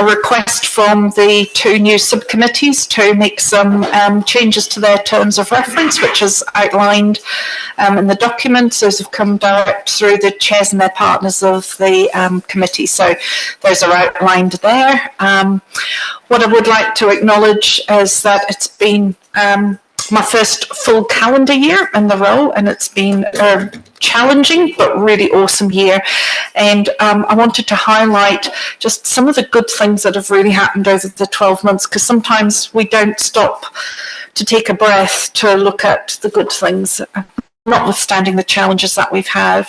request from the two new subcommittees to make some changes to their terms of reference, which is outlined in the documents. Those have come direct through the chairs and their partners of the committee. So those are outlined there. What I would like to acknowledge is that it's been my first full calendar year in the role, and it's been a challenging but really awesome year. And I wanted to highlight just some of the good things that have really happened over the 12 months, because sometimes we don't stop to take a breath to look at the good things, notwithstanding the challenges that we've had.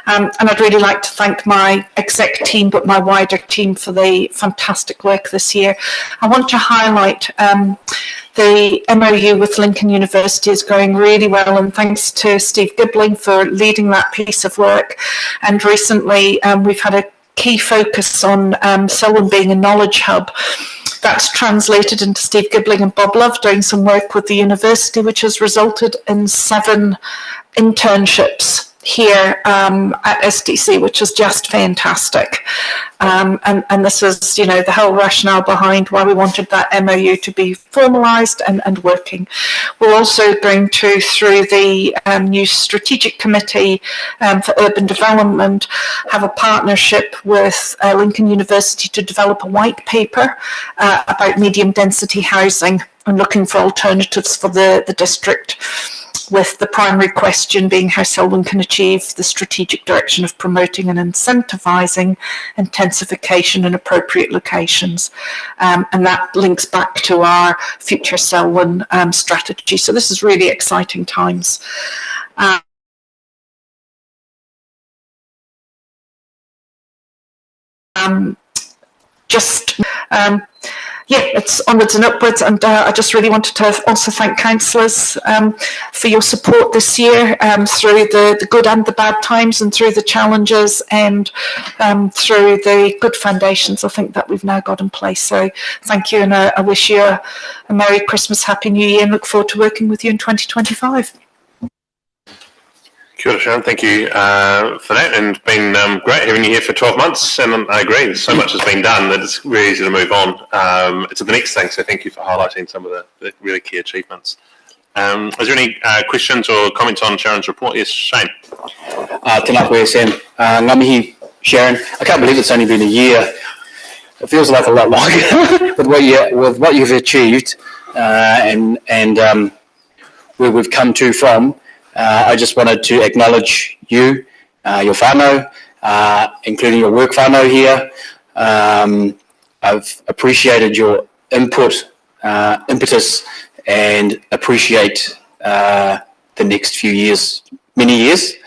And I'd really like to thank my exec team, but my wider team, for the fantastic work this year. I want to highlight the MOU with Lincoln University is going really well, and thanks to Steve Gibbling for leading that piece of work. And recently we've had a key focus on Selwyn being a knowledge hub. That's translated into Steve Gibbling and Bob Love doing some work with the university, which has resulted in 7 internships here at SDC, which is just fantastic. And this is, you know, the whole rationale behind why we wanted that MOU to be formalised and working. We're also going to, through the new strategic committee for urban development, have a partnership with Lincoln University to develop a white paper about medium density housing and looking for alternatives for the district, with the primary question being how Selwyn can achieve the strategic direction of promoting and incentivising intensification in appropriate locations. And that links back to our future Selwyn strategy. So this is really exciting times. Yeah, it's onwards and upwards, and I just really wanted to also thank councillors for your support this year through the good and the bad times, and through the challenges, and through the good foundations I think that we've now got in place. So thank you, and I wish you a Merry Christmas, Happy New Year, and look forward to working with you in 2025. Kia ora, Sharon. Thank you for that, and it's been great having you here for 12 months, and I agree, there's so much has been done that it's really easy to move on to the next thing, so thank you for highlighting some of the really key achievements. Is there any questions or comments on Sharon's report? Yes, Shane. Tēnā koe, Sam. Ngā mihi, Sharon. I can't believe it's only been a year. It feels like a lot longer with what you've achieved and where we've come to from. I just wanted to acknowledge you, your whānau, including your work whānau here. I've appreciated your input, impetus, and appreciate the next few years, many years,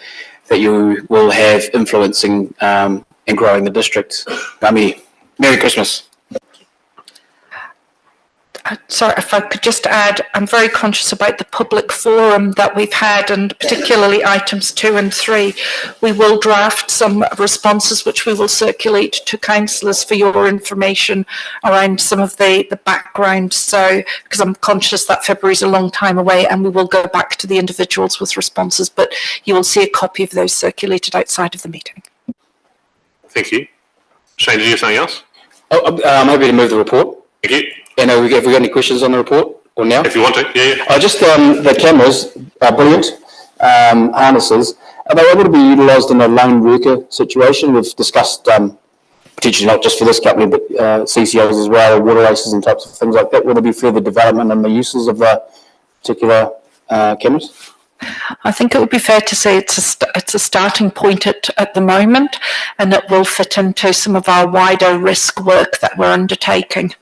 that you will have influencing and growing the district. Ngā mihi. Merry Christmas. Sorry, if I could just add, I'm very conscious about the public forum that we've had, and particularly items 2 and 3. We will draft some responses which we will circulate to councillors for your information around some of the background. So, because I'm conscious that February is a long time away, and we will go back to the individuals with responses, but you will see a copy of those circulated outside of the meeting. Thank you. Shane, did you have something else? I'm happy to move the report. Thank you. And have we got any questions on the report, or now? If you want to, yeah. Just the cameras are brilliant, harnesses. Are they able to be utilised in a lone worker situation? We've discussed potentially not just for this company, but CCOs as well, water races and types of things like that. Will there be further development in the uses of the particular cameras? I think it would be fair to say it's a starting point at the moment, and it will fit into some of our wider risk work that we're undertaking.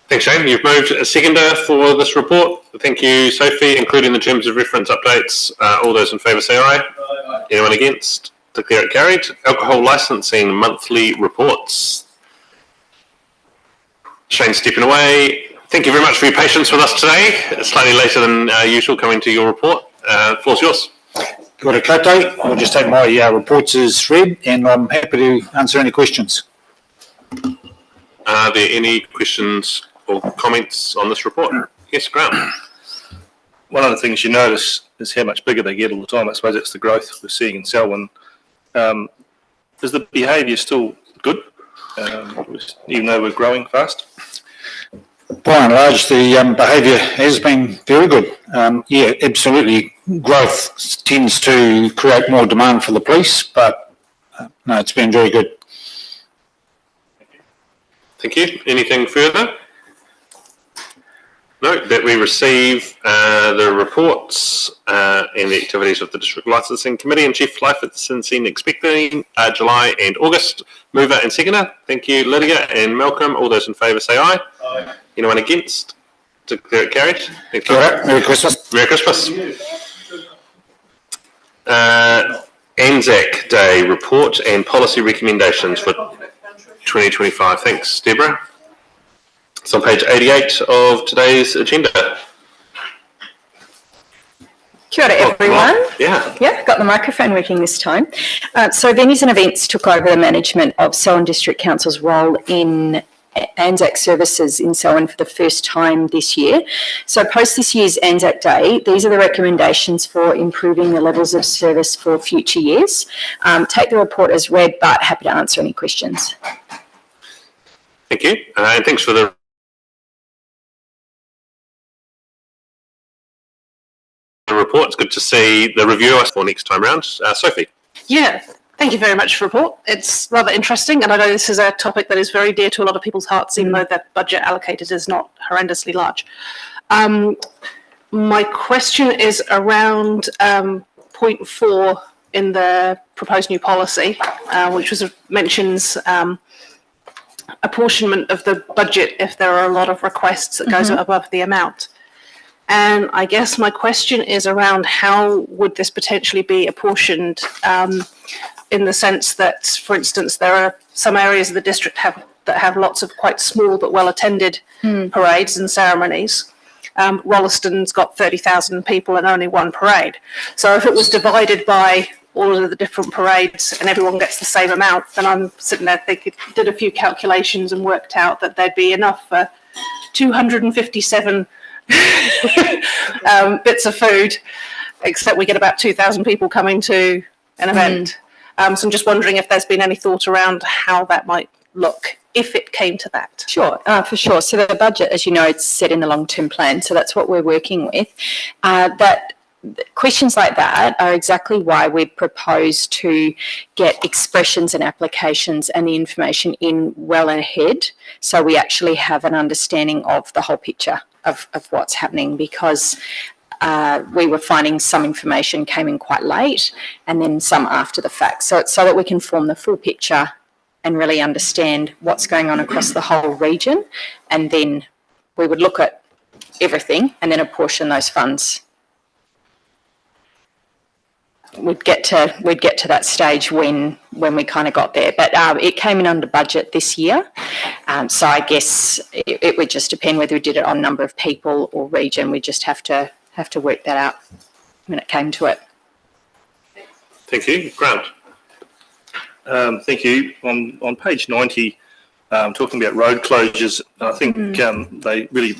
Thanks, Shane. You've moved a seconder for this report. Thank you, Sophie, including the terms of reference updates. All those in favour say aye. Aye. Anyone against? Declare it carried. Alcohol licensing monthly reports. Shane stepping away. Thank you very much for your patience with us today. It's slightly later than usual coming to your report. The floor's yours. Kia ora koutou. I'll just take my reports as read, and I'm happy to answer any questions. Are there any questions or comments on this report? Yes, Graham. One of the things you notice is how much bigger they get all the time. I suppose it's the growth we're seeing in Selwyn. is the behaviour still good, even though we're growing fast? By and large, the behaviour has been very good. Yeah, absolutely. Growth tends to create more demand for the police, but no, it's been very good. Thank you. Anything further? Note that we receive the reports and the activities of the District Licensing Committee and Chief Licensing expecting July and August. Mover and seconder. Thank you, Lydia and Malcolm. All those in favour say aye. Aye. Anyone against? Declare it carried. Thank you. Merry Christmas. Merry Christmas. Anzac Day report and policy recommendations for 2025. Thanks, Deborah. It's on page 88 of today's agenda. Kia ora, everyone. Yeah. Yeah, got the microphone working this time. So Venues and Events took over the management of Selwyn District Council's role in Anzac services in Selwyn for the first time this year. So post this year's Anzac Day, these are the recommendations for improving the levels of service for future years. Take the report as read, but happy to answer any questions. Thank you. And thanks for the report. It's good to see the review for next time round. Sophie. Yeah, thank you very much for the report. It's rather interesting, and I know this is a topic that is very dear to a lot of people's hearts, even though the budget allocated is not horrendously large. My question is around point 4 in the proposed new policy, which mentions apportionment of the budget if there are a lot of requests that goes above the amount. And I guess my question is around how would this potentially be apportioned in the sense that, for instance, there are some areas of the district that have lots of quite small but well-attended parades and ceremonies. Rolleston's got 30,000 people and only one parade. So if it was divided by all of the different parades and everyone gets the same amount, then I'm sitting there thinking, did a few calculations and worked out that there'd be enough for 257 bits of food, except we get about 2,000 people coming to an event. So I'm just wondering if there's been any thought around how that might look if it came to that. Sure, for sure. So the budget, as you know, it's set in the long-term plan, so that's what we're working with. Questions like that are exactly why we propose to get expressions and applications and the information in well ahead, so we actually have an understanding of the whole picture of what's happening, because we were finding some information came in quite late and then some after the fact. So it's so that we can form the full picture and really understand what's going on across the whole region, and then we would look at everything and then apportion those funds. We'd get to that stage when we kind of got there, but it came in under budget this year, so I guess it would just depend whether we did it on number of people or region. We just have to work that out when it came to it. Thank you, Grant. Thank you. On page 90, talking about road closures, I think they really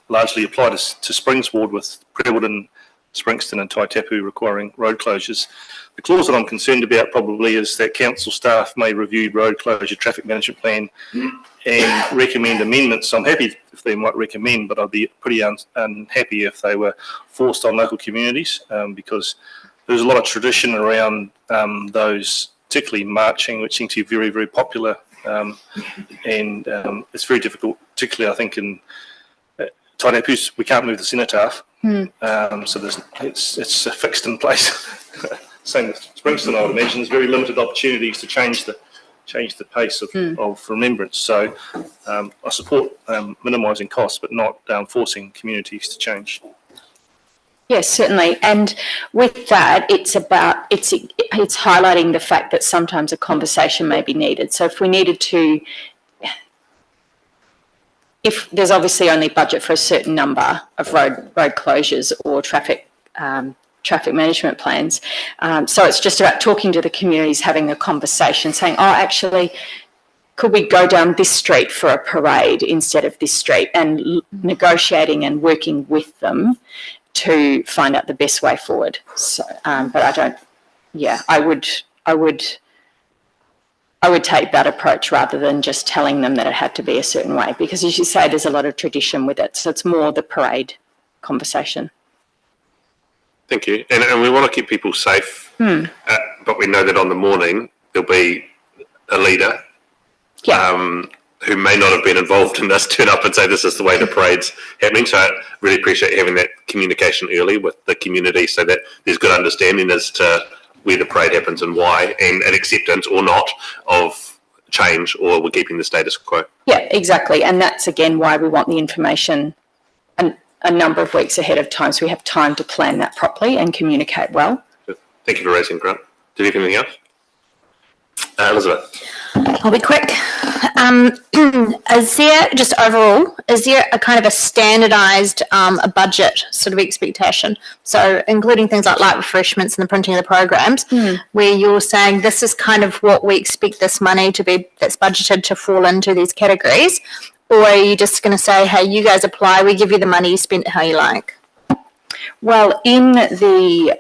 largely apply to Springs Ward with Prebbleton, Springston and Taitapu requiring road closures. The clause that I'm concerned about probably is that council staff may review road closure traffic management plan and recommend amendments. I'm happy if they might recommend, but I'd be pretty unhappy if they were forced on local communities, because there's a lot of tradition around those, particularly marching, which seems to be very, very popular, and it's very difficult, particularly I think in Taitapu, we can't move the cenotaph. So it's fixed in place. Same with Springston, I would imagine. There's very limited opportunities to change the pace of remembrance. So I support minimising costs, but not forcing communities to change. Yes, certainly. And with that, it's highlighting the fact that sometimes a conversation may be needed. So if we needed to, if there's obviously only budget for a certain number of road closures or traffic management plans, so it's just about talking to the communities, having a conversation, saying, oh, actually, could we go down this street for a parade instead of this street, and negotiating and working with them to find out the best way forward. So, but I don't. Yeah, I would I would take that approach rather than just telling them that it had to be a certain way, because as you say, there's a lot of tradition with it. So it's more the parade conversation. Thank you. And we want to keep people safe, but we know that on the morning there'll be a leader who may not have been involved in this turn up and say this is the way the parade's happening. So I really appreciate having that communication early with the community so that there's good understanding as to where the parade happens and why, and an acceptance or not of change, or we're keeping the status quo. Yeah, exactly. And that's again why we want the information a number of weeks ahead of time, so we have time to plan that properly and communicate well. Thank you for raising, Grant. Do you have anything else? Elizabeth. I'll be quick. Is there, just overall, is there a kind of a standardised a budget sort of expectation? So including things like light refreshments and the printing of the programs, where you're saying this is kind of what we expect this money to be, that's budgeted to fall into these categories? Or are you just going to say, hey, you guys apply, we give you the money, you spend it how you like? Well, in the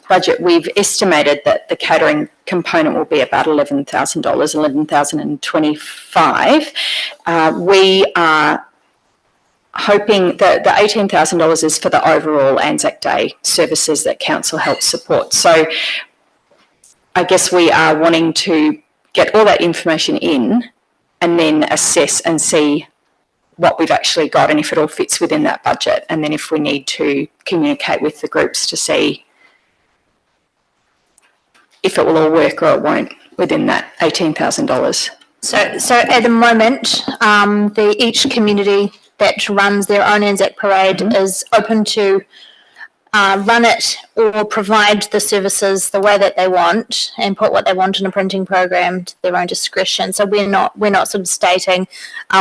budget, we've estimated that the catering component will be about $11,000, $11,025. We are hoping that the $18,000 is for the overall Anzac Day services that council helps support. So I guess we are wanting to get all that information in and then assess and see what we've actually got and if it all fits within that budget. And then if we need to communicate with the groups to see if it will all work or it won't within that $18,000. So at the moment, each community that runs their own Anzac Parade is open to run it or provide the services the way that they want and put what they want in a printing program to their own discretion. So we're not sort of stating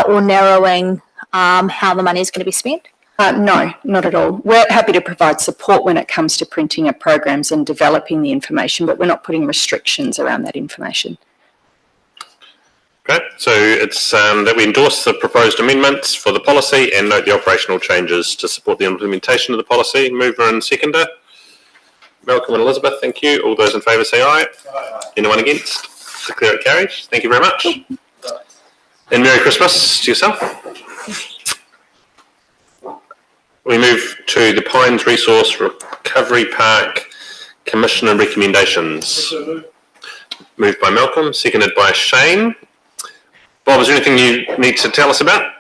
or narrowing how the money is going to be spent. No, not at all. We're happy to provide support when it comes to printing of programs and developing the information, but we're not putting restrictions around that information. Great. So it's that we endorse the proposed amendments for the policy and note the operational changes to support the implementation of the policy. Mover and seconder. Malcolm and Elizabeth, thank you. All those in favour say aye. Aye. Anyone against? Declare it carried. Thank you very much. And Merry Christmas to yourself. We move to the Pines Resource Recovery Park Commission and recommendations. Moved by Malcolm, seconded by Shane. Bob, is there anything you need to tell us about?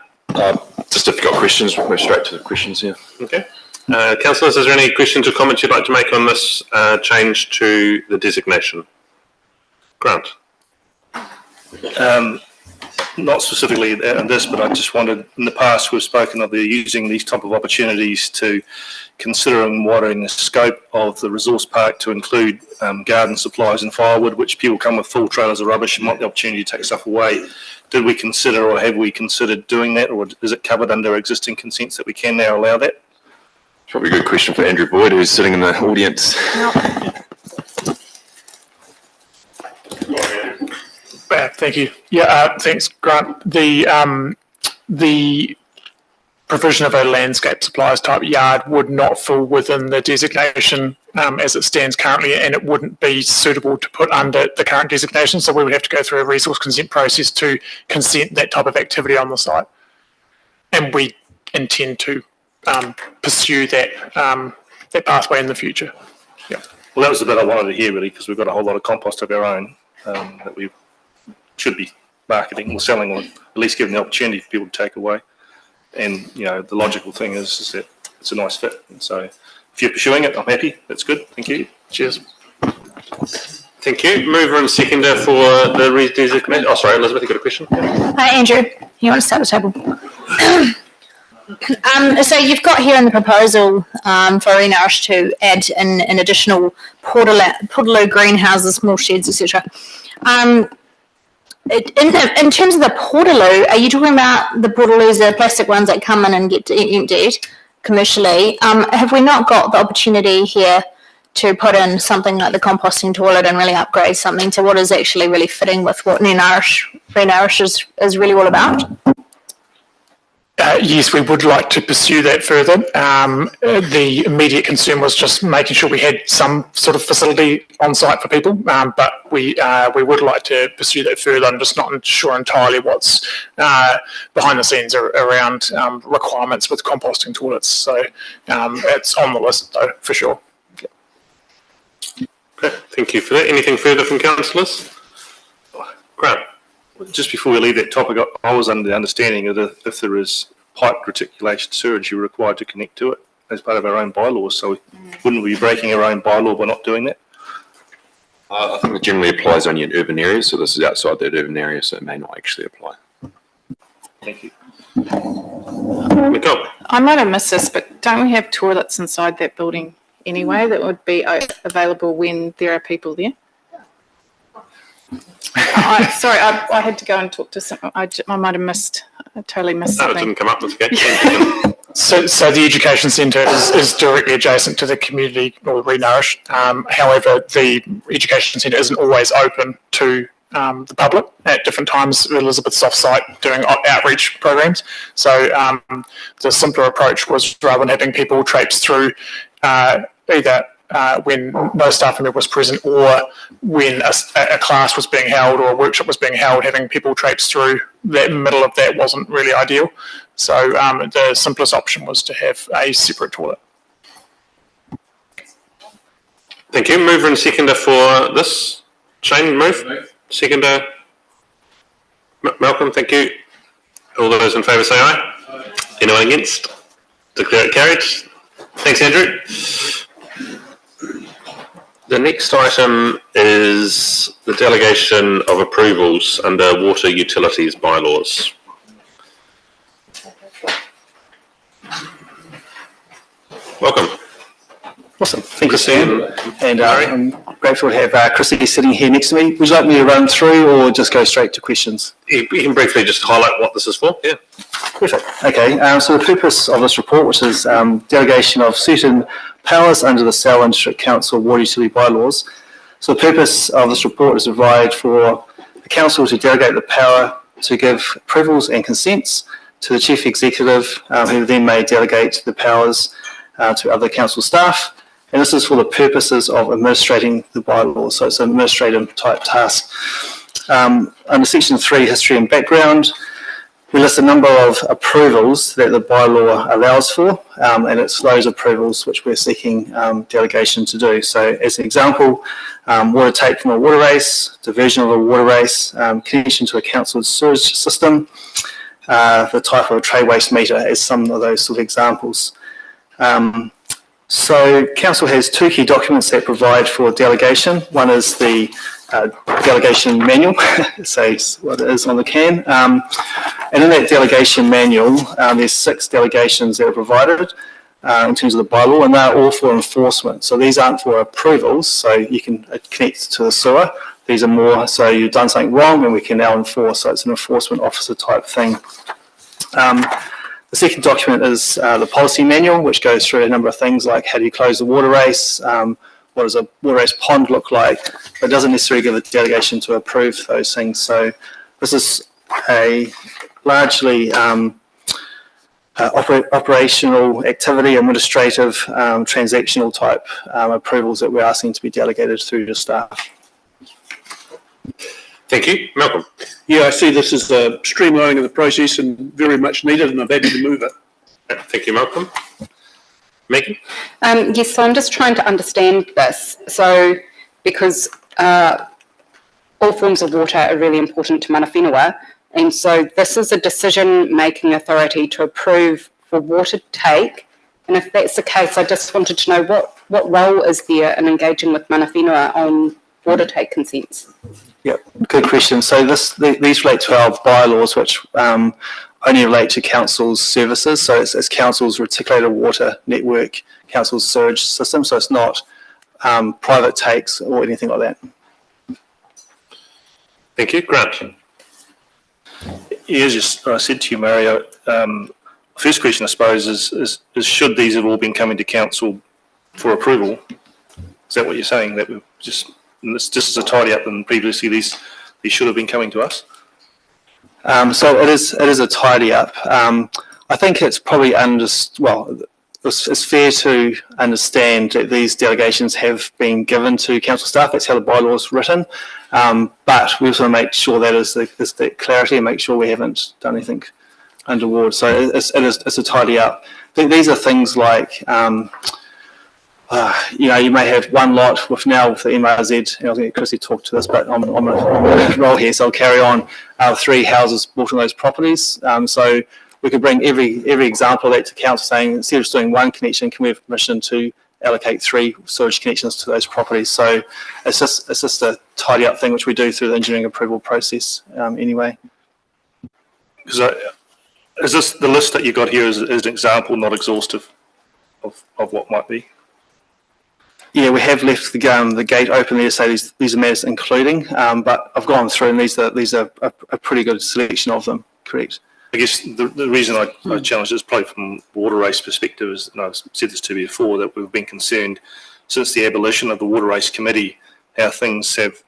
Just if you've got questions, we'll move straight to the questions here. Okay. Councillors, is there any questions or comments you'd like to make on this change to the designation? Grant. Not specifically on this, but I just wondered, in the past we've spoken of using these type of opportunities to considering widening the scope of the resource park to include garden supplies and firewood, which people come with full trailers of rubbish and want the opportunity to take stuff away. Did we consider or have we considered doing that, or is it covered under existing consents that we can now allow that? Probably a good question for Andrew Boyd, who's sitting in the audience. Thank you. Yeah, thanks, Grant. The provision of a landscape supplies type yard would not fall within the designation as it stands currently, and it wouldn't be suitable to put under the current designation. So we would have to go through a resource consent process to consent that type of activity on the site. And we intend to pursue that pathway in the future. Yeah. Well, that was the bit I wanted to hear, really, because we've got a whole lot of compost of our own that we should be marketing or selling, or at least giving the opportunity for people to take away. And, you know, the logical thing is that it's a nice fit. And so if you're pursuing it, I'm happy. That's good. Thank you. Cheers. Thank you. Mover and seconder for the redesignation. Oh, sorry, Elizabeth, you got a question? Hi, Andrew. You want to start the table? So you've got here in the proposal for Renourish to add an additional portaloo greenhouses, small sheds, etc. In terms of the portaloo, are you talking about the portaloos, the plastic ones that come in and get emptied commercially? Have we not got the opportunity here to put in something like the composting toilet and really upgrade something to what is actually really fitting with what Renourish is really all about? Yes, we would like to pursue that further. The immediate concern was just making sure we had some sort of facility on site for people, but we would like to pursue that further. I'm just not sure entirely what's behind the scenes around requirements with composting toilets. So it's on the list, though, for sure. Okay, thank you for that. Anything further from councillors? Grant. Just before we leave that topic, I was under the understanding that if there is piped reticulation sewage, you're required to connect to it as part of our own bylaws. So wouldn't we be breaking our own bylaw by not doing that? I think it generally applies only in urban areas, so this is outside that urban area, so it may not actually apply. Thank you. Nicole. I might have missed this, but don't we have toilets inside that building anyway that would be available when there are people there? Sorry, I had to go and talk to someone. I might have missed. I totally missed something. No, it didn't come up. That's okay. So the education centre is directly adjacent to the community or Renourish. However, the education centre isn't always open to the public at different times. Elizabeth's off-site doing outreach programs. So the simpler approach was, rather than having people traipse through either when no staff member was present or when a class was being held or a workshop was being held, having people traipse through that middle of that wasn't really ideal. So the simplest option was to have a separate toilet. Thank you. Mover and seconder for this. Shane, move. Seconder. Malcolm, thank you. All those in favour say aye. Aye. Anyone against? Declare it carried. Thanks, Andrew. The next item is the delegation of approvals under water utilities bylaws. Welcome. Awesome. Thank you, Sam. And I'm grateful to have Chrissy sitting here next to me. Would you like me to run through or just go straight to questions? You can briefly just highlight what this is for. Yeah. Perfect. Okay. So the purpose of this report, which is delegation of certain powers under the Selwyn District Council water utility bylaws. So the purpose of this report is to provide for the council to delegate the power to give approvals and consents to the chief executive, who then may delegate the powers to other council staff. And this is for the purposes of administrating the bylaws. So it's an administrative type task. Under section 3, history and background, we list a number of approvals that the bylaw allows for, and it's those approvals which we're seeking delegation to do. So as an example, water take from a water race, diversion of a water race, connection to a council's sewage system, the type of a trade waste meter as some of those sort of examples. So council has two key documents that provide for delegation. One is the delegation manual, it says what it is on the can. And in that delegation manual, there's 6 delegations that are provided in terms of the bylaw, and they're all for enforcement. So these aren't for approvals, so you can connect to the sewer. These are more, so you've done something wrong and we can now enforce. So it's an enforcement officer type thing. The second document is the policy manual, which goes through a number of things like how do you close the water race, what does a water race pond look like, but it doesn't necessarily give a delegation to approve those things. So this is a largely operational activity, administrative, transactional type approvals that we're asking to be delegated through to staff. Thank you. Malcolm. Yeah, I see this as a streamlining of the process and very much needed, and I'm happy to move it. Thank you, Malcolm. Megan? Yes, so I'm just trying to understand this. So, because all forms of water are really important to mana whenua, and so this is a decision-making authority to approve for water take. And if that's the case, I just wanted to know what role is there in engaging with mana whenua on water take consents? Yeah, good question. So these relate to our bylaws, which only relate to council's services. So it's council's reticulated water network, council's sewage system. So it's not private takes or anything like that. Thank you. Grant. Yeah, just I said to you, Mario, first question I suppose is should these have all been coming to council for approval? Is that what you're saying? That we've just as a tidy up and previously these should have been coming to us? So it is a tidy up. I think it's probably it's fair to understand that these delegations have been given to council staff. That's how the bylaw is written. But we also want to make sure that is the clarity and make sure we haven't done anything untoward. So it's a tidy up. These are things like, you may have one lot with the MRZ, and I think Chrissy talked to this, but I'm on a roll here, so I'll carry on. 3 houses bought on those properties. So we could bring every example of that to council saying, instead of just doing one connection, can we have permission to allocate 3 sewage connections to those properties? So it's just a tidy up thing which we do through the engineering approval process anyway. Because is this the list that you got here is an example, not exhaustive of what might be? Yeah, we have left the gate open there to say these are matters including, but I've gone through and these are a pretty good selection of them, correct? I guess the reason I challenged this probably from water race perspective is, and I've said this to you before, that we've been concerned since the abolition of the Water Race Committee, how things have,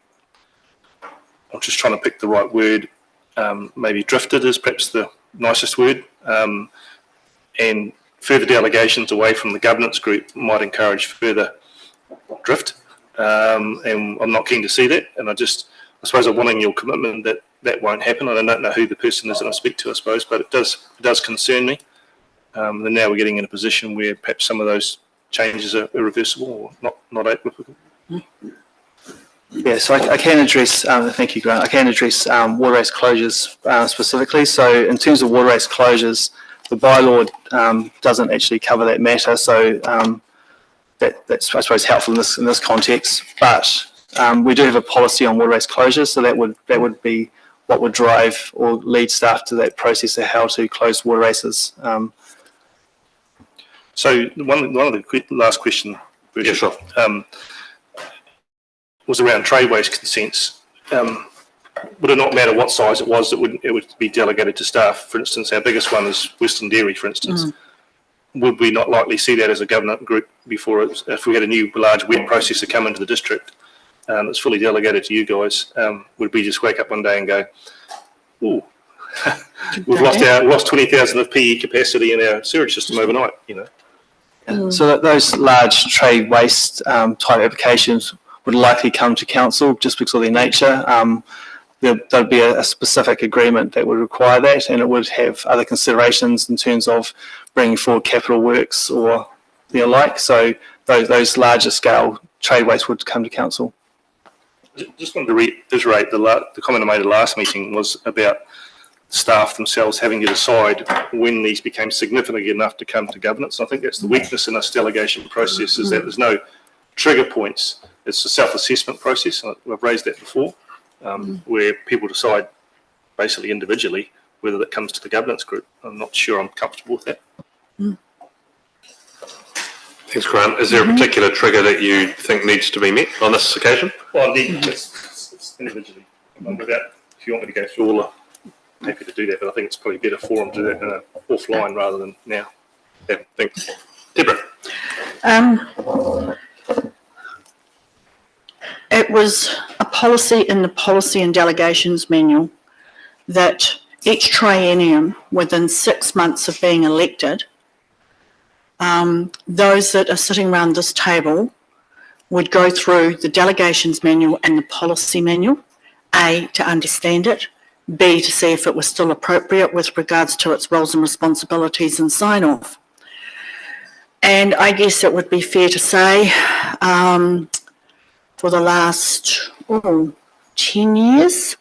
I'm just trying to pick the right word, maybe drifted is perhaps the nicest word, and further delegations away from the governance group might encourage further drift, and I'm not keen to see that, and I suppose I'm wanting your commitment that that won't happen. I don't know who the person is that I speak to, I suppose, but it does concern me. And now we're getting in a position where perhaps some of those changes are irreversible or not applicable. Yeah, so I can address, thank you, Grant, I can address water race closures specifically. So in terms of water race closures, the bylaw doesn't actually cover that matter, so that's, I suppose, helpful in this context. But we do have a policy on water race closures, so that would be what would drive or lead staff to that process of how to close water races. So one of the last question, Bridget, sure. Was around trade waste consents. Would it not matter what size it was, it would be delegated to staff? For instance, our biggest one is Western Dairy, for instance. Would we not likely see that as a government group before if we had a new large wet processor come into the district that's fully delegated to you guys? Would we just wake up one day and go, "Ooh, we've lost 20,000 of PE capacity in our sewage system overnight"? So those large trade waste type applications would likely come to council just because of their nature. There'd be a specific agreement that would require that, and it would have other considerations in terms of bringing forward capital works or the like. So those larger scale trade waste would come to council. Just wanted to reiterate the comment I made at the last meeting was about staff themselves having to decide when these became significant enough to come to governance. I think that's the weakness in this delegation process, is that there's no trigger points. It's a self-assessment process. I've raised that before, where people decide basically individually whether that comes to the governance group. I'm not sure I'm comfortable with that. Thanks, Grant. Is there a particular trigger that you think needs to be met on this occasion? Well, it's individually. If you want me to go through all, I'm happy to do that, but I think it's probably better for them to do that offline rather than now. Yeah, thanks. Deborah. It was a policy in the Policy and Delegations Manual that each triennium, within 6 months of being elected, those that are sitting around this table would go through the Delegations Manual and the Policy Manual, A, to understand it, B, to see if it was still appropriate with regards to its roles and responsibilities and sign-off. And I guess it would be fair to say for the last 10 years,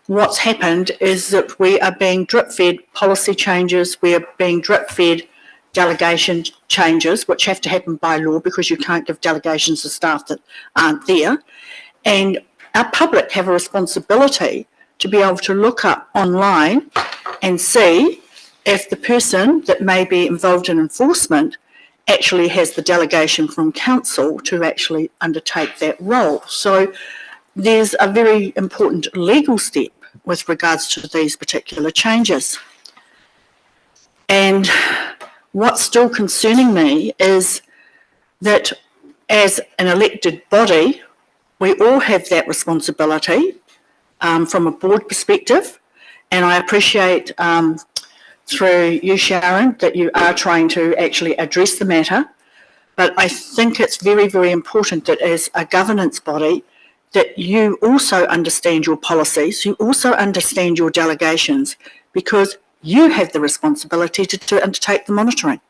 what's happened is that we are being drip-fed policy changes, we are being drip-fed delegation changes, which have to happen by law because you can't give delegations to staff that aren't there. And our public have a responsibility to be able to look up online and see if the person that may be involved in enforcement actually has the delegation from council to actually undertake that role. So there's a very important legal step with regards to these particular changes. And what's still concerning me is that as an elected body, we all have that responsibility from a board perspective, and I appreciate through you, Sharon, that you are trying to actually address the matter. But I think it's very, very important that as a governance body, that you also understand your policies, you also understand your delegations, because you have the responsibility to undertake the monitoring.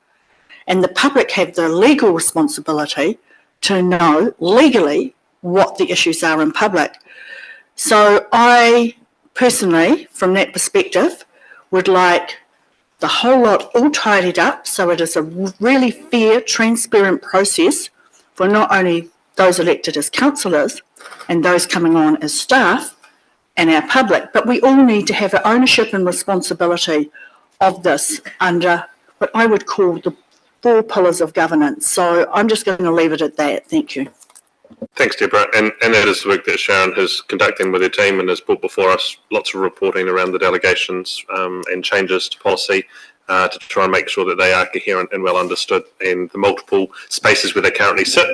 And the public have the legal responsibility to know legally what the issues are in public. So I personally, from that perspective, would like the whole lot all tidied up so it is a really fair, transparent process for not only those elected as councillors and those coming on as staff and our public, but we all need to have an ownership and responsibility of this under what I would call the 4 pillars of governance. So I'm just going to leave it at that. Thank you. Thanks, Deborah. And that is the work that Sharon is conducting with her team and has brought before us lots of reporting around the delegations and changes to policy to try and make sure that they are coherent and well understood in the multiple spaces where they currently sit.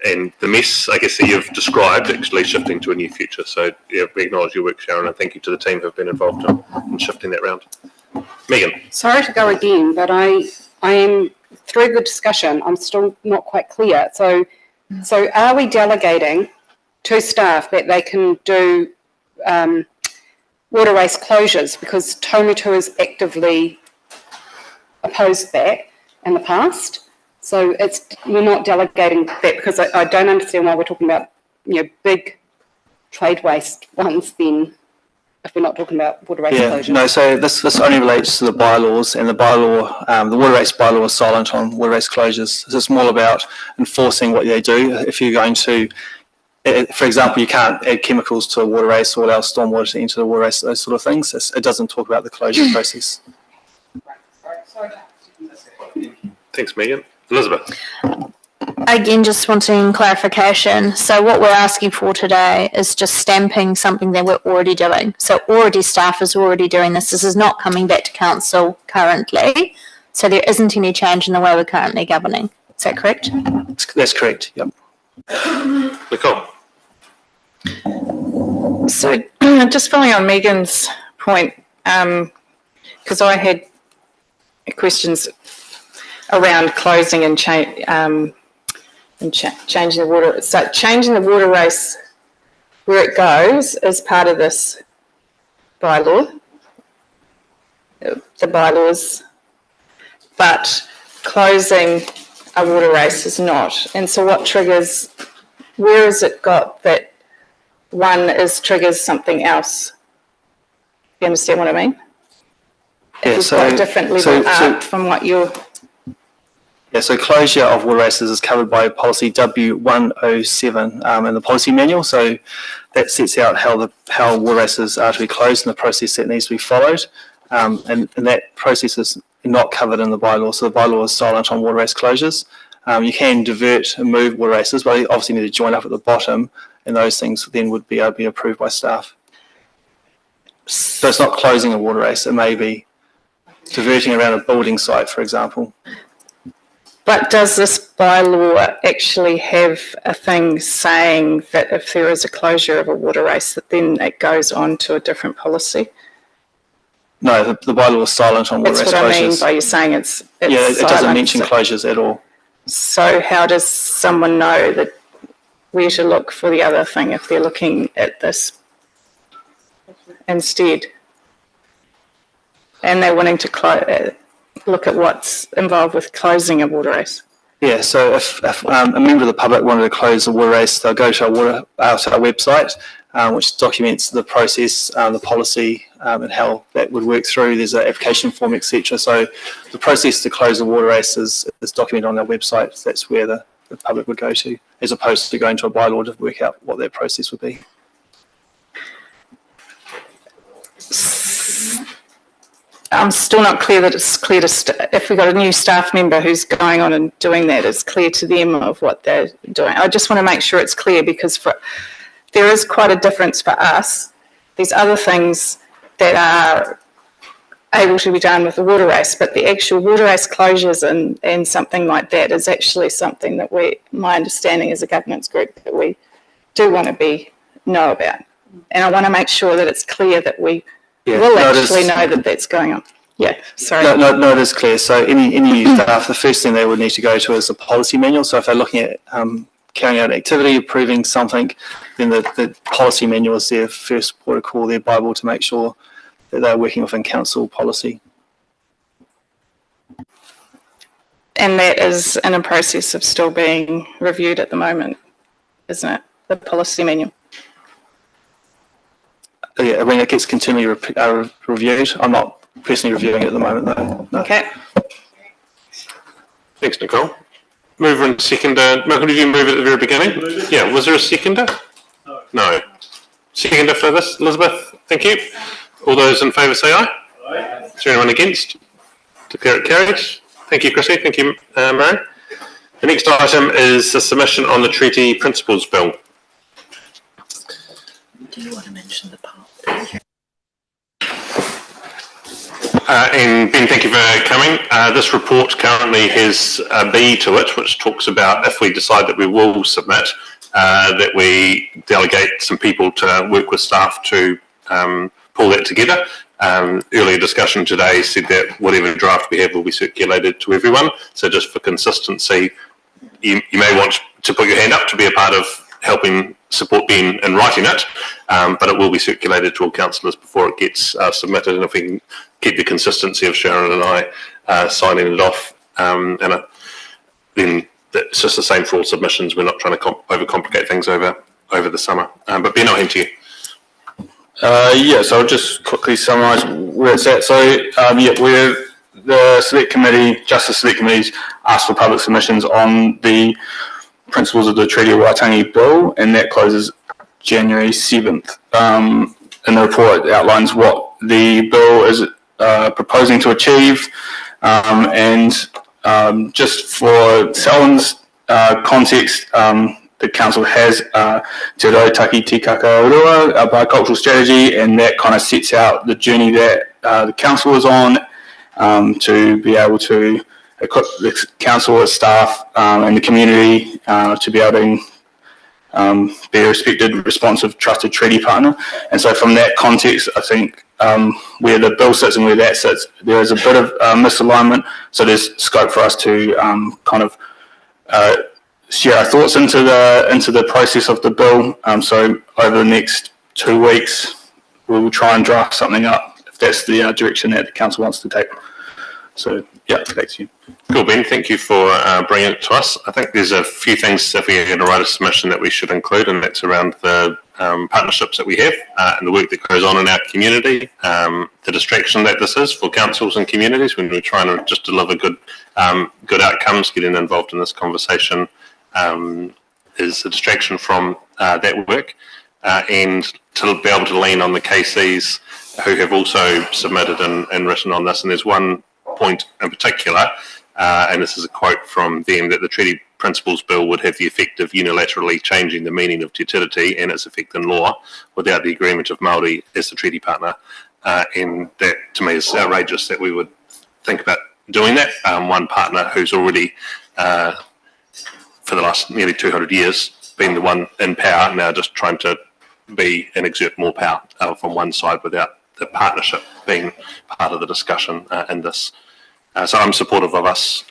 And the mess, I guess, that you've described actually shifting to a new future. So yeah, we acknowledge your work, Sharon, and thank you to the team who have been involved in shifting that round. Megan. Sorry to go again, but I am, through the discussion, I'm still not quite clear. So are we delegating to staff that they can do water race closures? Because Taumatua has actively opposed that in the past. So we're not delegating that, because I don't understand why we're talking about, big trade waste ones then, if we're not talking about water race closures. No, so this only relates to the bylaws, and the bylaw, the water race bylaw is silent on water race closures. So it's more about enforcing what they do. If you're going to, for example, you can't add chemicals to a water race or allow stormwater to enter the water race, those sort of things. It doesn't talk about the closure process. Thanks, Megan. Elizabeth. Again, just wanting clarification. So what we're asking for today is just stamping something that we're already doing. So staff is already doing this. This is not coming back to council currently. So there isn't any change in the way we're currently governing. Is that correct? That's correct, yep. Nicole. So just following on Megan's point, because I had questions around closing and changing the water. So changing the water race where it goes is part of this bylaw, the bylaws, but closing a water race is not. And so what triggers, where has it got that one triggers something else? You understand what I mean? Yeah, if you've got a different level up from what you're... Yeah, so closure of water races is covered by policy W107 in the policy manual. So that sets out how water races are to be closed and the process that needs to be followed. And that process is not covered in the bylaw. So the bylaw is silent on water race closures. You can divert and move water races, but you obviously need to join up at the bottom, and those things then would be able to be approved by staff. So it's not closing a water race. It may be diverting around a building site, for example. But does this bylaw actually have a thing saying that if there is a closure of a water race, that then it goes on to a different policy? No, the bylaw is silent on water race closures. That's what I mean by you saying it's yeah, it silent. doesn't mention closures at all. So how does someone know that where to look for the other thing if they're looking at this instead? And they're wanting to look at what's involved with closing a water race. Yeah, so if a member of the public wanted to close a water race, they'll go to our website, which documents the process, the policy, and how that would work through. There's an application form, etc. So the process to close a water race is documented on our website. So that's where the public would go to, as opposed to going to a bylaw to work out what that process would be. I'm still not clear that it's clear to, if we've got a new staff member who's going on and doing that, it's clear to them of what they're doing. I just want to make sure it's clear, because there is quite a difference for us. There's other things that are able to be done with the water race, but the actual water race closures and something like that is actually something that my understanding as a governance group, that we do want to know about. And I want to make sure that it's clear that we Yeah, will no, it is- actually know that that's going on. Yeah, sorry. No, it is clear. So any new staff, the first thing they would need to go to is the policy manual. So if they're looking at carrying out an activity, approving something, then the policy manual is their first port of call, their Bible, to make sure that they're working within council policy. And that is in a process of still being reviewed at the moment, isn't it? The policy manual. Yeah, when it gets continually reviewed. I'm not personally reviewing it at the moment, though. No. Okay. Thanks, Nicole. Mover and seconder. Malcolm, did you move at the very beginning? Yeah, was there a seconder? No. Seconder for this, Elizabeth? Thank you. All those in favour say aye. Aye. Is there anyone against? Declare it carried. Thank you, Chrissy. Thank you, Mary. The next item is the submission on the Treaty Principles Bill. Do you want to mention the part? And Ben, thank you for coming. This report currently has a B to it, which talks about if we decide that we will submit, that we delegate some people to work with staff to pull that together. Earlier discussion today said that whatever draft we have will be circulated to everyone. So just for consistency, you may want to put your hand up to be a part of helping support Ben in writing it, but it will be circulated to all councillors before it gets submitted. And if we can keep the consistency of Sharon and I signing it off, then it's just the same for all submissions. We're not trying to overcomplicate things over the summer. But Ben, I'll hand to you. Yeah, so I'll just quickly summarise where it's at. So, we're the Select Committee, Justice Select Committee's asked for public submissions on the principles of the Treaty Waitangi Bill, and that closes January 7th. In the report, it outlines what the bill is proposing to achieve, and just for Selwyn's context, the council has Te Reo Taki Tikaka Urua, a bicultural strategy, and that kind of sets out the journey that the council is on to be able to equip the council, its staff, and the community to be able to be a respected, responsive, trusted treaty partner. And so from that context, I think where the bill sits and where that sits, there is a bit of misalignment. So there's scope for us to kind of share our thoughts into the process of the bill. So over the next 2 weeks, we will try and draft something up if that's the direction that the council wants to take. So yeah, back to you. Cool, Ben. Thank you for bringing it to us. I think there's a few things if we're going to write a submission that we should include, and that's around the partnerships that we have and the work that goes on in our community, the distraction that this is for councils and communities when we're trying to just deliver good outcomes. Getting involved in this conversation is a distraction from that work, and to be able to lean on the KCs who have also submitted and written on this. And there's one point in particular, and this is a quote from them, that the Treaty Principles Bill would have the effect of unilaterally changing the meaning of te tiriti and its effect in law without the agreement of Māori as the treaty partner. And that, to me, is outrageous that we would think about doing that. One partner who's already, for the last nearly 200 years, been the one in power, now just trying to be and exert more power from one side without the partnership being part of the discussion in this. So I'm supportive of us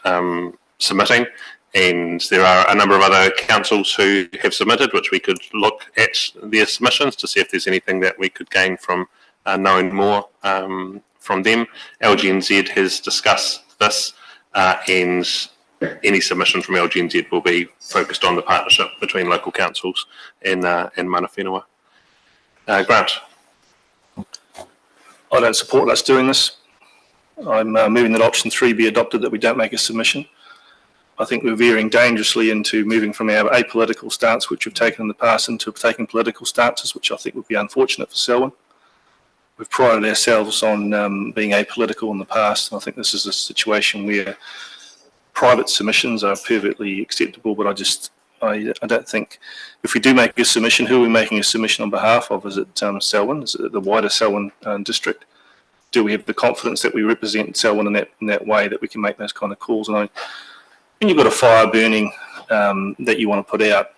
submitting, and there are a number of other councils who have submitted, which we could look at their submissions to see if there's anything that we could gain from knowing more from them. LGNZ has discussed this, and any submission from LGNZ will be focused on the partnership between local councils and Mana Whenua. Grant. I don't support us doing this. I'm moving that option 3 be adopted, that we don't make a submission. I think we're veering dangerously into moving from our apolitical stance, which we've taken in the past, into taking political stances, which I think would be unfortunate for Selwyn. We've prided ourselves on being apolitical in the past, and I think this is a situation where private submissions are perfectly acceptable, but I don't think, if we do make a submission, who are we making a submission on behalf of? Is it Selwyn? Is it the wider Selwyn district? Do we have the confidence that we represent Selwyn in that way, that we can make those kind of calls? And when you've got a fire burning that you want to put out,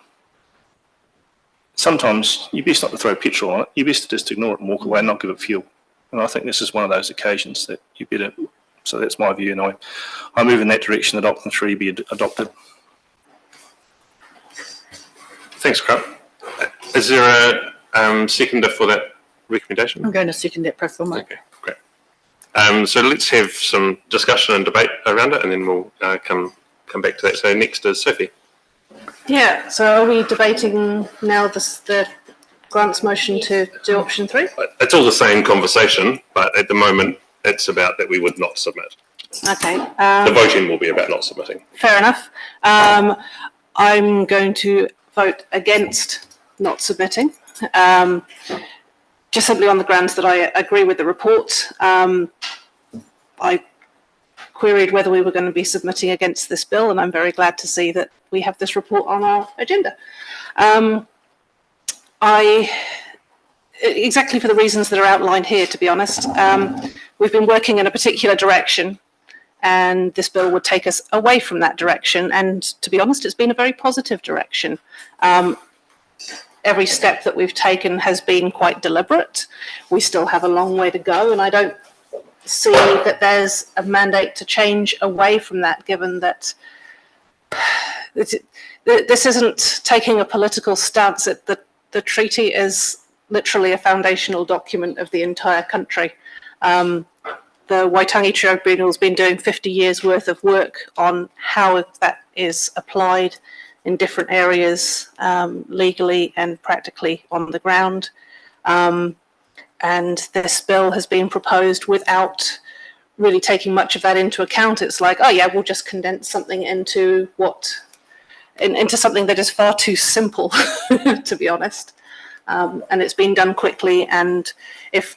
sometimes you best not to throw petrol on it. You best to just ignore it and walk away and not give it fuel. And I think this is one of those occasions that you better, so that's my view, and I move in that direction that option 3 be adopted. Thanks, Carl. Is there a seconder for that recommendation? I'm going to second that pro forma. Okay, great. So let's have some discussion and debate around it, and then we'll come back to that. So next is Sophie. Yeah, so are we debating now the Grant's motion to do option 3? It's all the same conversation, but at the moment it's about that we would not submit. Okay. The voting will be about not submitting. Fair enough. I'm going to vote against not submitting, just simply on the grounds that I agree with the report. I queried whether we were going to be submitting against this bill, and I'm very glad to see that we have this report on our agenda. Exactly for the reasons that are outlined here, to be honest. We've been working in a particular direction, and this bill would take us away from that direction. And to be honest, it's been a very positive direction. Every step that we've taken has been quite deliberate. We still have a long way to go, and I don't see that there's a mandate to change away from that, given that this isn't taking a political stance. The treaty is literally a foundational document of the entire country. The Waitangi Tribunal has been doing 50 years worth of work on how that is applied in different areas, legally and practically on the ground. And this bill has been proposed without really taking much of that into account. It's like, oh yeah, we'll just condense something into something that is far too simple, to be honest. And it's been done quickly. And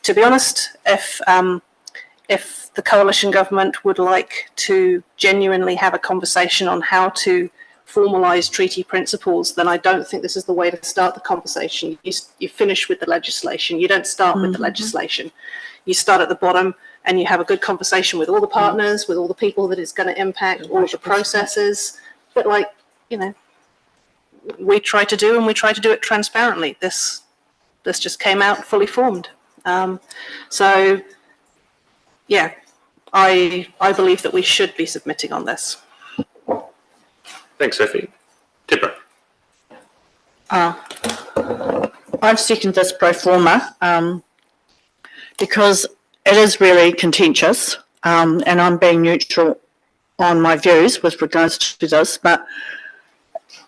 to be honest, if the coalition government would like to genuinely have a conversation on how to formalise treaty principles, then I don't think this is the way to start the conversation. You finish with the legislation. You don't start with the legislation. You start at the bottom and you have a good conversation with all the partners, with all the people that it's going to impact, all of the processes. But we try to do, and we try to do it transparently. This just came out fully formed. So yeah, I believe that we should be submitting on this. Thanks, Sophie. Deborah. I've seconded this pro forma because it is really contentious, and I'm being neutral on my views with regards to this, but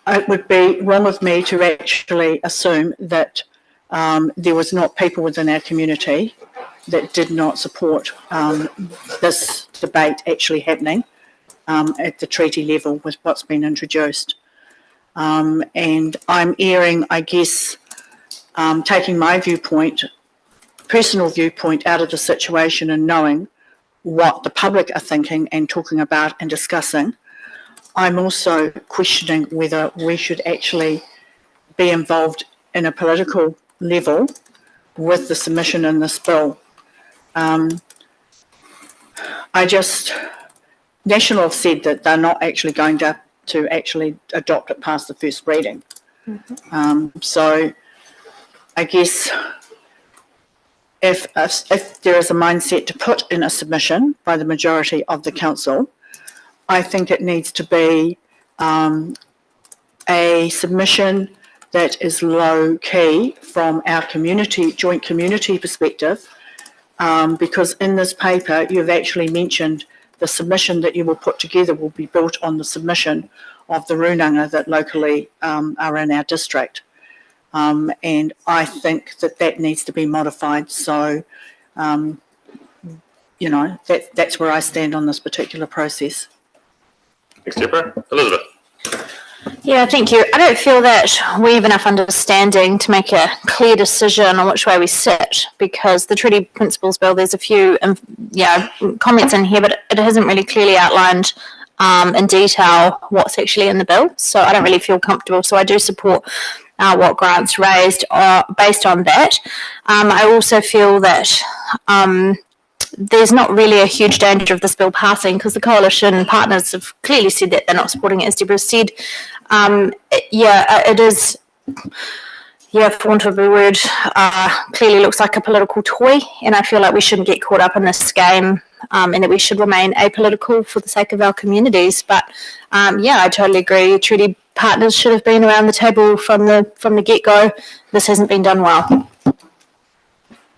it would be wrong of me to actually assume that there was not people within our community that did not support this debate actually happening at the treaty level with what's been introduced. And I'm airing, I guess, taking my viewpoint, personal viewpoint out of the situation and knowing what the public are thinking and talking about and discussing. I'm also questioning whether we should actually be involved in a political level with the submission in this bill. National have said that they're not actually going to actually adopt it past the first reading. So I guess if there is a mindset to put in a submission by the majority of the council, I think it needs to be a submission that is low key from our joint community perspective, because in this paper you've actually mentioned the submission that you will put together will be built on the submission of the runanga that locally are in our district. And I think that needs to be modified. So, that's where I stand on this particular process. Thanks, Deborah. Elizabeth. Yeah, thank you. I don't feel that we have enough understanding to make a clear decision on which way we sit, because the Treaty Principles Bill, there's a few comments in here, but it hasn't really clearly outlined in detail what's actually in the bill. So I don't really feel comfortable. So I do support what Grant's raised based on that. I also feel that there's not really a huge danger of this bill passing, because the coalition partners have clearly said that they're not supporting it, as Deborah said. It is, yeah, for want of a word, clearly looks like a political toy, and I feel like we shouldn't get caught up in this game, and that we should remain apolitical for the sake of our communities. But yeah, I totally agree. Treaty partners should have been around the table from the get-go. This hasn't been done well.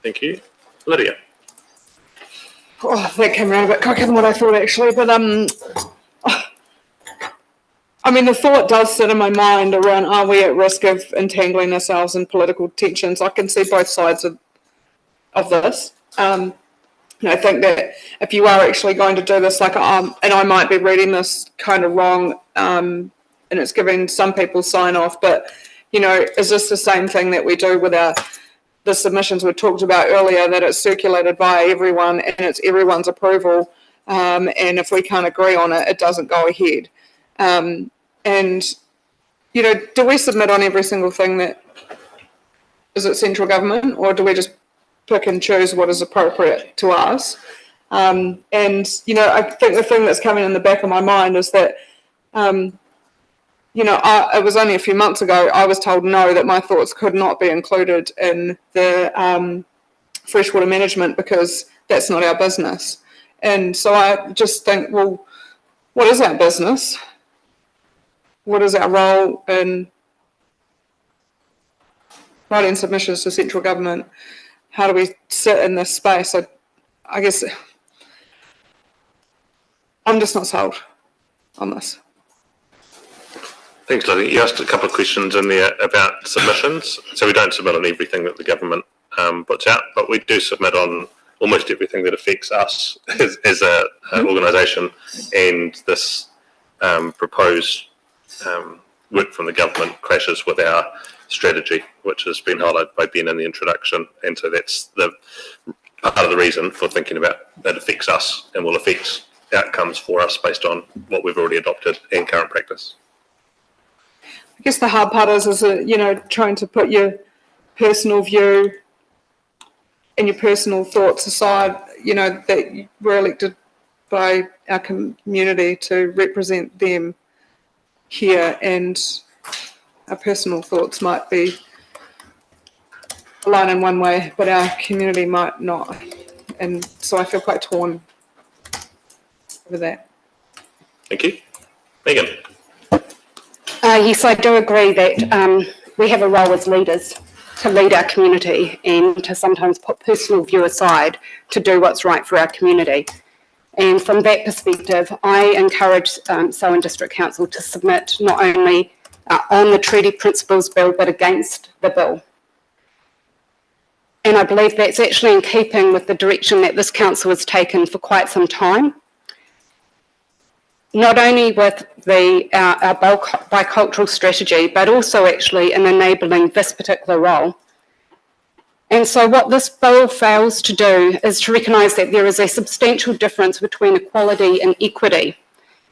Thank you. Lydia. Oh, that came around a bit quicker than what I thought actually, but I mean, the thought does sit in my mind around, are we at risk of entangling ourselves in political tensions? I can see both sides of this. And I think that if you are actually going to do this, like, and I might be reading this kind of wrong, and it's giving some people sign off, but, you know, is this the same thing that we do with the submissions we talked about earlier, that it's circulated by everyone and it's everyone's approval, and if we can't agree on it, it doesn't go ahead. And, you know, do we submit on every single thing that is it central government, or do we just pick and choose what is appropriate to us? And, you know, I think the thing that's coming in the back of my mind is that, you know, it was only a few months ago, I was told no, that my thoughts could not be included in the freshwater management because that's not our business. And so I just think, well, what is our business? What is our role in writing submissions to central government? How do we sit in this space? I guess I'm just not sold on this. Thanks, Lydia. You asked a couple of questions in there about submissions. So we don't submit on everything that the government puts out, but we do submit on almost everything that affects us as an organisation, and this proposed work from the government clashes with our strategy, which has been highlighted by Ben in the introduction, and so that's the part of the reason for thinking about that affects us and will affect outcomes for us based on what we've already adopted and current practice. I guess the hard part is you know, trying to put your personal view and your personal thoughts aside, you know, that we're elected by our community to represent them here, and our personal thoughts might be aligned in one way, but our community might not. And so I feel quite torn over that. Thank you. Megan. Yes, I do agree that we have a role as leaders to lead our community and to sometimes put personal view aside to do what's right for our community. And from that perspective, I encourage Selwyn District Council to submit not only on the Treaty Principles Bill, but against the bill. And I believe that's actually in keeping with the direction that this council has taken for quite some time. Not only with our bicultural strategy, but also actually in enabling this particular role. And so what this bill fails to do is to recognise that there is a substantial difference between equality and equity.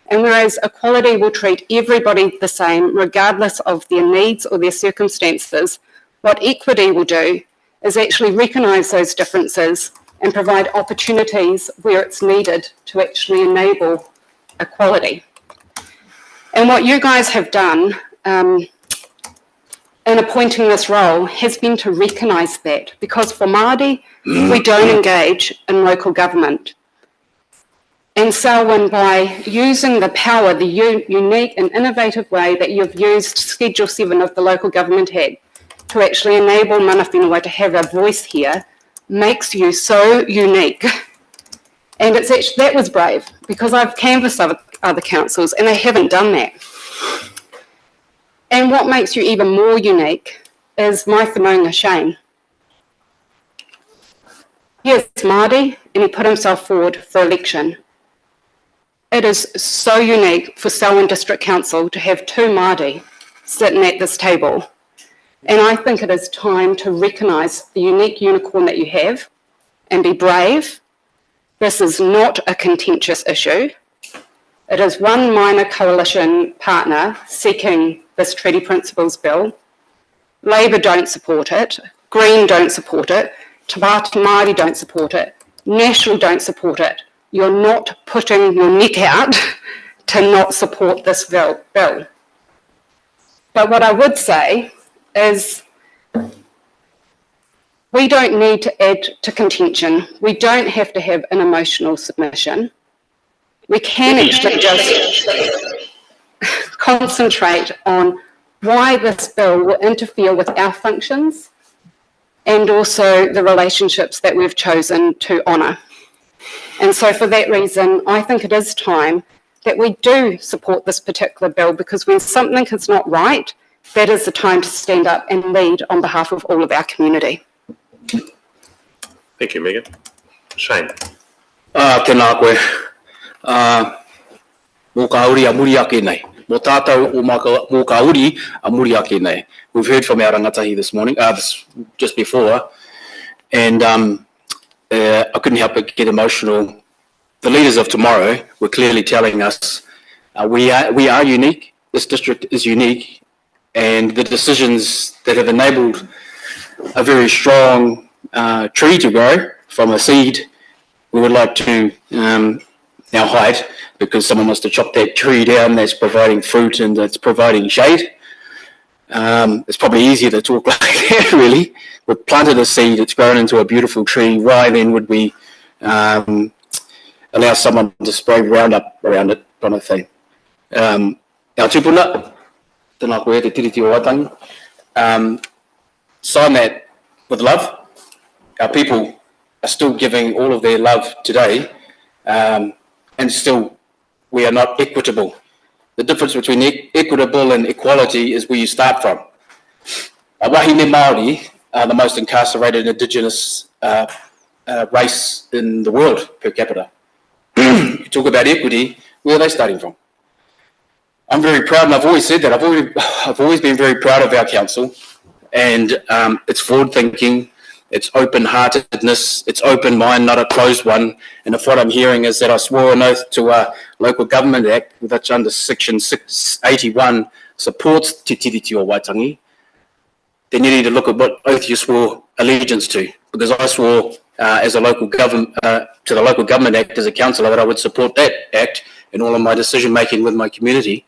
And whereas equality will treat everybody the same, regardless of their needs or their circumstances, what equity will do is actually recognise those differences and provide opportunities where it's needed to actually enable equality. And what you guys have done in appointing this role has been to recognise that, because for Māori, we don't engage in local government. And Selwyn, by using the power, the unique and innovative way that you've used Schedule 7 of the Local Government Act to actually enable mana whenua to have a voice here, makes you so unique. And it's actually, that was brave, because I've canvassed other councils and they haven't done that. And what makes you even more unique is my whanaunga Shane. He is Māori and he put himself forward for election. It is so unique for Selwyn District Council to have two Māori sitting at this table. And I think it is time to recognise the unique unicorn that you have and be brave. This is not a contentious issue. It is one minor coalition partner seeking this Treaty Principles Bill. Labour don't support it, Green don't support it, Te Whatu Māori don't support it, National don't support it. You're not putting your neck out to not support this bill. But what I would say is We don't need to add to contention. We don't have to have an emotional submission. We can actually just concentrate on why this bill will interfere with our functions and also the relationships that we've chosen to honour. And so for that reason, I think it is time that we do support this particular bill, because when something is not right, that is the time to stand up and lead on behalf of all of our community. Thank you, Megan. Shane. Tēnā koe. Mō ka uri a muri ake nei. Mō tātou o mō ka uri a muri ake nei. We've heard from our rangatahi this morning, just before, and I couldn't help but get emotional. The leaders of tomorrow were clearly telling us we are unique, this district is unique, and the decisions that have enabled a very strong tree to grow from a seed, we would like to now hide, because someone wants to chop that tree down that's providing fruit and that's providing shade. It's probably easier to talk like that, really. We've planted a seed, it's grown into a beautiful tree. Why then would we allow someone to spray Roundup around it, kind of thing? Our tupuna, tēnā koe te tiriti o Waitangi. Sign that with love. Our people are still giving all of their love today, and still we are not equitable. The difference between equitable and equality is where you start from. Wahine Māori are the most incarcerated Indigenous race in the world per capita. You talk about equity, where are they starting from? I'm very proud, and I've always said that, I've always been very proud of our council, and it's forward thinking, it's open-heartedness, it's open mind, not a closed one. And if what I'm hearing is that I swore an oath to a Local Government Act, which under Section 681 supports Te Tiriti o Waitangi, then you need to look at what oath you swore allegiance to. Because I swore as a local government to the Local Government Act as a councillor that I would support that act in all of my decision making with my community.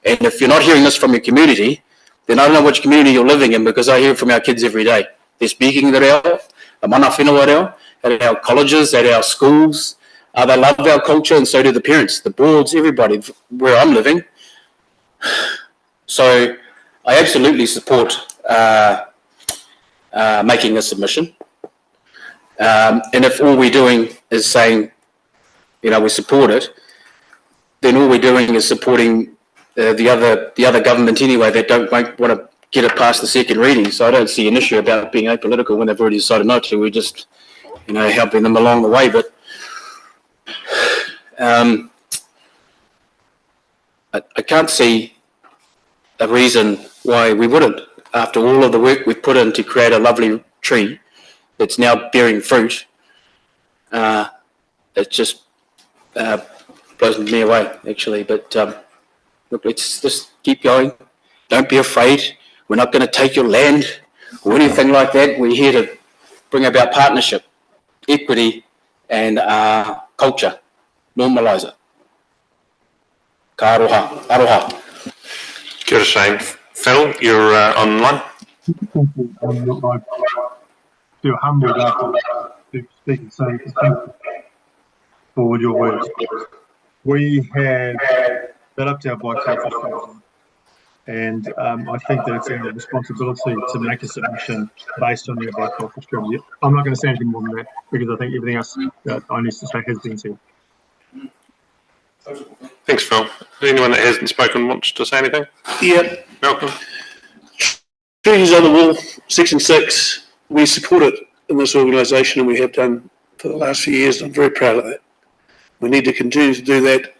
And if you're not hearing this from your community, then I don't know which community you're living in, because I hear it from our kids every day. They're speaking the reo, the mana whenua reo, at our colleges, at our schools. They love our culture, and so do the parents, the boards, everybody where I'm living. So I absolutely support making a submission. And if all we're doing is saying, you know, we support it, then all we're doing is supporting the other government anyway that don't want to get it past the second reading. So I don't see an issue about being apolitical when they've already decided not to. We're just, you know, helping them along the way. But I can't see a reason why we wouldn't, after all of the work we've put in to create a lovely tree that's now bearing fruit. It just blows me away, actually. But look, let's just keep going. Don't be afraid. We're not going to take your land or anything like that. We're here to bring about partnership, equity, and culture. Normalise it. Ka aroha, aroha. Kia ora, Shane. Phil, you're online. I feel humbled after speaking, so thank you for your words. We have developed our bi-cultural strategy, and I think that it's our responsibility to make a submission based on our bi-cultural strategy. I'm not going to say anything more than that, because I think everything else that I need to say has been said. Thanks, Phil. Anyone that hasn't spoken wants to say anything? Yeah. Malcolm? Trees on the wall, Section 6, we support it in this organisation, and we have done for the last few years. I'm very proud of that. We need to continue to do that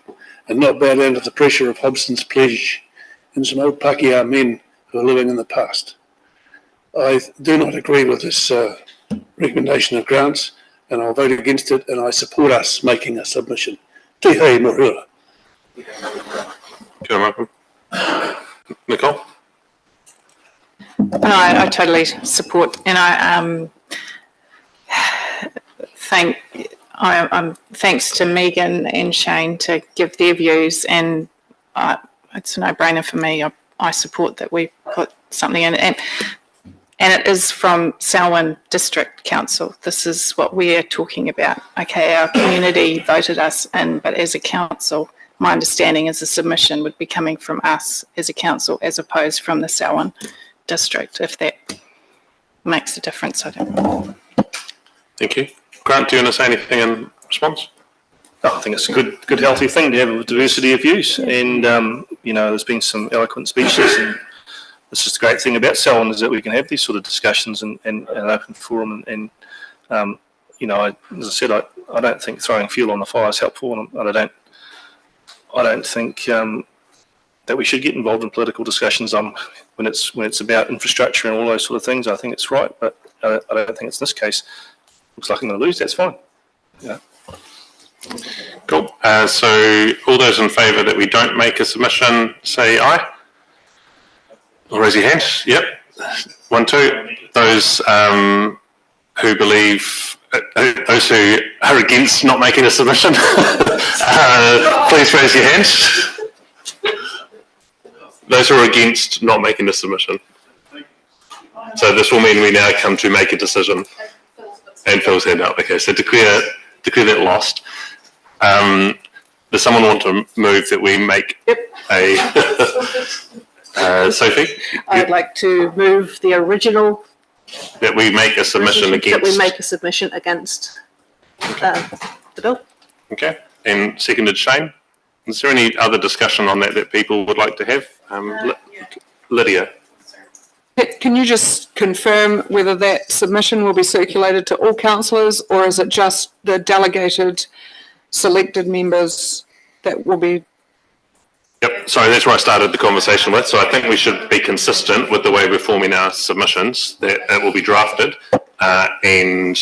and not bow down to the pressure of Hobson's Pledge and some old Pākehā men who are living in the past. I do not agree with this recommendation of grants, and I'll vote against it, and I support us making a submission. Te hei mohua. Kia ora, Malcolm. Nicole? I totally support, and I'm thanks to Megan and Shane to give their views, and it's a no-brainer for me. I support that we put something in, and And it is from Selwyn District Council. This is what we're talking about. Okay, our community voted us in, but as a council, my understanding is the submission would be coming from us as a council as opposed from the Selwyn District, if that makes a difference, I don't know. Thank you. Grant, do you want to say anything in response? I think it's a good healthy thing to have a diversity of views, and there's been some eloquent speeches, and this is the great thing about Selwyn is that we can have these sort of discussions in an open forum, and as I said, I don't think throwing fuel on the fire is helpful, and I don't think that we should get involved in political discussions when it's about infrastructure and all those sort of things. I think it's right, but I don't think it's in this case. Looks like I'm going to lose. That's fine. Yeah. Cool. So all those in favour that we don't make a submission, say aye. Or raise your hand. Yep. 1, 2. Those who believe, those who are against not making a submission, please raise your hand. Those who are against not making a submission. So this will mean we now come to make a decision. And Phil's hand up. Okay, so declare that lost. Does someone want to move that we make a Sophie? I'd like to move the original. That we make a submission against. That we make a submission against the bill. Okay, and seconded Shane. Is there any other discussion on that people would like to have? Lydia. Can you just confirm whether that submission will be circulated to all councillors, or is it just the delegated selected members that will be? Yep, sorry, that's where I started the conversation with. So I think we should be consistent with the way we're forming our submissions, that it will be drafted, and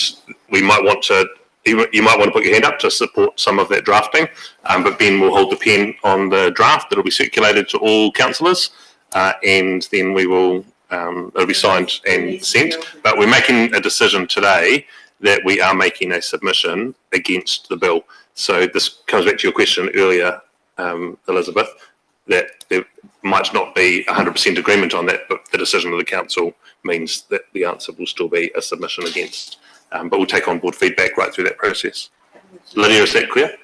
we might want to, you might want to put your hand up to support some of that drafting, but Ben will hold the pen on the draft that will be circulated to all councillors, and then we will, it'll be signed and sent. But we're making a decision today that we are making a submission against the bill. So this comes back to your question earlier, Elizabeth, that there might not be 100% agreement on that, but the decision of the council means that the answer will still be a submission against. But we'll take on board feedback right through that process. Lydia, is that clear?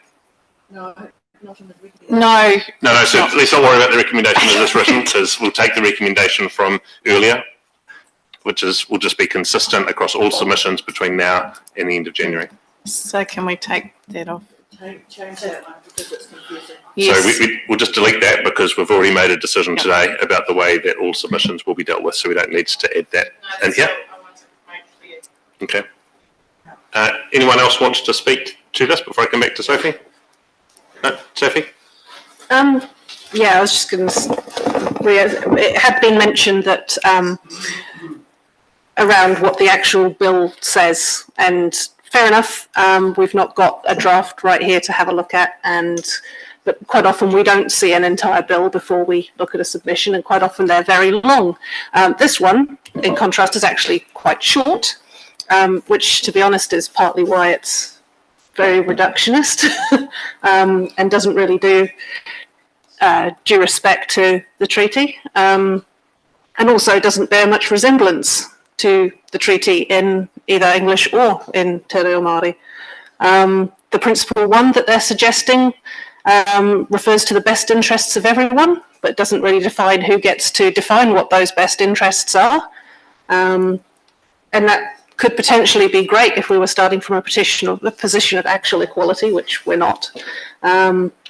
No, not in the No. No, so let's not worry about the recommendation as it's written, because we'll take the recommendation from earlier, which is, will just be consistent across all submissions between now and the end of January. So can we take that off? Change that one because it's confusing. Yes. So we'll just delete that because we've already made a decision today about the way that all submissions will be dealt with, so we don't need to add that in here. Okay. Anyone else wants to speak to this before I come back to Sophie? No, Sophie? Yeah, I was just going to, it had been mentioned that around what the actual bill says, and fair enough, we've not got a draft right here to have a look at, but quite often we don't see an entire bill before we look at a submission, and quite often they're very long. This one, in contrast, is actually quite short, which, to be honest, is partly why it's very reductionist and doesn't really do due respect to the treaty, and also doesn't bear much resemblance to the treaty in either English or in Te Reo Māori. The principle one that they're suggesting refers to the best interests of everyone, but doesn't really define who gets to define what those best interests are. And that could potentially be great if we were starting from a position of actual equality, which we're not.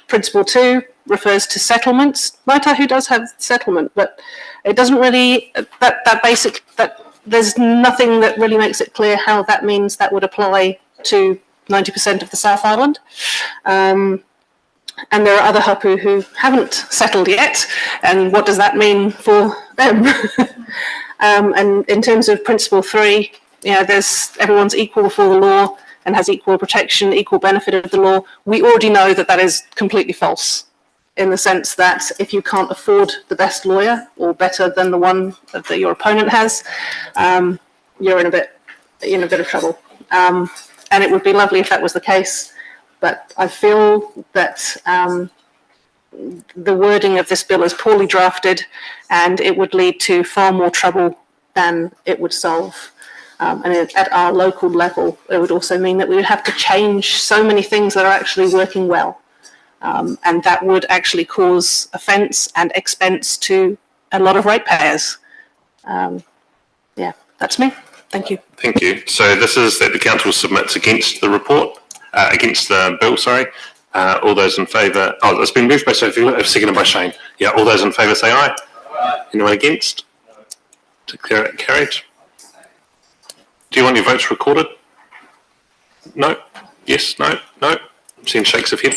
Principle 2 refers to settlements. Ngāi Tahu does have settlement, but it doesn't really, there's nothing that really makes it clear how that means that would apply to 90% of the South Island. And there are other hapu who haven't settled yet, and what does that mean for them? And in terms of principle 3, everyone's equal before the law and has equal protection, equal benefit of the law. We already know that that is completely false, in the sense that if you can't afford the best lawyer or better than the one that your opponent has, you're in a bit of trouble. And it would be lovely if that was the case, but I feel that the wording of this bill is poorly drafted, and it would lead to far more trouble than it would solve. And at our local level, it would also mean that we would have to change so many things that are actually working well. And that would actually cause offence and expense to a lot of ratepayers. Yeah, that's me. Thank you. Thank you. So this is that the council submits against the report, against the bill, sorry. All those in favour, oh, it's been moved by Sophie, seconded by Shane. Yeah, all those in favour say aye. Anyone against? Declare it carried. Do you want your votes recorded? No? Yes? No? No? I'm seeing shakes of head.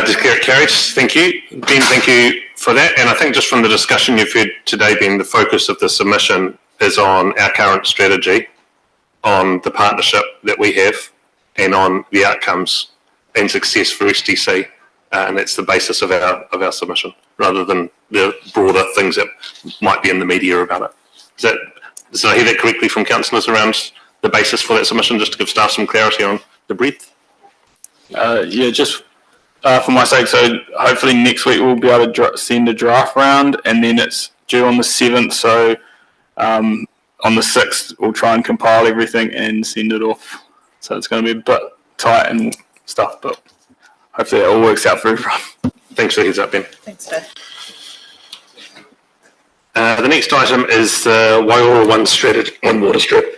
Declare it carried. Thank you. Ben, thank you for that. And I think just from the discussion you've heard today, Ben, the focus of the submission is on our current strategy, on the partnership that we have, and on the outcomes and success for SDC. And that's the basis of our submission, rather than the broader things that might be in the media about it. Did I hear that correctly from councillors around the basis for that submission, just to give staff some clarity on the breadth? Yeah, just for my sake, so hopefully next week we'll be able to send a draft round, and then it's due on the 7th, so on the 6th we'll try and compile everything and send it off. So it's going to be a bit tight and stuff, but hopefully it all works out for everyone. Thanks for the heads up, Ben. Thanks, Dave. The next item is the Waiora One strategy, One Water strategy.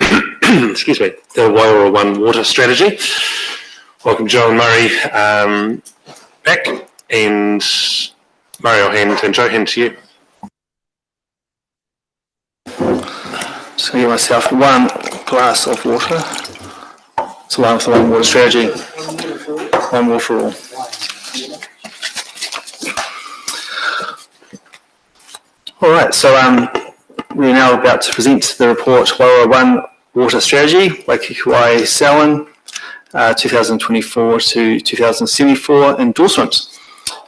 Excuse me, the Waiora One Water strategy. Welcome, Joe and Murray back, and Murray, I'll hand, and Joe, hand to you. Just going to give myself one glass of water. It's along with the One Water strategy. One water for all. All right, so we're now about to present the report Waiora One Water Strategy, Waikiki Wai Selwyn, 2024 to 2074 endorsement.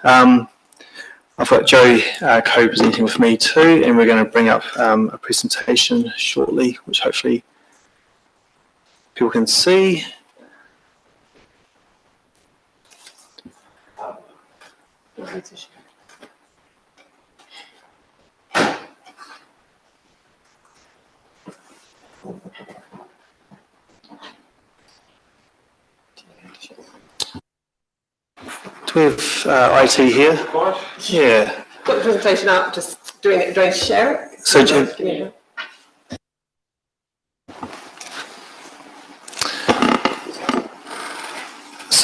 I've got Joe co-presenting with me too, and we're going to bring up a presentation shortly, which hopefully people can see. Do we have IT here? Yeah. Put the presentation up, just doing it, do I share it? So,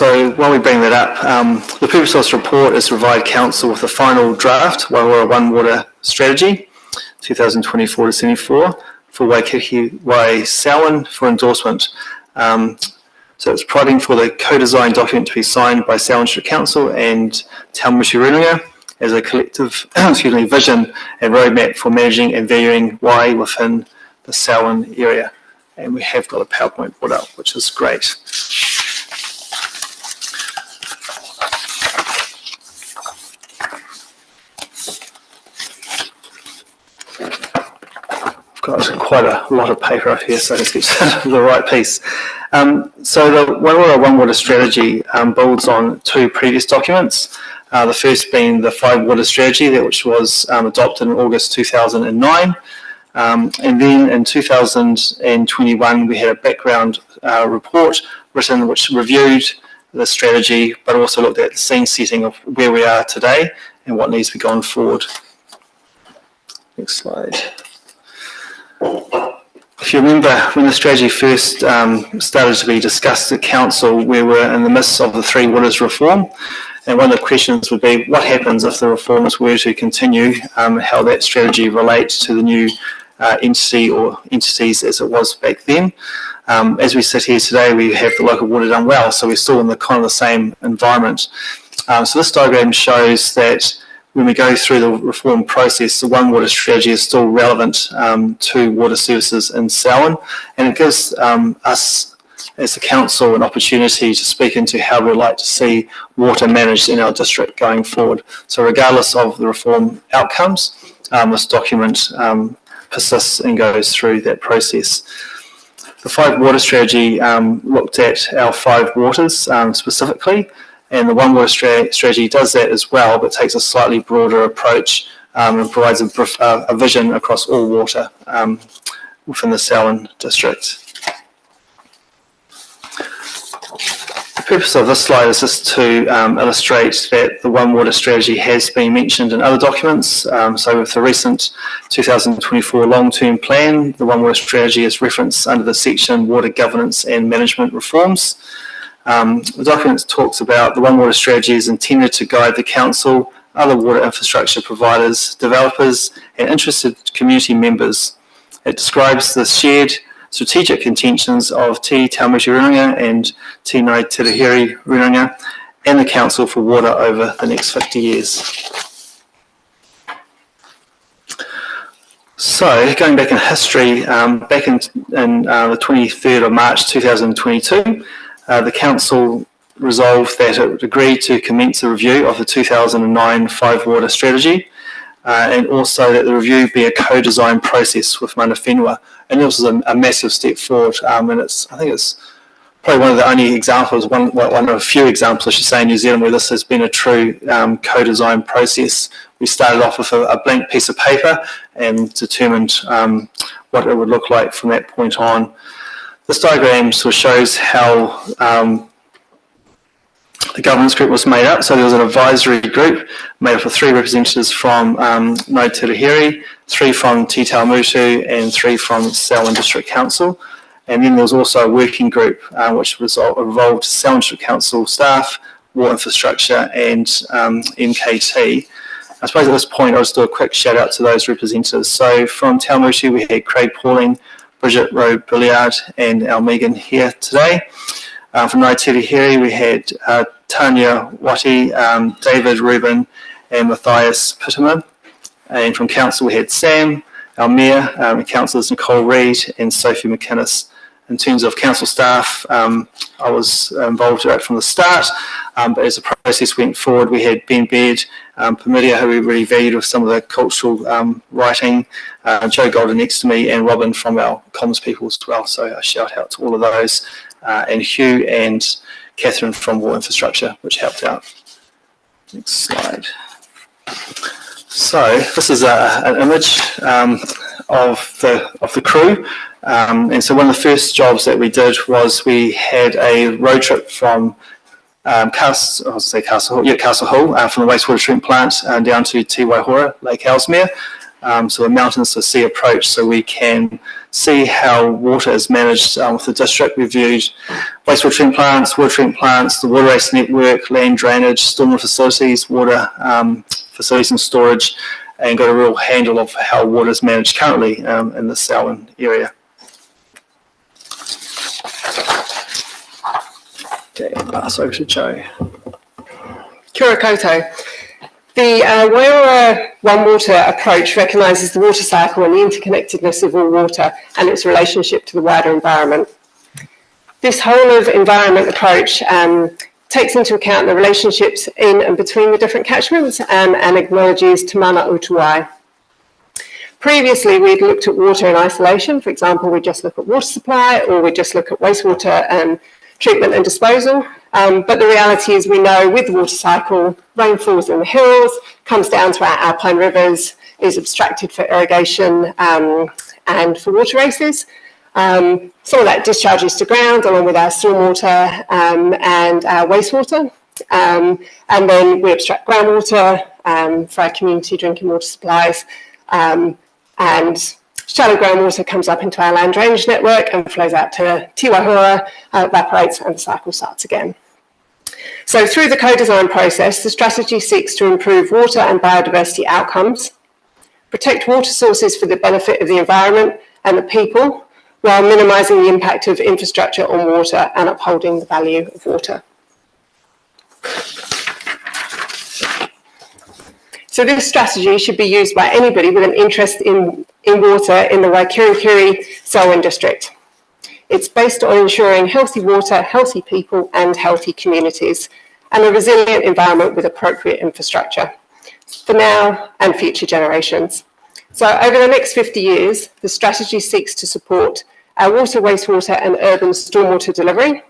So while we bring that up, the purpose of this report is to provide Council with the final draft Waiora One Water Strategy 2024 to 74 for Waikiki Wai Selwyn for endorsement. So it's providing for the co-design document to be signed by Selwyn District Council and Te Awamutu Runga as a collective vision and roadmap for managing and valuing wai within the Selwyn area. And we have got a PowerPoint put up, which is great. Got quite a lot of paper up here, so let's get to the right piece. So the Waiora One Water Strategy builds on two previous documents. The first being the 5 Water Strategy, which was adopted in August 2009. And then in 2021, we had a background report written which reviewed the strategy, but also looked at the scene setting of where we are today and what needs to be gone forward. Next slide. If you remember, when the strategy first started to be discussed at Council, we were in the midst of the Three Waters reform, and one of the questions would be what happens if the reforms were to continue, how that strategy relates to the new entity or entities as it was back then. As we sit here today, we have the local water done well, so we're still in the kind of the same environment. So this diagram shows that when we go through the reform process, the One Water Strategy is still relevant to water services in Selwyn, and it gives us as the council an opportunity to speak into how we'd like to see water managed in our district going forward. So regardless of the reform outcomes, this document persists and goes through that process. The 5 Water Strategy looked at our 5 waters specifically, and the One Water Strategy does that as well, but takes a slightly broader approach and provides a vision across all water within the Selwyn district. The purpose of this slide is just to illustrate that the One Water strategy has been mentioned in other documents. So with the recent 2024 long-term plan, the One Water strategy is referenced under the section Water Governance and Management Reforms. The document talks about the One Water strategy is intended to guide the council, other water infrastructure providers, developers and interested community members. It describes the shared strategic intentions of Te Taumutu Runanga and Te Ngāi Tirihiri Runanga and the Council for Water over the next 50 years. So, going back in history, back in the 23rd of March 2022, the Council resolved that it would agree to commence a review of the 2009 Five Water Strategy, and also that the review be a co-design process with Mana Whenua. And this was a massive step forward, and I think it's probably one of the only examples, one of a few examples, I should say, in New Zealand where this has been a true co-design process. We started off with a blank piece of paper and determined what it would look like from that point on. This diagram sort of shows how the governance group was made up. So there was an advisory group made up of 3 representatives from Ngāi Tirihiri, 3 from Te Taumutu and 3 from Selwyn District Council. And then there was also a working group which involved Selwyn District Council staff, water infrastructure and MKT. I suppose at this point I'll just do a quick shout out to those representatives. So from Taumutu we had Craig Pauling, Bridget Rowe-Billiard and Al Megan here today. From Ngāi Tirihiri we had Tanya Wati, David Rubin and Matthias Pitterman. And from Council we had Sam, our Mayor, Councillors Nicole Reid and Sophie McInnes. In terms of Council staff, I was involved right from the start, but as the process went forward we had Ben Baird, Pamidia, who we really valued with some of the cultural writing, Joe Golden next to me and Robin from our comms people as well, so a shout out to all of those. And Hugh and Catherine from Water Infrastructure, which helped out. Next slide. So this is an image of the crew, and so one of the first jobs that we did was we had a road trip from Castle Hill, from the wastewater treatment plant down to Te Waihora, Lake Ellesmere. So a mountains to sea approach, so we can see how water is managed with the district. We viewed wastewater treatment plants, water treatment plants, the waterways network, land drainage, stormwater facilities, water facilities and storage, and got a real handle of how water is managed currently in the Selwyn area. Okay, pass over to Joe. Kia ora koutou. The Waiora One Water approach recognises the water cycle and the interconnectedness of all water and its relationship to the wider environment. This whole of environment approach takes into account the relationships in and between the different catchments and acknowledges Te Mana Utuai. Previously, we'd looked at water in isolation. For example, we'd just look at water supply or we'd just look at wastewater treatment and disposal. But the reality is we know with the water cycle, rain falls in the hills, comes down to our alpine rivers, is abstracted for irrigation and for water races. Some of that discharges to ground along with our stormwater and our wastewater. And then we abstract groundwater for our community drinking water supplies. And shallow groundwater comes up into our land drainage network and flows out to Te Waihora, evaporates, and the cycle starts again. So through the co-design process, the strategy seeks to improve water and biodiversity outcomes, protect water sources for the benefit of the environment and the people, while minimising the impact of infrastructure on water and upholding the value of water. So this strategy should be used by anybody with an interest in water in the Waikirikiri Selwyn district. It's based on ensuring healthy water, healthy people and healthy communities and a resilient environment with appropriate infrastructure for now and future generations. So over the next 50 years, the strategy seeks to support our water, wastewater and urban stormwater delivery,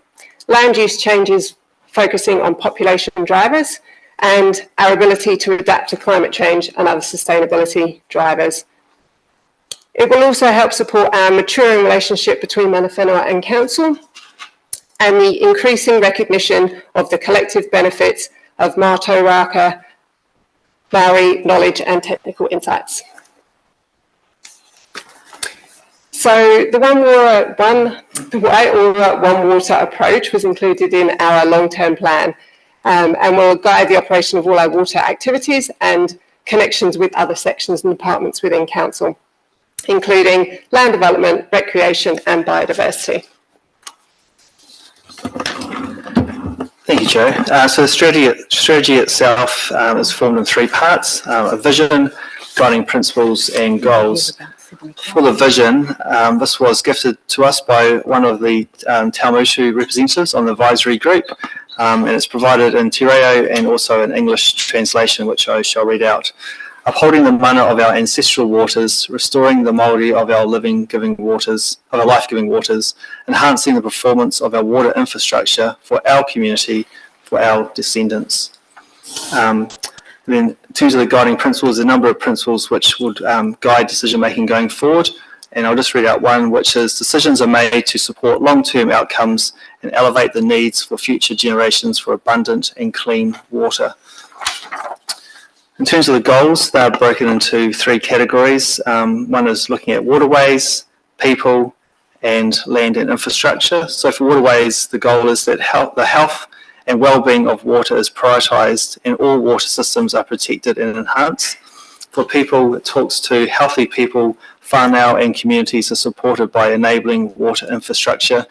land use changes focusing on population drivers and our ability to adapt to climate change and other sustainability drivers. It will also help support our maturing relationship between Mana Whenua and Council and the increasing recognition of the collective benefits of Mātou Rāka Māori knowledge and technical insights. So the One Water approach was included in our long-term plan and will guide the operation of all our water activities and connections with other sections and departments within Council, including land development, recreation and biodiversity. Thank you, Joe. So the strategy itself is formed in three parts: a vision, guiding principles, and goals. For the vision, this was gifted to us by one of the Taumushu representatives on the advisory group, and it's provided in Te Reo and also an English translation, which I shall read out. Upholding the mana of our ancestral waters, restoring the Māori of our life-giving waters, enhancing the performance of our water infrastructure for our community, for our descendants. Then, in terms of the guiding principles, a number of principles which would guide decision-making going forward, and I'll just read out one, which is decisions are made to support long-term outcomes and elevate the needs for future generations for abundant and clean water. In terms of the goals, they're broken into three categories. One is looking at waterways, people, and land and infrastructure. So for waterways, the goal is that the health and well-being of water is prioritised and all water systems are protected and enhanced. For people, it talks to healthy people, whānau and communities are supported by enabling water infrastructure.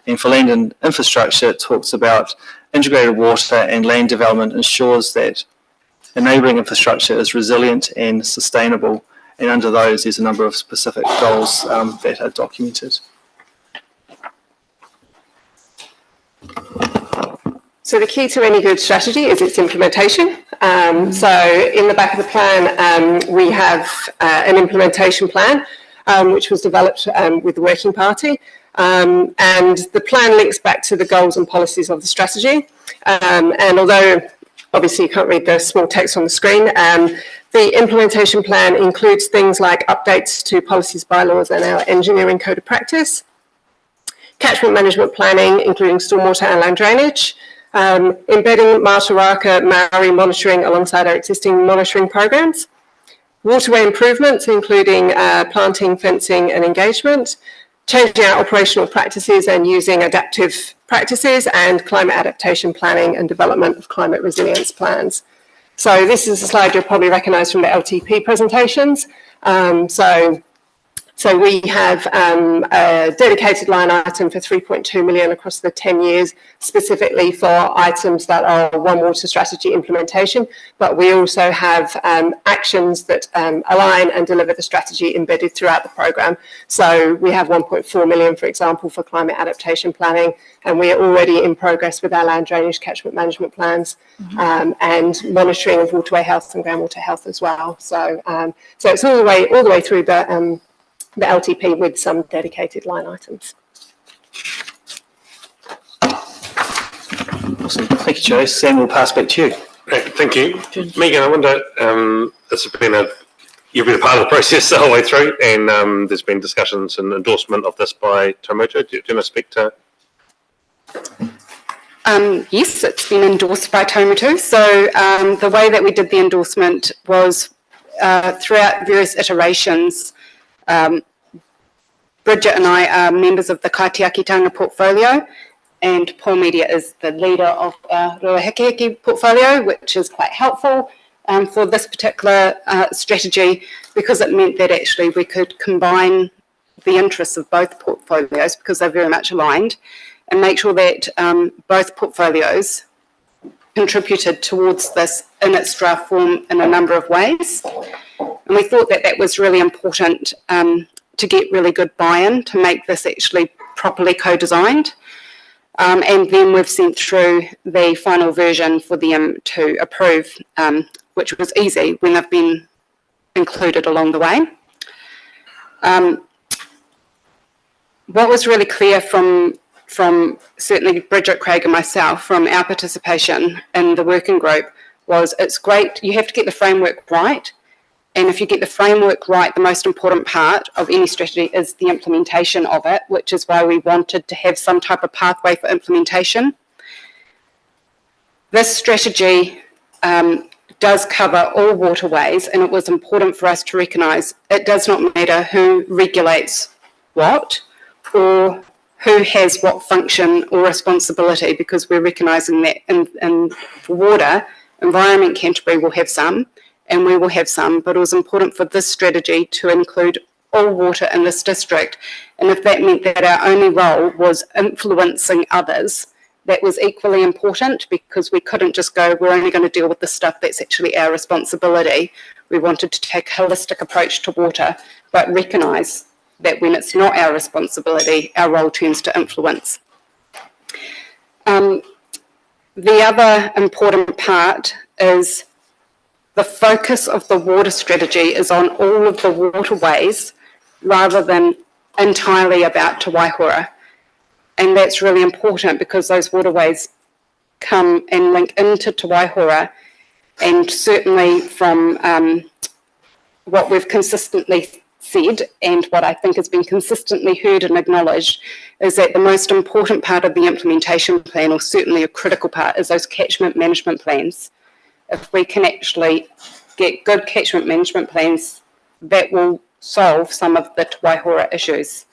And for land and infrastructure, it talks about integrated water and land development ensures that enabling infrastructure is resilient and sustainable, and under those there's a number of specific goals that are documented. So the key to any good strategy is its implementation. So in the back of the plan, we have an implementation plan, which was developed with the Working Party. And the plan links back to the goals and policies of the strategy. And although obviously you can't read the small text on the screen, the implementation plan includes things like updates to policies, bylaws and our engineering code of practice, catchment management planning, including stormwater and land drainage, embedding Mātou Rāka Māori monitoring alongside our existing monitoring programs, waterway improvements, including planting, fencing and engagement, changing our operational practices and using adaptive practices, and climate adaptation planning and development of climate resilience plans. So this is a slide you'll probably recognise from the LTP presentations. So we have a dedicated line item for 3.2 million across the 10 years, specifically for items that are One Water strategy implementation, but we also have actions that align and deliver the strategy embedded throughout the programme. So we have 1.4 million, for example, for climate adaptation planning, and we are already in progress with our land drainage catchment management plans and monitoring of waterway health and groundwater health as well. So, so it's all the way through the LTP with some dedicated line items. Awesome. Thank you, Joe. Sam, we'll pass back to you. Thank you. Megan, I wonder, you've been a part of the process the whole way through, and there's been discussions and endorsement of this by Taumushu. Do you want to speak to? Yes, it's been endorsed by Taumushu. So the way that we did the endorsement was throughout various iterations. Bridget and I are members of the Kaitiakitanga portfolio, and Paul Media is the leader of our Ruahekeheke portfolio, which is quite helpful for this particular strategy, because it meant that actually we could combine the interests of both portfolios, because they're very much aligned, and make sure that both portfolios contributed towards this in its draft form in a number of ways. And we thought that that was really important to get really good buy-in to make this actually properly co-designed. And then we've sent through the final version for them to approve, which was easy when they've been included along the way. What was really clear from certainly Bridget, Craig and myself from our participation in the working group was it's great, you have to get the framework right. And if you get the framework right, the most important part of any strategy is the implementation of it, which is why we wanted to have some type of pathway for implementation. This strategy does cover all waterways, and it was important for us to recognise it does not matter who regulates what or who has what function or responsibility, because we're recognising that in water, Environment Canterbury will have some, and we will have some, but it was important for this strategy to include all water in this district. And if that meant that our only role was influencing others, that was equally important, because we couldn't just go, we're only going to deal with the stuff that's actually our responsibility. We wanted to take a holistic approach to water, but recognise that when it's not our responsibility, our role turns to influence. The other important part is the focus of the water strategy is on all of the waterways rather than entirely about Te Waihora. And that's really important, because those waterways come and link into Te Waihora, and certainly from what we've consistently said and what I think has been consistently heard and acknowledged is that the most important part of the implementation plan, or certainly a critical part, is those catchment management plans. If we can actually get good catchment management plans, that will solve some of the Te Waihora issues.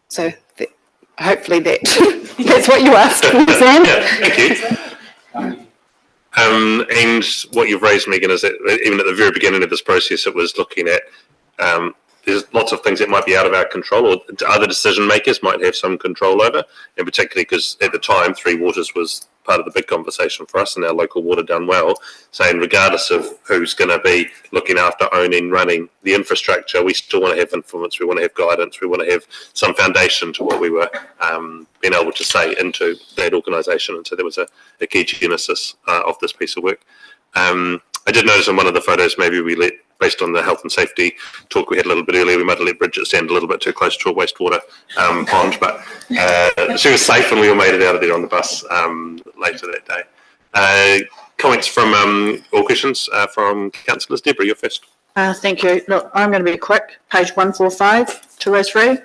So hopefully that's what you asked, Sam. Yeah, thank you. And what you've raised, Megan, is that even at the very beginning of this process, it was looking at there's lots of things that might be out of our control, or other decision makers might have some control over, and particularly because at the time Three Waters was part of the big conversation for us, and our local water done well, saying regardless of who's going to be looking after owning, running the infrastructure, we still want to have influence, we want to have guidance, we want to have some foundation to what we were being able to say into that organisation. And so there was a key genesis of this piece of work. I did notice in one of the photos, maybe we let, based on the health and safety talk we had a little bit earlier, we might have let Bridget stand a little bit too close to a wastewater pond, but she was safe and we all made it out of there on the bus later that day. Comments from, or questions from councillors? Deborah, you're first. Thank you. Look, I'm going to be quick. Page 145, 203.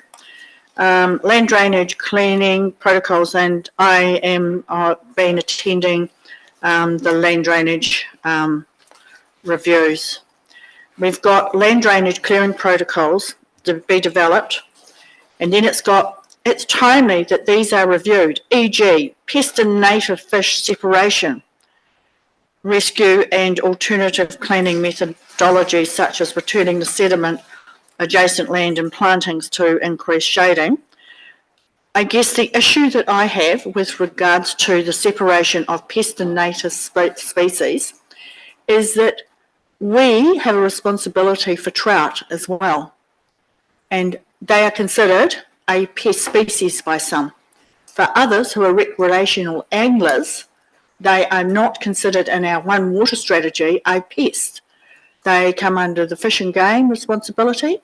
Land drainage cleaning protocols, and I am been attending the land drainage reviews. We've got land drainage clearing protocols to be developed, and then it's timely that these are reviewed, e.g. pest and native fish separation, rescue and alternative cleaning methodologies such as returning the sediment, adjacent land and plantings to increase shading. I guess the issue that I have with regards to the separation of pest and native species is that we have a responsibility for trout as well, and they are considered a pest species by some. For others who are recreational anglers, they are not considered in our One Water strategy a pest. They come under the fish and game responsibility,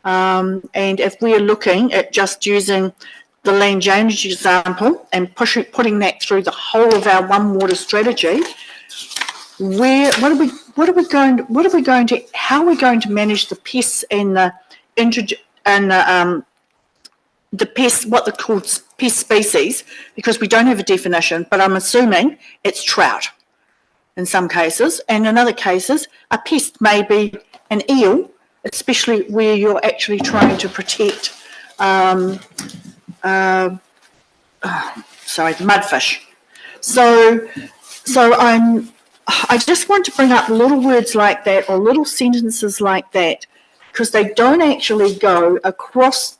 and if we are looking at just using the land drainage example and putting that through the whole of our One Water strategy, how are we going to manage the pests and the pests, what they're called pest species, because we don't have a definition, but I'm assuming it's trout in some cases, and in other cases a pest may be an eel, especially where you're actually trying to protect the mudfish. So I just want to bring up little words like that, or little sentences like that, because they don't actually go across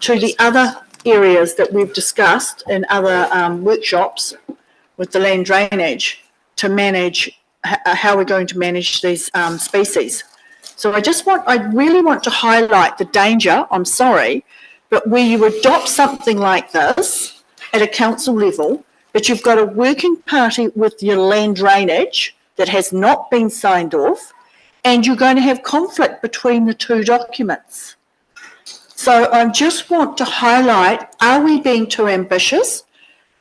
to the other areas that we've discussed in other workshops with the land drainage to manage how we're going to manage these species. So I really want to highlight the danger, I'm sorry, but where you adopt something like this at a council level, but you've got a working party with your land drainage that has not been signed off, and you're going to have conflict between the two documents. So I just want to highlight, are we being too ambitious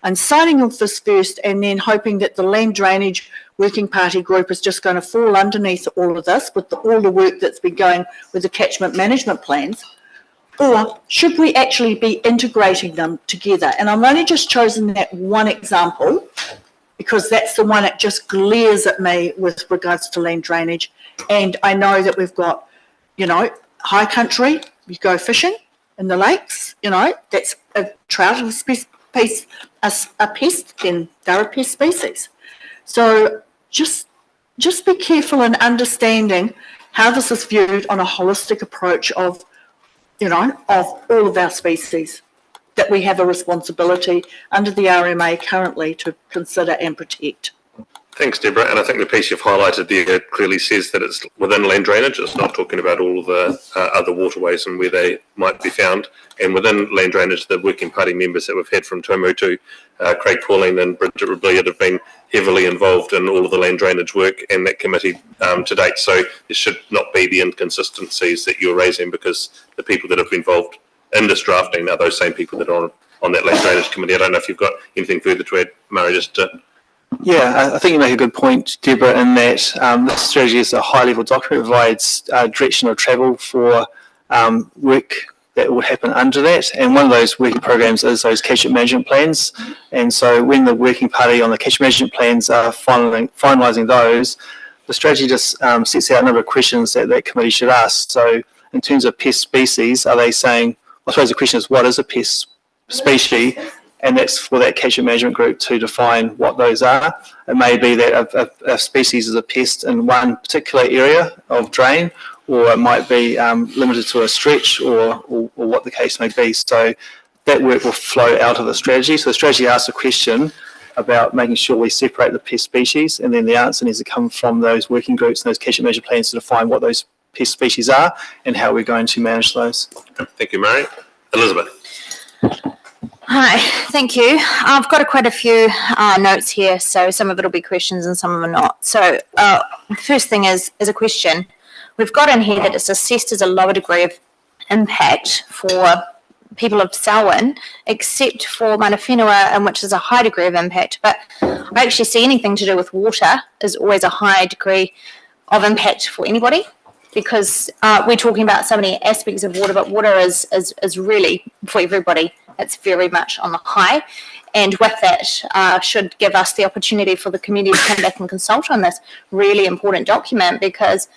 and signing off this first and then hoping that the land drainage working party group is just going to fall underneath all of this with all the work that's been going with the catchment management plans? Or should we actually be integrating them together? And I've only just chosen that one example because that's the one that just glares at me with regards to land drainage. And I know that we've got, high country, you go fishing in the lakes, that's a trout of a pest, then they're a pest species. So just be careful in understanding how this is viewed on a holistic approach of all of our species that we have a responsibility under the RMA currently to consider and protect. Thanks, Deborah. And I think the piece you've highlighted there clearly says that it's within land drainage. It's not talking about all of the other waterways and where they might be found. And within land drainage, the working party members that we've had from Tuamotu, Craig Pauline and Bridget Rebellion have been heavily involved in all of the land drainage work and that committee to date. So there should not be the inconsistencies that you're raising because the people that have been involved in this drafting are those same people that are on that land drainage committee. I don't know if you've got anything further to add, Murray, just to... Yeah, I think you make a good point, Deborah, in that this strategy is a high-level document. It provides direction of travel for work that will happen under that. And one of those working programs is those catchment management plans. And so when the working party on the catchment management plans are finalising those, the strategy just sets out a number of questions that committee should ask. So in terms of pest species, are they saying, I suppose the question is, what is a pest species? And that's for that catchment management group to define what those are. It may be that a species is a pest in one particular area of drain, or it might be limited to a stretch or what the case may be. So that work will flow out of the strategy. So the strategy asks a question about making sure we separate the pest species, and then the answer needs to come from those working groups and those catchment management plans to define what those pest species are and how we're going to manage those. Thank you, Murray. Elizabeth. Hi, thank you. I've got quite a few notes here, so some of it will be questions and some of them are not. So the first thing is a question. We've got in here that it's assessed as a lower degree of impact for people of Selwyn, except for Mana Whenua, in which is a high degree of impact. But I actually see anything to do with water is always a high degree of impact for anybody, because we're talking about so many aspects of water, but water is really for everybody. It's very much on the high, and with that should give us the opportunity for the community to come back and consult on this really important document, because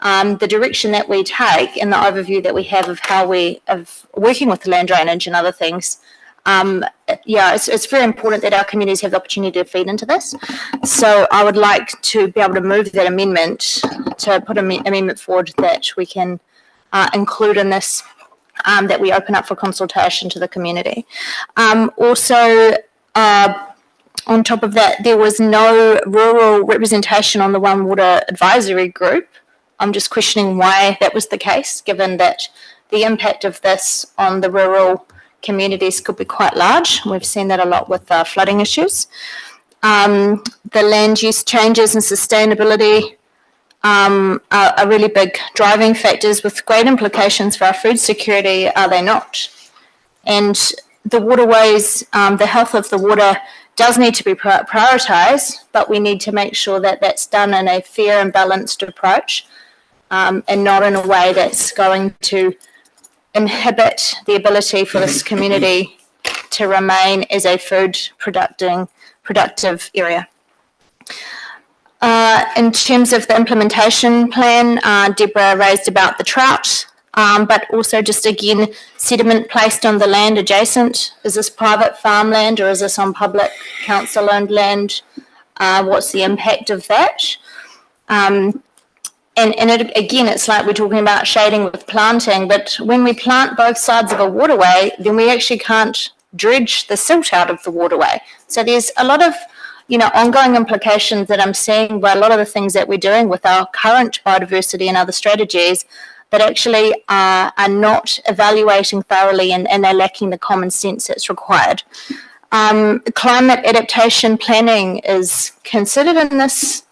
the direction that we take and the overview that we have of how we of working with the land drainage and other things, it's very important that our communities have the opportunity to feed into this. So I would like to be able to move that amendment, to put an amendment forward that we can include in this, that we open up for consultation to the community. Also, on top of that, there was no rural representation on the One Water Advisory Group. I'm just questioning why that was the case, given that the impact of this on the rural communities could be quite large. We've seen that a lot with flooding issues. The land use changes and sustainability are really big driving factors with great implications for our food security, are they not? And the waterways, the health of the water does need to be prioritised, but we need to make sure that that's done in a fair and balanced approach, and not in a way that's going to inhibit the ability for this community to remain as a food productive area. In terms of the implementation plan, Deborah raised about the trout, but also just again, sediment placed on the land adjacent. Is this private farmland or is this on public council-owned land? What's the impact of that? And again, it's like we're talking about shading with planting, but when we plant both sides of a waterway, then we actually can't dredge the silt out of the waterway. So there's a lot of ongoing implications that I'm seeing by a lot of the things that we're doing with our current biodiversity and other strategies that actually are not evaluating thoroughly, and they're lacking the common sense that's required. Climate adaptation planning is considered in this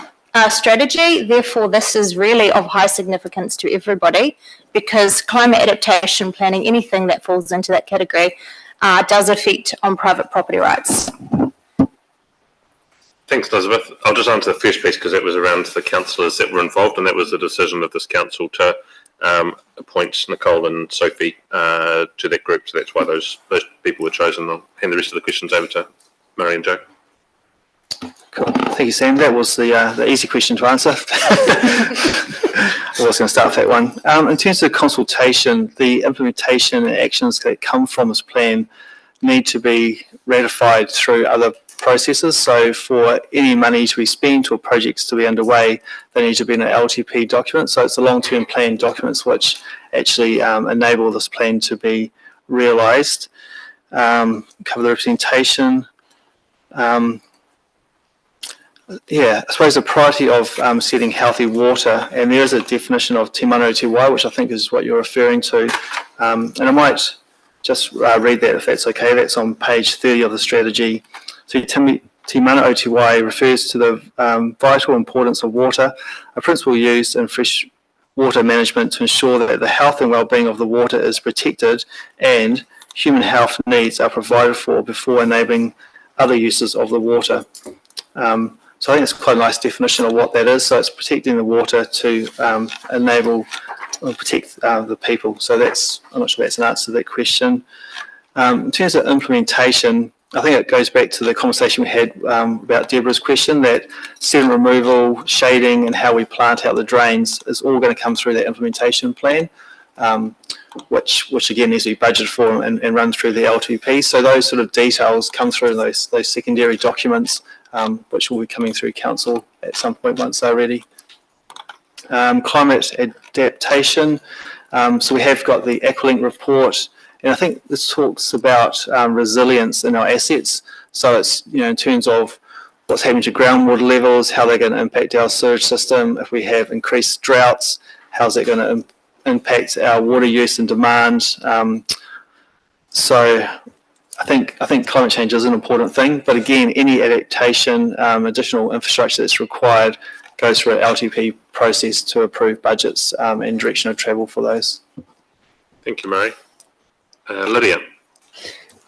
strategy. Therefore, this is really of high significance to everybody, because climate adaptation planning, anything that falls into that category, does affect on private property rights. Thanks, Elizabeth. I'll just answer the first piece because it was around the councillors that were involved, and that was the decision of this council to appoint Nicole and Sophie to that group. So that's why those people were chosen. I'll hand the rest of the questions over to Murray and Joe. Cool. Thank you, Sam. That was the easy question to answer. I was going to start with that one. In terms of consultation, the implementation and actions that come from this plan need to be ratified through other processes. So for any money to be spent or projects to be underway, they need to be in an LTP document. So it's the long-term plan documents which actually enable this plan to be realised. Cover the representation. I suppose the priority of setting healthy water, and there is a definition of Te Mana o Te Wai, which I think is what you're referring to. And I might just read that if that's okay. That's on page 30 of the strategy. So Te Mana o Te Wai refers to the vital importance of water, a principle used in fresh water management to ensure that the health and well-being of the water is protected and human health needs are provided for before enabling other uses of the water. So I think it's quite a nice definition of what that is. So it's protecting the water to enable or protect the people. So that's, I'm not sure that's an answer to that question. In terms of implementation, I think it goes back to the conversation we had about Deborah's question, that sediment removal, shading, and how we plant out the drains is all going to come through that implementation plan, which again needs to be budgeted for and run through the LTP. So those sort of details come through those secondary documents, which will be coming through council at some point once they're ready. Climate adaptation. So we have got the Aqualink report. And I think this talks about resilience in our assets. So it's, in terms of what's happening to groundwater levels, how they're going to impact our sewage system. If we have increased droughts, how's that going to impact our water use and demand? So I think climate change is an important thing. But again, any adaptation, additional infrastructure that's required goes through an LTP process to approve budgets and direction of travel for those. Thank you, Murray. Lydia.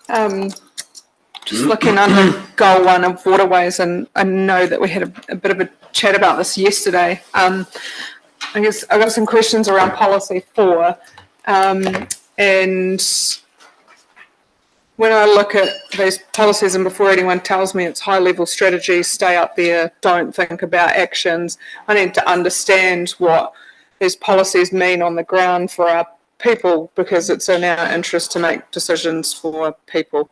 Just looking under goal 1 of waterways, and I know that we had a bit of a chat about this yesterday. I guess I've got some questions around policy 4, and when I look at these policies, and before anyone tells me it's high-level strategy, stay up there, don't think about actions, I need to understand what these policies mean on the ground for our people, because it's in our interest to make decisions for people.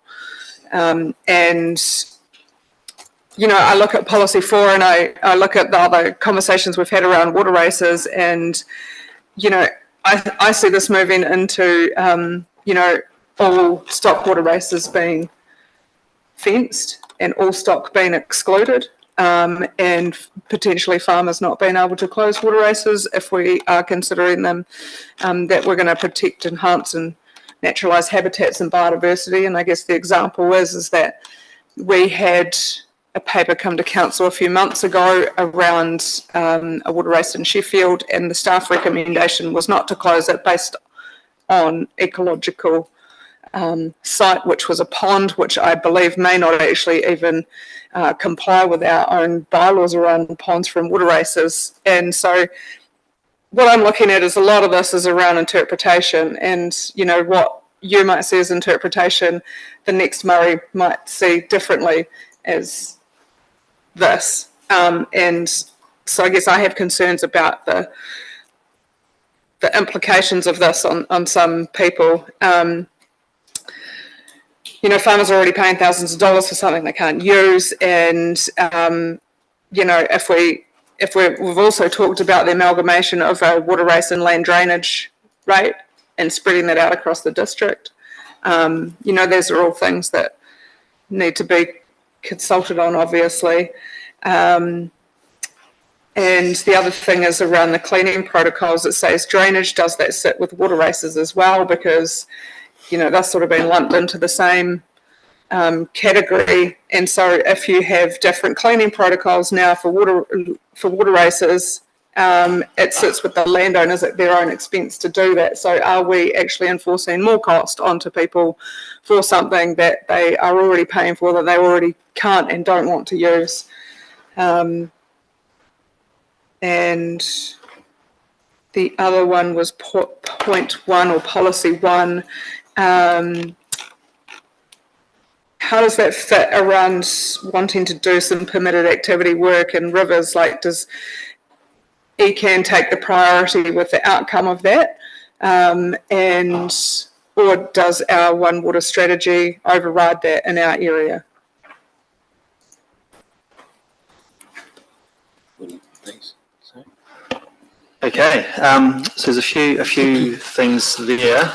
And, I look at policy 4 and I look at the other conversations we've had around water races, and, I see this moving into, all stock water races being fenced and all stock being excluded, and potentially farmers not being able to close water races if we are considering them, that we're going to protect, enhance and naturalise habitats and biodiversity. And I guess the example is that we had a paper come to council a few months ago around a water race in Sheffield, and the staff recommendation was not to close it based on ecological site, which was a pond, which I believe may not actually even comply with our own bylaws around ponds from water races. And so what I'm looking at is a lot of this is around interpretation, and what you might see as interpretation, the next Murray might see differently as this. And so I guess I have concerns about the implications of this on some people. Farmers are already paying thousands of dollars for something they can't use, and we've also talked about the amalgamation of a water race and land drainage rate and spreading that out across the district. Those are all things that need to be consulted on, obviously. And the other thing is around the cleaning protocols. It says drainage. Does that sit with water races as well? Because that's sort of been lumped into the same category. And so if you have different cleaning protocols now for water races, it sits with the landowners at their own expense to do that. So are we actually enforcing more cost onto people for something that they are already paying for, that they already can't and don't want to use? And the other one was point one or policy one. How does that fit around wanting to do some permitted activity work in rivers? Like, does ECAN take the priority with the outcome of that? Or does our One Water strategy override that in our area? Okay, so there's a few things there.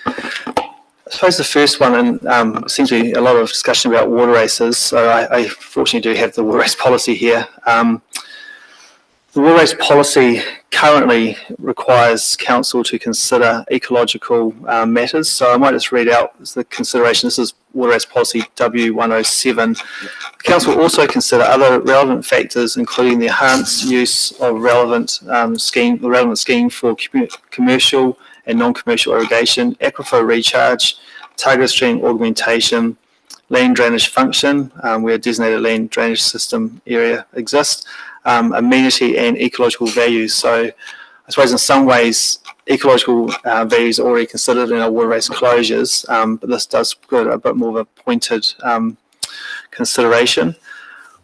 I suppose the first one, and seems to be a lot of discussion about water races. So I fortunately do have the water race policy here. The water race policy currently requires council to consider ecological matters. So I might just read out the consideration. This is water race policy W107. The council will also consider other relevant factors, including the enhanced use of the relevant scheme for commercial and non-commercial irrigation, aquifer recharge, targeted stream augmentation, land drainage function, where a designated land drainage system area exists, amenity and ecological values. So I suppose in some ways ecological values are already considered in our water race closures, but this does put a bit more of a pointed consideration.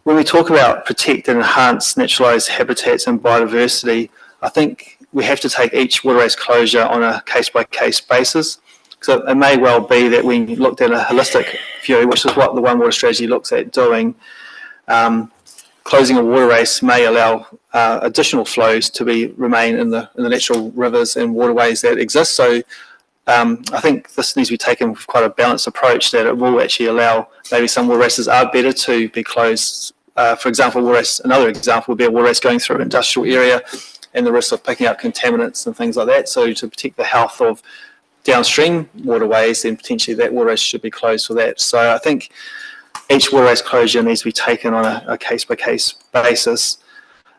When we talk about protect and enhance naturalised habitats and biodiversity, I think we have to take each water race closure on a case-by-case basis. So it may well be that we looked at a holistic view, which is what the One Water strategy looks at doing. Closing a water race may allow additional flows to remain in the natural rivers and waterways that exist. So I think this needs to be taken with quite a balanced approach, that it will actually allow maybe some water races are better to be closed. For example, another example would be a water race going through an industrial area and the risk of picking up contaminants and things like that. So to protect the health of downstream waterways, then potentially that water race should be closed for that. So I think each water race closure needs to be taken on a case-by-case basis.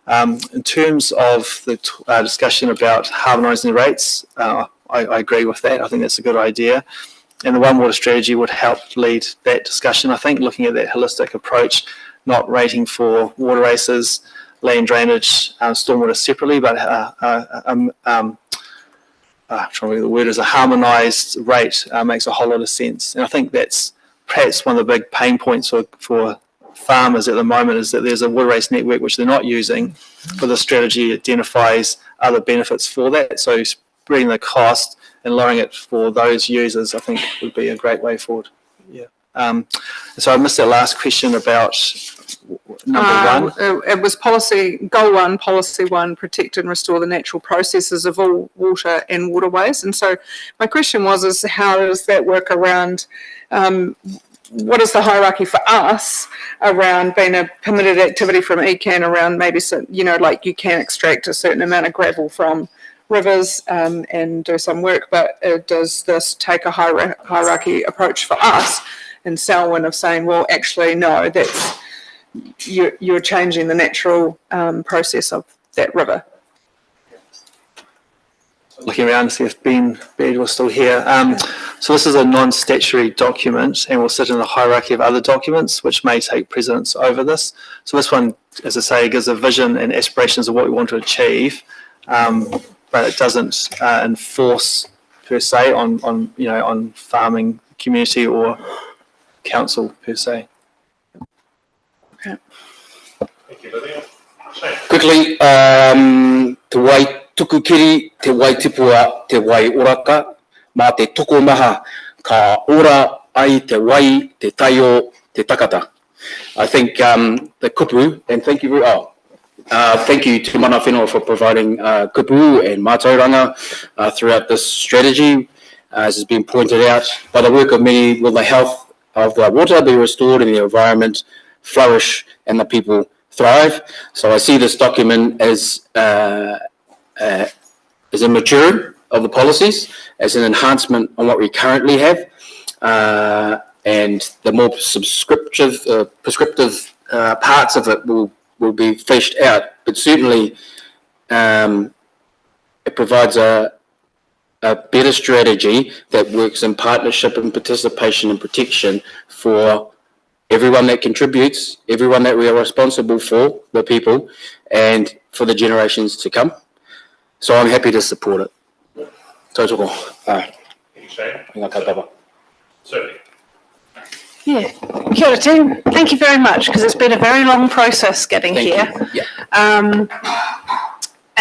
In terms of the discussion about harmonising the rates, I agree with that. I think that's a good idea. And the One Water strategy would help lead that discussion, I think, looking at that holistic approach, not rating for water races, land drainage, stormwater separately, but I'm trying to remember the word, is a harmonised rate makes a whole lot of sense. And I think that's perhaps one of the big pain points for farmers at the moment, is that there's a water race network which they're not using, but the strategy identifies other benefits for that. So spreading the cost and lowering it for those users, I think, would be a great way forward. Yeah. So I missed that last question about number one. It was goal one, policy one, protect and restore the natural processes of all water and waterways. And so my question is how does that work around, what is the hierarchy for us around being a permitted activity from ECAN around maybe, like you can extract a certain amount of gravel from rivers and do some work, but does this take a hierarchy approach for us in Selwyn of saying, well, actually, no, that's you're changing the natural process of that river? Looking around to see if Ben Baird was still here. So this is a non-statutory document and will sit in the hierarchy of other documents which may take precedence over this. So this one, as I say, gives a vision and aspirations of what we want to achieve, but it doesn't enforce per se on farming community or council per se. Okay. Thank you, Lydia. Quickly, te wai tukukiri, te wai tipua, te wai oraka, ma te toko maha, ka ora ai te wai, te taio, te takata. I think the kupu, and thank you to Mana Whenua for providing kupu and mātauranga throughout this strategy. As has been pointed out, by the work of many, will the health of the water be restored and the environment flourish and the people thrive. So I see this document as a maturing of the policies, as an enhancement on what we currently have, and the more prescriptive parts of it will be fleshed out. But certainly it provides a better strategy that works in partnership and participation and protection for everyone that contributes, everyone that we are responsible for, the people, and for the generations to come. So I'm happy to support it. Tautoko. Thank you, Shane. Certainly. Yeah, kia ora team. Thank you very much, because it's been a very long process getting here. And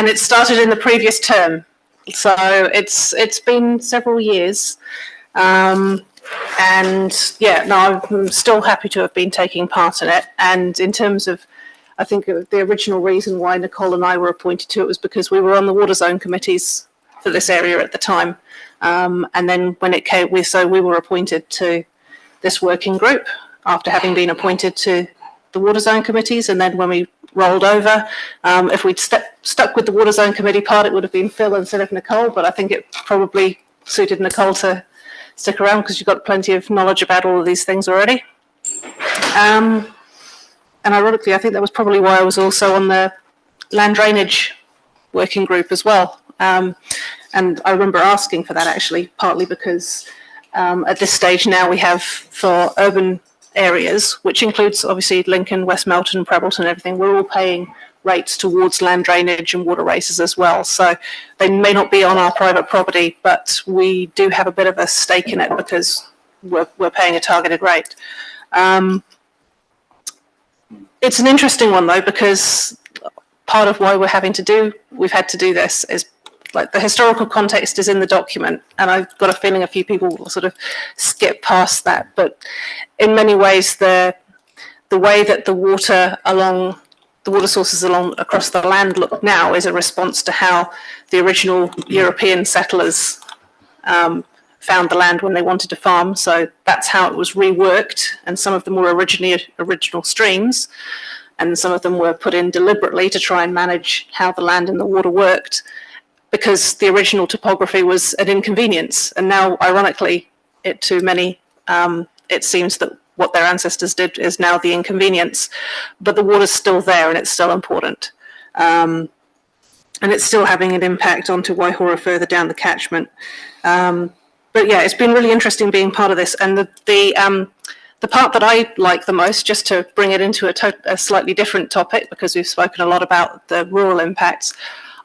it started in the previous term. So it's been several years. And yeah, no, I'm still happy to have been taking part in it. And in terms of, I think the original reason why Nicole and I were appointed to it was because we were on the water zone committees for this area at the time. And then when it came, we were appointed to this working group after having been appointed to the water zone committees. And then when we rolled over, if we'd stuck with the water zone committee part, it would have been Phil instead of Nicole, but I think it probably suited Nicole to stick around because you've got plenty of knowledge about all of these things already. And ironically, I think that was probably why I was also on the land drainage working group as well. And I remember asking for that actually, partly because at this stage now we have for urban areas, which includes obviously Lincoln, West Melton, Prebbleton, everything, we're all paying rates towards land drainage and water races as well. So they may not be on our private property, but we do have a bit of a stake in it because we're paying a targeted rate. It's an interesting one though, because part of why we've had to do this is like the historical context is in the document, and I've got a feeling a few people will sort of skip past that. But in many ways, the way that the water sources across the land look now is a response to how the original European settlers found the land when they wanted to farm. So that's how it was reworked, and some of them were original streams, and some of them were put in deliberately to try and manage how the land and the water worked, because the original topography was an inconvenience. And now, ironically, to many, it seems that what their ancestors did is now the inconvenience, but the water's still there and it's still important. And it's still having an impact onto Waihora further down the catchment. But yeah, it's been really interesting being part of this. And the part that I like the most, just to bring it into a slightly different topic, because we've spoken a lot about the rural impacts,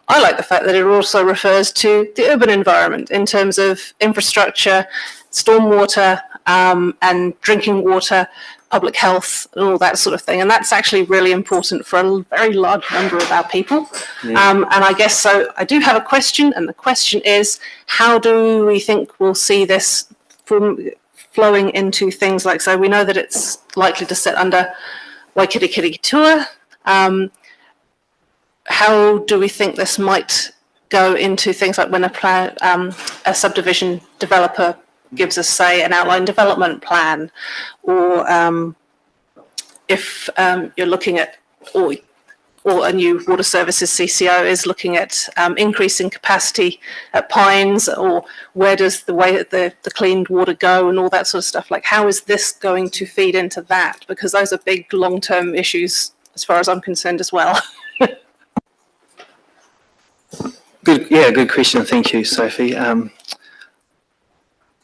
I like the fact that it also refers to the urban environment in terms of infrastructure, stormwater, and drinking water, public health, and all that sort of thing. And that's actually really important for a very large number of our people. And I guess so. I do have a question, and the question is, how do we think we'll see this flowing into things like, so we know that it's likely to sit under Waikirikiri Tua. How do we think this might go into things like when a subdivision developer gives us, say, an outline development plan, or if you're looking at, or a new water services CCO is looking at increasing capacity at Pines, or where does the way that the cleaned water go and all that sort of stuff, like how is this going to feed into that? Because those are big long-term issues as far as I'm concerned as well. Good question. Thank you, Sophie.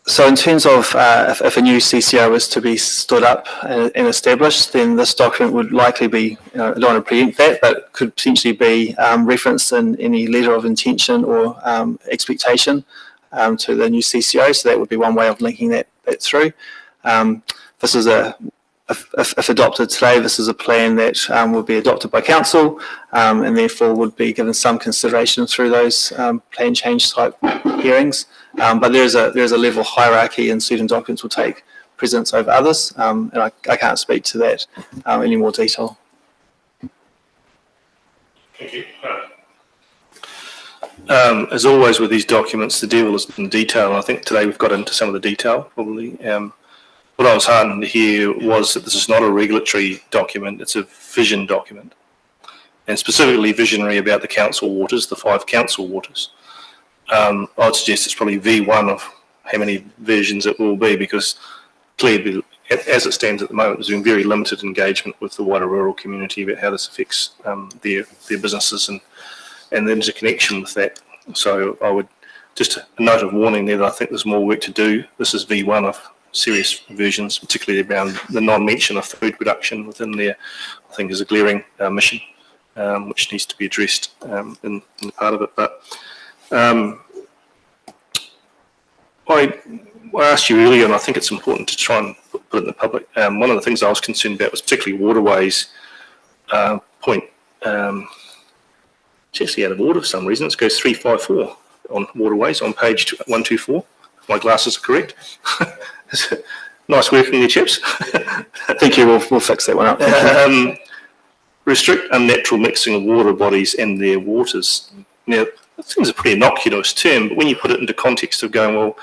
So in terms of if a new CCO is to be stood up and established, then this document would likely be, I don't want to preempt that, but could potentially be referenced in any letter of intention or expectation to the new CCO. So that would be one way of linking that through. This is if adopted today, this is a plan that will be adopted by council and therefore would be given some consideration through those plan change type hearings. But there's a level of hierarchy, and certain documents will take precedence over others, and I can't speak to that in any more detail. Thank you. As always with these documents, the devil is in the detail, and I think today we've got into some of the detail probably. What I was heartened to hear was that this is not a regulatory document, it's a vision document, and specifically visionary about the council waters, the 5 council waters. I'd suggest it's probably V1 of how many versions it will be, because clearly, as it stands at the moment, there's been very limited engagement with the wider rural community about how this affects their businesses and the interconnection with that. So I would, just a note of warning there, that I think there's more work to do. This is V1 of serious revisions, particularly around the non-mention of food production within there, I think is a glaring omission, which needs to be addressed in part of it. But I asked you earlier, and I think it's important to try and put it in the public. One of the things I was concerned about was particularly waterways point. It's actually out of order for some reason. It goes 354 on waterways on page 124. If my glasses are correct. Nice working there, chaps. Thank you. We'll fix that one up. Restrict unnatural mixing of water bodies and their waters. Now, that seems a pretty innocuous term, but when you put it into context of going, well,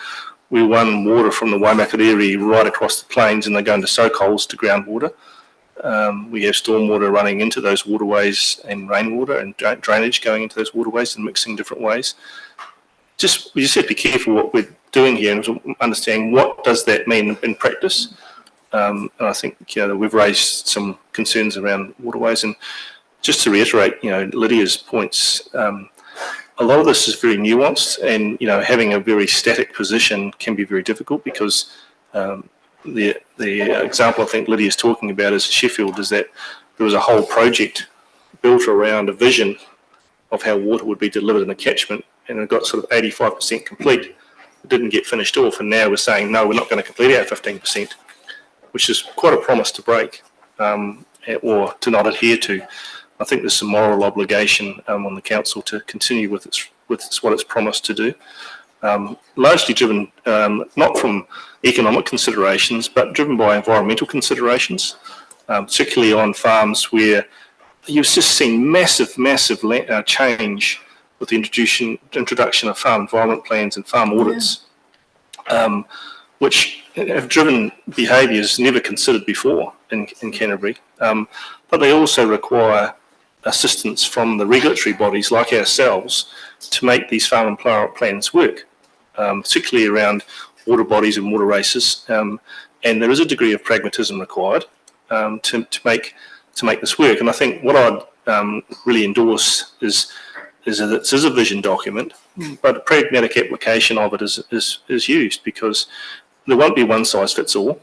we run water from the Waimakiriri right across the plains and they go into soak holes to groundwater. We have stormwater running into those waterways and rainwater and drainage going into those waterways and mixing different ways. We just have to be careful what we're doing here and understanding what does that mean in practice. And I think we've raised some concerns around waterways. And just to reiterate, Lydia's points, a lot of this is very nuanced, and having a very static position can be very difficult because the example I think Lydia's talking about is Sheffield, is that there was a whole project built around a vision of how water would be delivered in a catchment, and it got sort of 85% complete. It didn't get finished off, and now we're saying, no, we're not going to complete our 15%, which is quite a promise to break or to not adhere to. I think there's some moral obligation on the council to continue with what it's promised to do. Largely driven not from economic considerations, but driven by environmental considerations, particularly on farms where you've just seen massive change with the introduction of farm environment plans and farm audits, which have driven behaviours never considered before in Canterbury. But they also require assistance from the regulatory bodies like ourselves to make these farm environment plans work, particularly around water bodies and water races. And there is a degree of pragmatism required to make this work. And I think what I'd really endorse is that it is a vision document, but a pragmatic application of it is used, because there won't be one size fits all.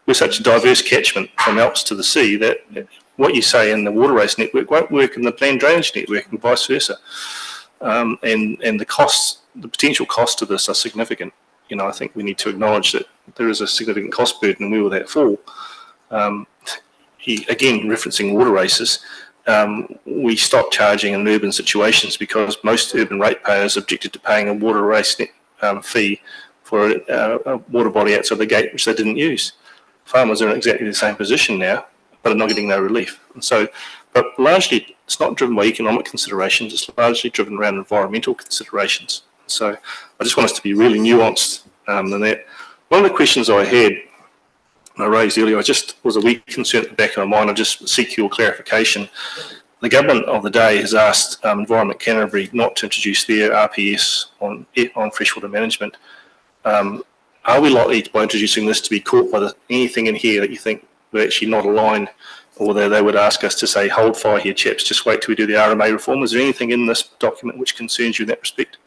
We're such a diverse catchment from Alps to the sea that what you say in the water race network won't work in the planned drainage network, and vice versa. And the potential cost of this are significant. I think we need to acknowledge that there is a significant cost burden, and where will that fall? Again, referencing water races, we stopped charging in urban situations because most urban ratepayers objected to paying a water race fee for a water body outside the gate, which they didn't use. Farmers are in exactly the same position now, but are not getting no relief. And so, but largely, it's not driven by economic considerations, it's largely driven around environmental considerations. So I just want us to be really nuanced in that. One of the questions I had, I raised earlier, I just was a wee concern at the back of my mind. I just seek your clarification. The government of the day has asked Environment Canterbury not to introduce their RPS on freshwater management. Are we likely, by introducing this, to be caught by anything in here that you think would actually not align, or they would ask us to say, hold fire here, chaps, just wait till we do the RMA reform? Is there anything in this document which concerns you in that respect?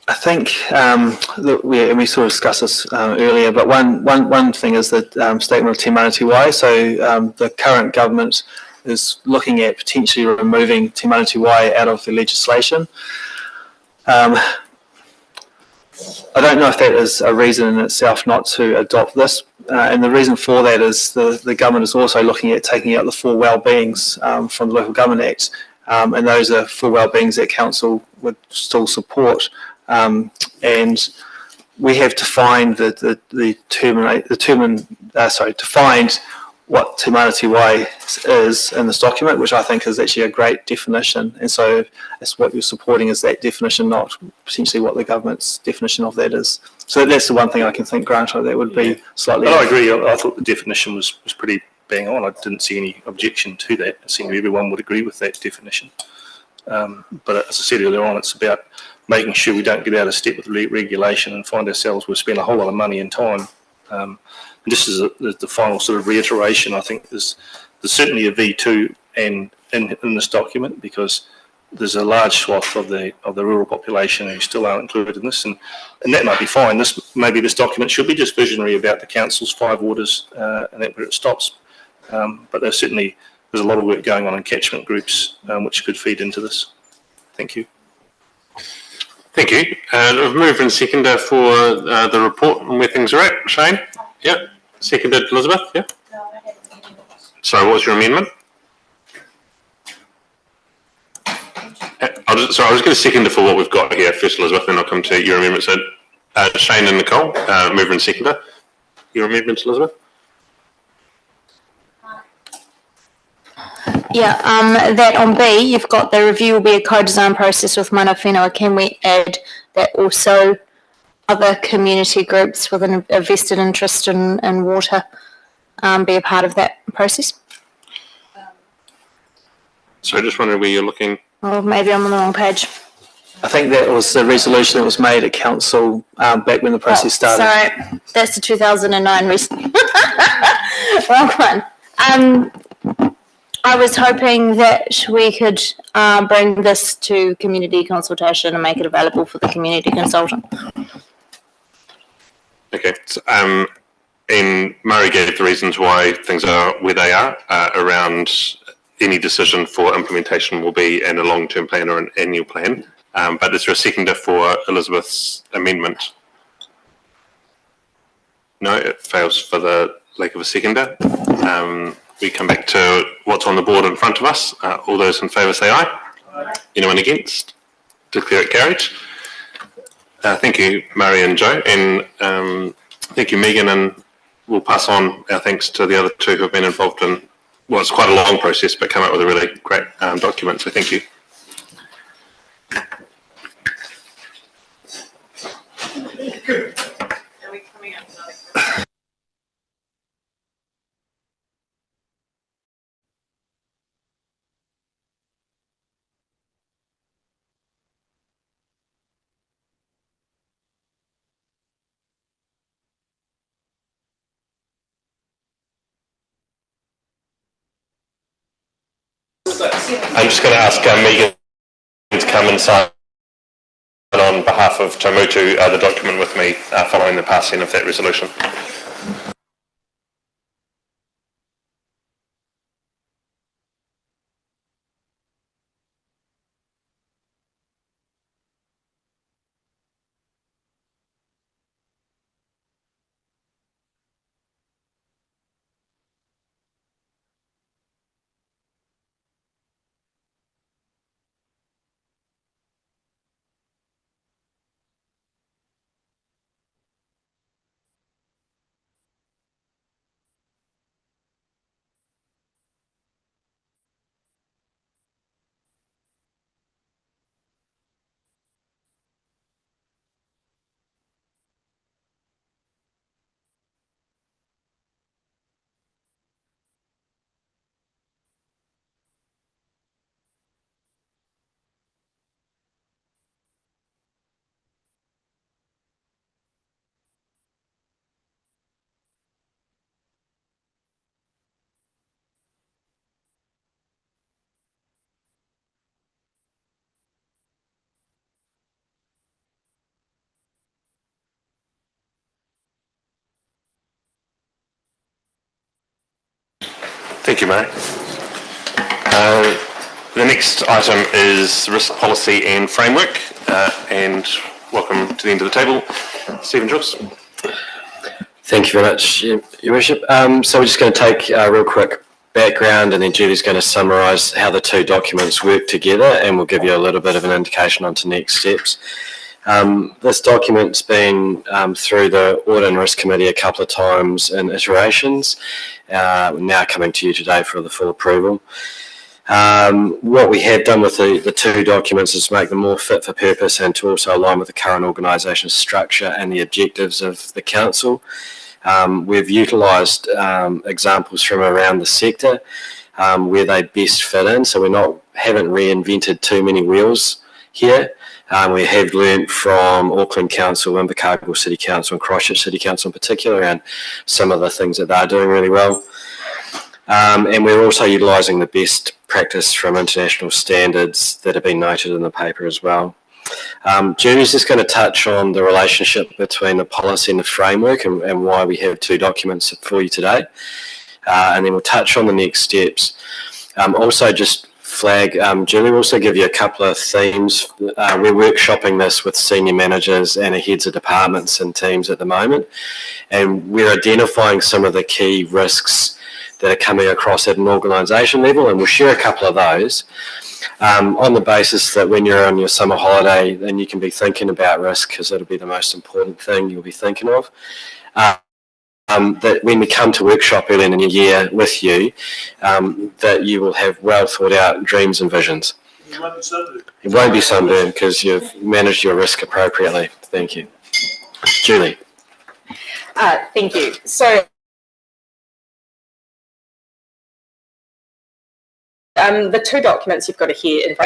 I think we sort of discussed this earlier, but one thing is the statement of Te Manati Wai. So the current government is looking at potentially removing Te Manati Wai out of the legislation. I don't know if that is a reason in itself not to adopt this, and the reason for that is the government is also looking at taking out the 4 well-beings from the Local Government Act, and those are 4 well-beings that council would still support. And we have to find to find what Te Manati Wai is in this document, which I think is actually a great definition. And so that's what you're supporting, is that definition, not potentially what the government's definition of that is. So that's the one thing I can think, Grant, that would be slightly... I agree. I thought the definition was pretty bang on. I didn't see any objection to that. It seemed everyone would agree with that definition. But as I said earlier on, it's about making sure we don't get out of step with regulation and find ourselves we've spent a whole lot of money and time. And this is the final sort of reiteration. I think there's certainly a V2 in this document, because there's a large swath of the rural population who still aren't included in this, and that might be fine. Maybe this document should be just visionary about the council's 5 waters and that's where it stops. But there's a lot of work going on in catchment groups which could feed into this. Thank you. Thank you. I've moved and seconder for the report on where things are at. Shane? Yep. Seconded Elizabeth? Yeah. Sorry, what was your amendment? I was going to seconder for what we've got here first, Elizabeth, then I'll come to your amendment. So Shane and Nicole, mover and seconder. Your amendments, Elizabeth? Yeah, that on B, you've got the review will be a co-design process with mana whenua. Can we add that also other community groups with a vested interest in water be a part of that process? So I just wondering where you're looking. Or maybe I'm on the wrong page. I think that was the resolution that was made at council back when the process started. Sorry, that's the 2009 wrong one. I was hoping that we could bring this to community consultation and make it available for the community consultant. Okay. So, and Murray gave the reasons why things are where they are around any decision for implementation will be in a long-term plan or an annual plan. But is there a seconder for Elizabeth's amendment? No, it fails for the lack of a seconder. We come back to what's on the board in front of us. All those in favour say aye. Aye. Anyone against? Declare it carried. Thank you, Murray and Joe, and thank you, Megan, and we'll pass on our thanks to the other two who have been involved in, well, it's quite a long process, but come up with a really great document, so thank you. I'm just going to ask Megan to come and sign on behalf of Taumutu the document with me following the passing of that resolution. Thank you, Murray. The next item is risk policy and framework, and welcome to the end of the table, Stephen Joyce. Thank you very much, Your Worship. So we're just going to take a real quick background, and then Julie's going to summarise how the two documents work together, and we'll give you a little bit of an indication onto next steps. This document's been through the Audit and Risk Committee a couple of times in iterations. We're now coming to you today for the full approval. What we have done with the two documents is make them more fit for purpose and to also align with the current organisation structure and the objectives of the council. We've utilised examples from around the sector where they best fit in, so haven't reinvented too many wheels here. We have learnt from Auckland Council, Invercargill City Council and Christchurch City Council in particular, and some of the things that they're doing really well. And we're also utilising the best practice from international standards that have been noted in the paper as well. Julie's just going to touch on the relationship between the policy and the framework and why we have two documents for you today. And then we'll touch on the next steps. Also just flag, Julie will also give you a couple of themes. We're workshopping this with senior managers and heads of departments and teams at the moment. And we're identifying some of the key risks that are coming across at an organisation level, and we'll share a couple of those on the basis that when you're on your summer holiday, then you can be thinking about risk, because it'll be the most important thing you'll be thinking of. That when we come to workshop early in the new year with you, that you will have well thought out dreams and visions. It won't be sunburned. It won't be sunburned because you've managed your risk appropriately. Thank you. Julie. Thank you. So the two documents you've got here,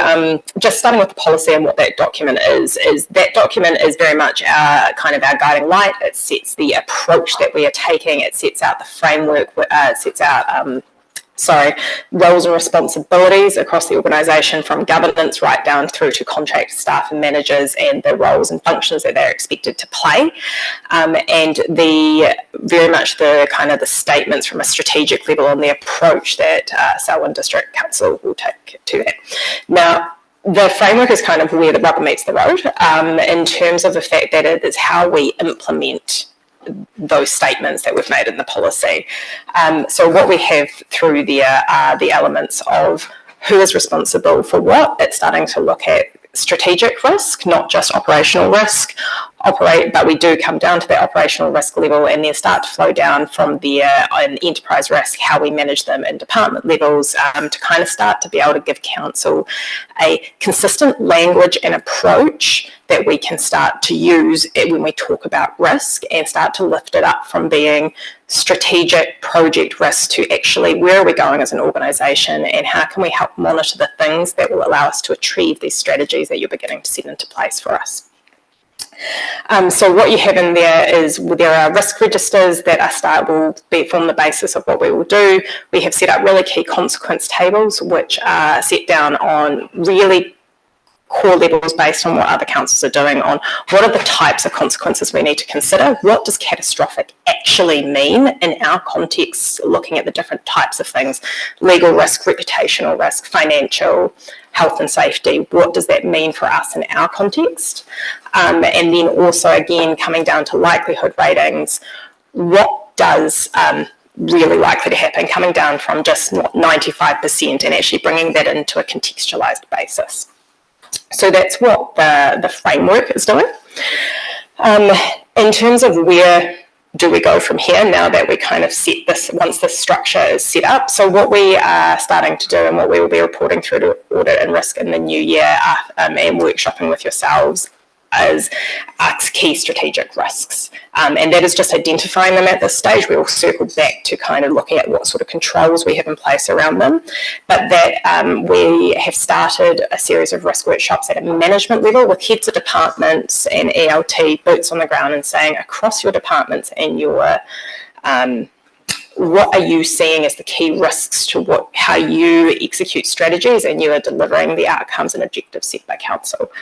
just starting with the policy and what that document is that document is very much our guiding light. It sets the approach that we are taking. It sets out the framework, it sets out roles and responsibilities across the organisation, from governance right down through to contract staff and managers, and the roles and functions that they're expected to play, and the very much the the statements from a strategic level on the approach that Selwyn District Council will take to that. Now, the framework is where the rubber meets the road, in terms of the fact that it is how we implement those statements that we've made in the policy. So what we have through there are the elements of who is responsible for what. It's starting to look at strategic risk, not just operational risk. But we do come down to the operational risk level and then start to flow down from there on enterprise risk, how we manage them in department levels, to start to be able to give council a consistent language and approach that we can start to use when we talk about risk, and start to lift it up from being strategic project risk to actually where are we going as an organisation, and how can we help monitor the things that will allow us to achieve these strategies that you're beginning to set into place for us. So what you have in there is there are risk registers that will be from the basis of what we will do. We have set up really key consequence tables, which are set down on really core levels based on what other councils are doing on what are the types of consequences we need to consider. What does catastrophic actually mean in our context, looking at the different types of things: legal risk, reputational risk, financial, health and safety. What does that mean for us in our context? And then also, again, coming down to likelihood ratings, what does really likely to happen, coming down from just 95% and actually bringing that into a contextualised basis. So that's what the framework is doing. In terms of where do we go from here now that we set this, once the structure is set up? So what we are starting to do, and what we will be reporting through to audit and risk in the new year, and workshopping with yourselves, as key strategic risks. And that is just identifying them at this stage. We will circle back to looking at what sort of controls we have in place around them. But that we have started a series of risk workshops at a management level with heads of departments and ELT, boots on the ground, and saying across your departments and your what are you seeing as the key risks to how you execute strategies and you are delivering the outcomes and objectives set by council.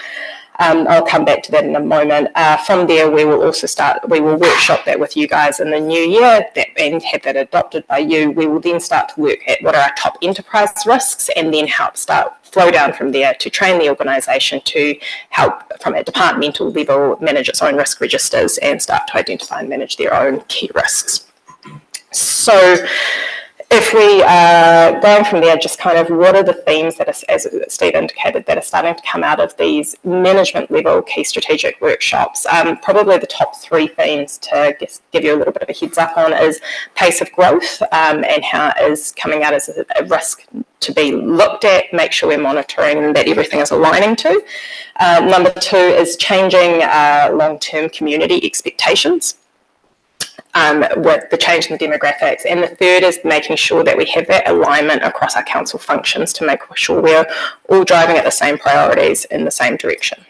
I'll come back to that in a moment. From there, we will workshop that with you guys in the new year and have that adopted by you. We will then start to work at what are our top enterprise risks, and then flow down from there to train the organisation to help from a departmental level manage its own risk registers and start to identify and manage their own key risks. So if we are going from there, just what are the themes that, as Steve indicated, that are starting to come out of these management level key strategic workshops? Probably the top three themes to give you a little bit of a heads up on is pace of growth, and how it is coming out as a risk to be looked at, make sure we're monitoring that everything is aligning to. Number two is changing long-term community expectations. With the change in the demographics. And the third is making sure that we have that alignment across our council functions to make sure we're all driving at the same priorities in the same direction.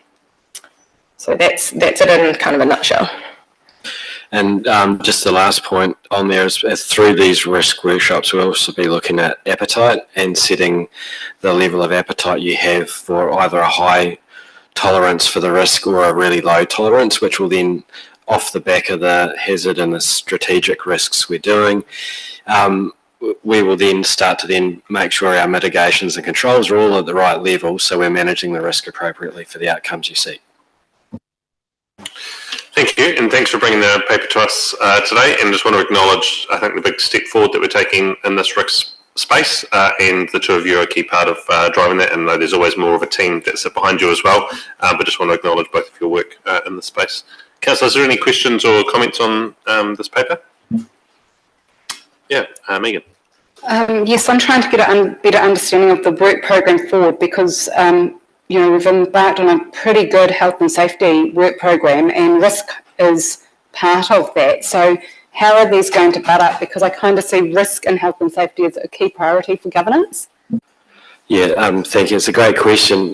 So that's it in a nutshell. And just the last point on there is through these risk workshops, we'll also be looking at appetite and setting the level of appetite you have for either a high tolerance for the risk or a really low tolerance, which will then, off the back of the hazard and the strategic risks we're doing, we will then start to then make sure our mitigations and controls are all at the right level, so we're managing the risk appropriately for the outcomes you seek. Thank you, and thanks for bringing the paper to us today. And just want to acknowledge, I think, the big step forward that we're taking in this risk space, and the two of you are a key part of driving that. And I know there's always more of a team that's behind you as well, but just want to acknowledge both of your work in this space. Councillor, is there any questions or comments on this paper? Yeah, Megan. Yes, I'm trying to get a better understanding of the work program forward because, we've embarked on a pretty good health and safety work program and risk is part of that. So how are these going to butt up? Because I kind of see risk and health and safety as a key priority for governance. Yeah, thank you. It's a great question.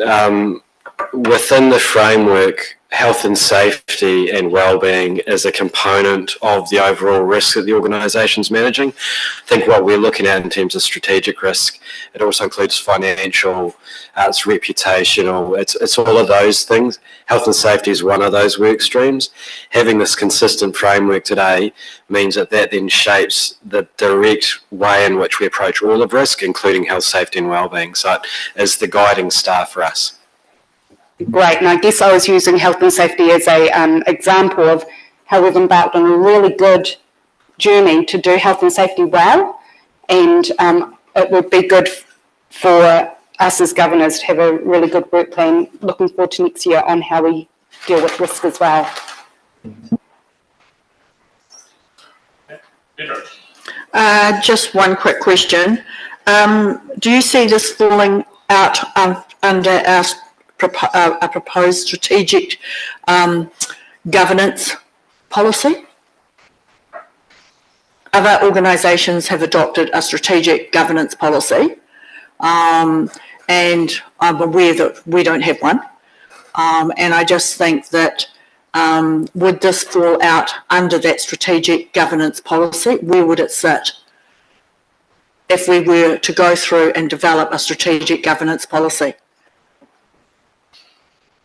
Within the framework, health and safety and wellbeing is a component of the overall risk that the organisation's managing. I think what we're looking at in terms of strategic risk, it also includes financial, it's reputational, it's all of those things. Health and safety is one of those work streams. Having this consistent framework today means that then shapes the direct way in which we approach all of risk, including health, safety and wellbeing. So it is the guiding star for us. Great, and I guess I was using health and safety as a example of how we've embarked on a really good journey to do health and safety well, and it would be good for us as governors to have a really good work plan looking forward to next year on how we deal with risk as well. Just one quick question. Do you see this falling out under a proposed strategic governance policy? Other organisations have adopted a strategic governance policy, and I'm aware that we don't have one. And I just think that would this fall out under that strategic governance policy? Where would it sit if we were to go through and develop a strategic governance policy?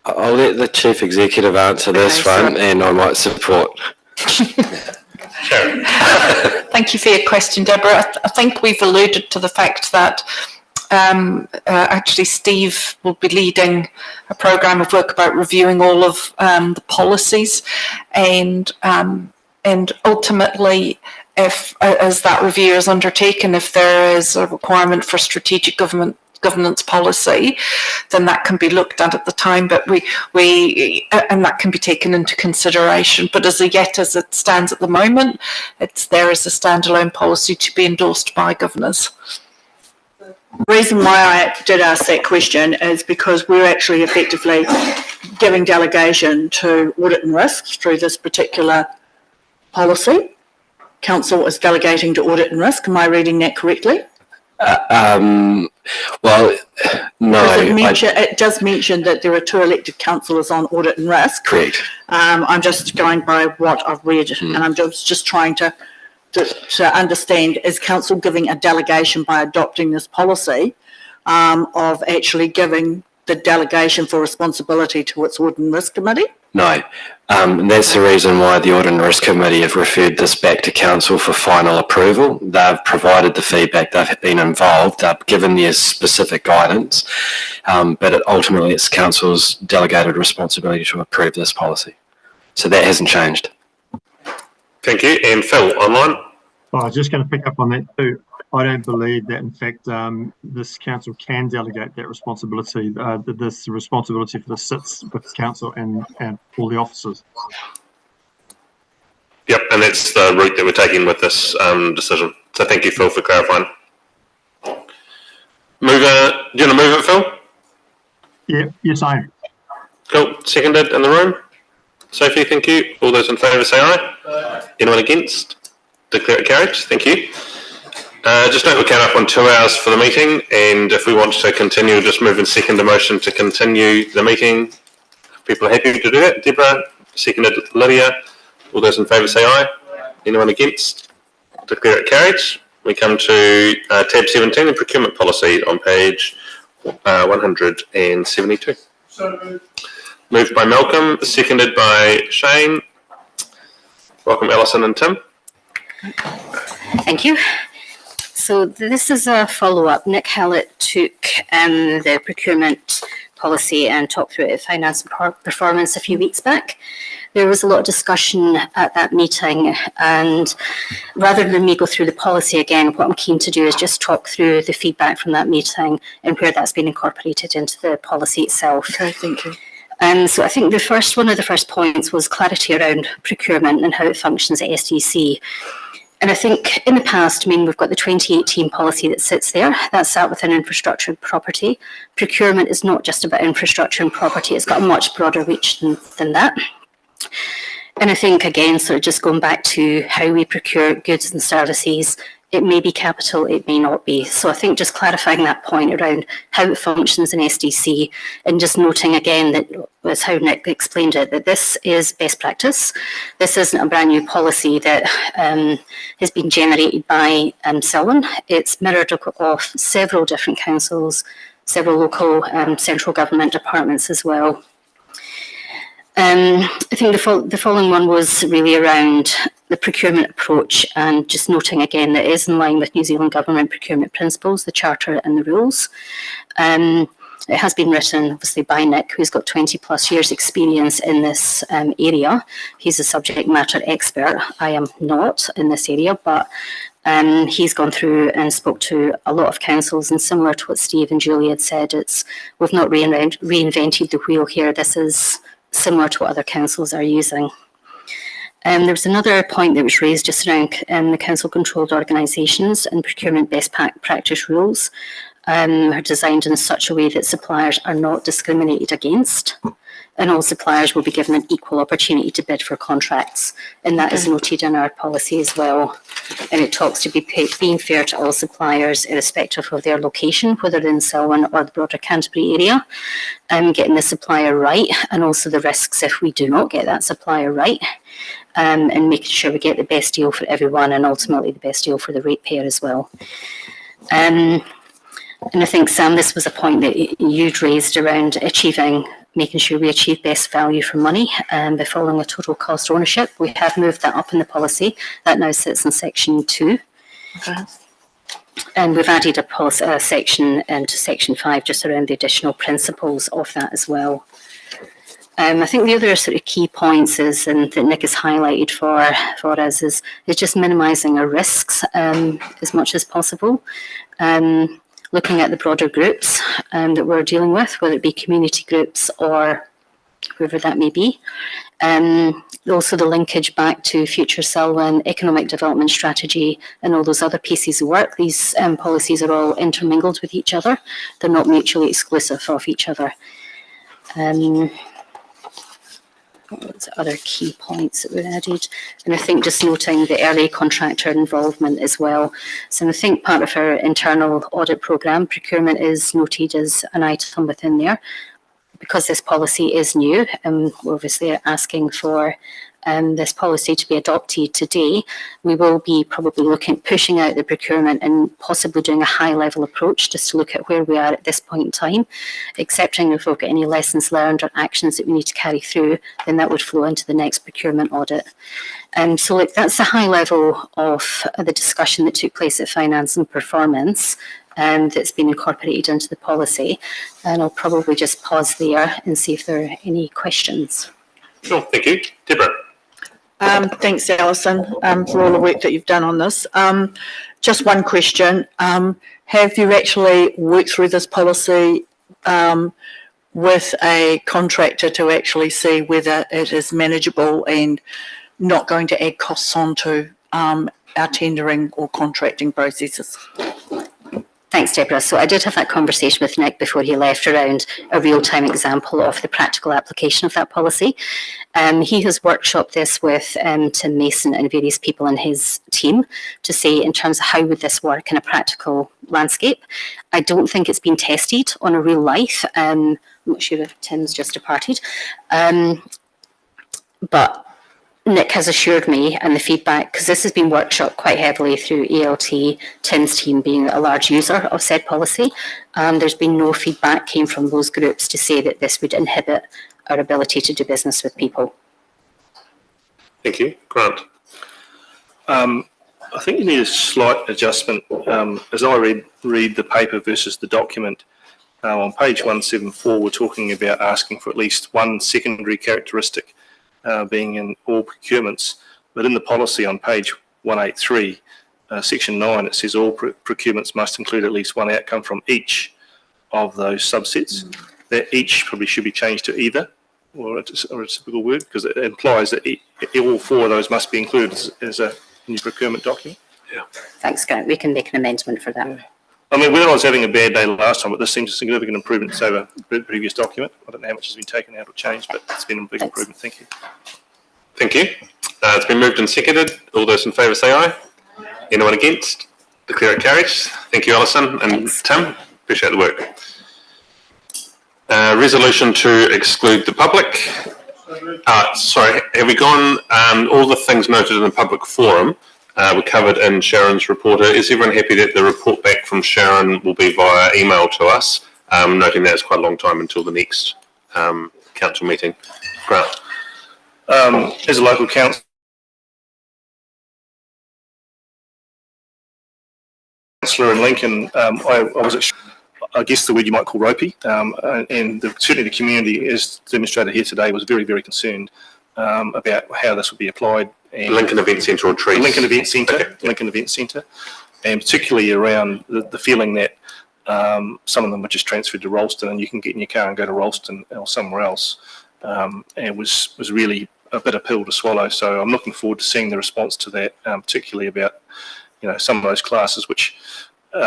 I'll let the Chief Executive answer this one, and I might support. Thank you for your question, Deborah. I think we've alluded to the fact that actually Steve will be leading a programme of work about reviewing all of the policies, and ultimately, if as that review is undertaken, if there is a requirement for strategic governance policy, then that can be looked at the time, but and that can be taken into consideration. But as it stands at the moment, it's there as a standalone policy to be endorsed by governors. The reason why I did ask that question is because we're actually effectively giving delegation to audit and risk through this particular policy. Council is delegating to audit and risk. Am I reading that correctly? Well, no. It does mention that there are 2 elected councillors on audit and risk. Correct. I'm just going by what I've read, and I'm just trying to understand, is council giving a delegation by adopting this policy of actually giving the delegation for responsibility to its audit and risk committee? No. And that's the reason why the Audit and Risk Committee have referred this back to Council for final approval. They've provided the feedback, they've been involved, they've given their specific guidance, but ultimately it's Council's delegated responsibility to approve this policy. So that hasn't changed. Thank you. And Phil, online? I was just going to pick up on that too. I don't believe that, in fact, this council can delegate that responsibility. This responsibility for the sits with council and all the officers. Yep, and that's the route that we're taking with this decision. So thank you, Phil, for clarifying. Do you want to move it, Phil? Yeah, yes, I am. Cool. Seconded in the room. Sophie, thank you. All those in favour say aye. Aye. Anyone against? Declare it carried. Thank you. Just note we're coming up on 2 hours for the meeting, and if we want to continue, just move and second the motion to continue the meeting. If people are happy to do that, Deborah, seconded Lydia. All those in favour say aye. Anyone against? Declare it carried. We come to tab 17, the procurement policy on page 172. Moved by Malcolm, seconded by Shane. Welcome Alison and Tim. Thank you. So this is a follow-up. Nick Hallett took the procurement policy and talked through it at Finance and Performance a few weeks back. There was a lot of discussion at that meeting, and rather than me go through the policy again, what I'm keen to do is just talk through the feedback from that meeting and where that's been incorporated into the policy itself. Okay, thank you. So I think one of the first points was clarity around procurement and how it functions at SDC. And I think in the past, we've got the 2018 policy that sits there. That sat within infrastructure and property. Procurement is not just about infrastructure and property. It's got a much broader reach than that. And I think, again, sort of just going back to how we procure goods and services, it may be capital, it may not be. So I think just clarifying that point around how it functions in SDC and just noting again that was how Nick explained it, that this is best practice. This isn't a brand new policy that has been generated by Selwyn. It's mirrored off several different councils, several local central government departments as well. I think the following one was really around the procurement approach and just noting again that it is in line with New Zealand Government procurement principles, the Charter and the rules. It has been written obviously by Nick, who's got 20 plus years experience in this area. He's a subject matter expert. I am not in this area, but he's gone through and spoke to a lot of councils, and similar to what Steve and Julie had said, we've not reinvented the wheel here. This is similar to what other councils are using. There was another point that was raised just around the council-controlled organisations and procurement best practice rules are designed in such a way that suppliers are not discriminated against, and all suppliers will be given an equal opportunity to bid for contracts, and that is noted in our policy as well. And it talks to being fair to all suppliers, irrespective of their location, whether in Selwyn or the broader Canterbury area, getting the supplier right, and also the risks if we do not get that supplier right, and making sure we get the best deal for everyone and ultimately the best deal for the ratepayer as well. And I think, Sam, this was a point that you'd raised around making sure we achieve best value for money by following a total cost ownership. We have moved that up in the policy. That now sits in section 2. Okay. And we've added a section into section 5 just around the additional principles of that as well. I think the other sort of key points is, and that Nick has highlighted for us, is just minimising our risks as much as possible. Looking at the broader groups that we're dealing with, whether it be community groups or whoever that may be. Also the linkage back to Future Selwyn, economic development strategy, and all those other pieces of work. These policies are all intermingled with each other. They're not mutually exclusive of each other. What's other key points that were added? And I think just noting the early contractor involvement as well. So I think part of our internal audit programme, procurement is noted as an item within there. Because this policy is new, and we're obviously asking for this policy to be adopted today, we will be probably pushing out the procurement and possibly doing a high level approach just to look at where we are at this point in time, accepting if we've got any lessons learned or actions that we need to carry through, then that would flow into the next procurement audit. So that's a high level of the discussion that took place at Finance and Performance. That's been incorporated into the policy, and I'll probably just pause there and see if there are any questions. Sure, thank you. Deborah. Thanks, Alison, for all the work that you've done on this. Just one question. Have you actually worked through this policy with a contractor to actually see whether it is manageable and not going to add costs onto our tendering or contracting processes? Thanks, Deborah. So I did have that conversation with Nick before he left around a real-time example of the practical application of that policy. He has workshopped this with Tim Mason and various people in his team to say in terms of how would this work in a practical landscape. I don't think it's been tested on a real life. I'm not sure if Tim's just departed. But Nick has assured me, and the feedback, because this has been workshopped quite heavily through ELT, Tim's team being a large user of said policy, there's been no feedback came from those groups to say that this would inhibit our ability to do business with people. Thank you. Grant. I think you need a slight adjustment. As I read the paper versus the document, on page 174, we're talking about asking for at least one secondary characteristic being in all procurements. But in the policy on page 183, section 9, it says all procurements must include at least one outcome from each of those subsets. That each probably should be changed to either, or a typical word, because it implies that all four of those must be included as a new procurement document. Yeah. Thanks, Grant. We can make an amendment for that. I mean, whether I was having a bad day last time, but this seems a significant improvement over the previous document. I don't know how much has been taken out or changed, but it's been a big improvement. Thank you. Thank you. It's been moved and seconded. All those in favour say aye. Anyone against? Declare it carried. Thank you, Alison and Tim. Appreciate the work. Resolution to exclude the public. Sorry, have we gone? All the things noted in the public forum were covered in Sharon's report. Is everyone happy that the report back from Sharon will be via email to us? Noting that it's quite a long time until the next council meeting. Grant. As a local councillor in Lincoln, I was, I guess the word you might call ropey, and certainly the community, as demonstrated here today, was very, very concerned about how this would be applied. And Lincoln Event Centre or Trees? Lincoln Event Centre, okay. Lincoln Event Centre, and particularly around the feeling that some of them were just transferred to Rolleston, and you can get in your car and go to Rolleston or somewhere else. And it was really a bitter pill to swallow. So I'm looking forward to seeing the response to that, particularly about some of those classes which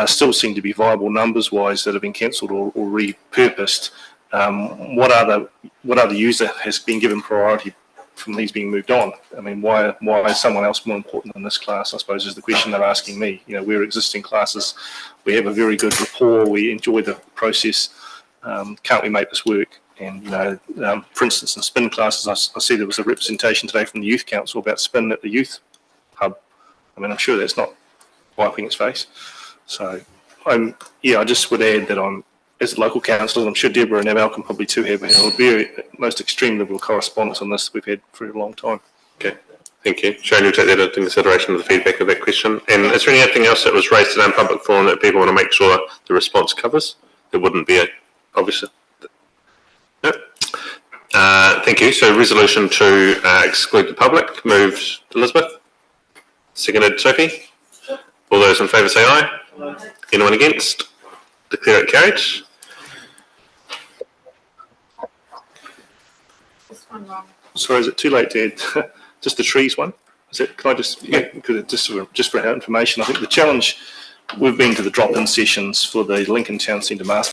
still seem to be viable numbers-wise that have been cancelled or repurposed. What other user has been given priority from these being moved on? I mean, why is someone else more important than this class, I suppose, is the question they're asking me. We're existing classes. We have a very good rapport. We enjoy the process. Can't we make this work? And, for instance, in spin classes, I see there was a representation today from the Youth Council about spin at the Youth Hub. I mean, I'm sure that's not wiping its face. So, I just would add that as a local councillor, I'm sure Deborah and Mal can probably too have a very most extreme level of correspondence on this that we've had for a long time. Okay, thank you. Sharon, you'll take that into consideration of the feedback of that question. And is there anything else that was raised in our public forum that people want to make sure the response covers? There wouldn't be obviously. No. Thank you. So resolution to exclude the public. Moved Elizabeth. Seconded Sophie. All those in favour say aye. Aye. Anyone against? Declare it carried. Sorry, is it too late to add just the trees one? Is it? Can I just? Yeah. Just for our information, I think the challenge. We've been to the drop-in sessions for the Lincoln Town Centre Master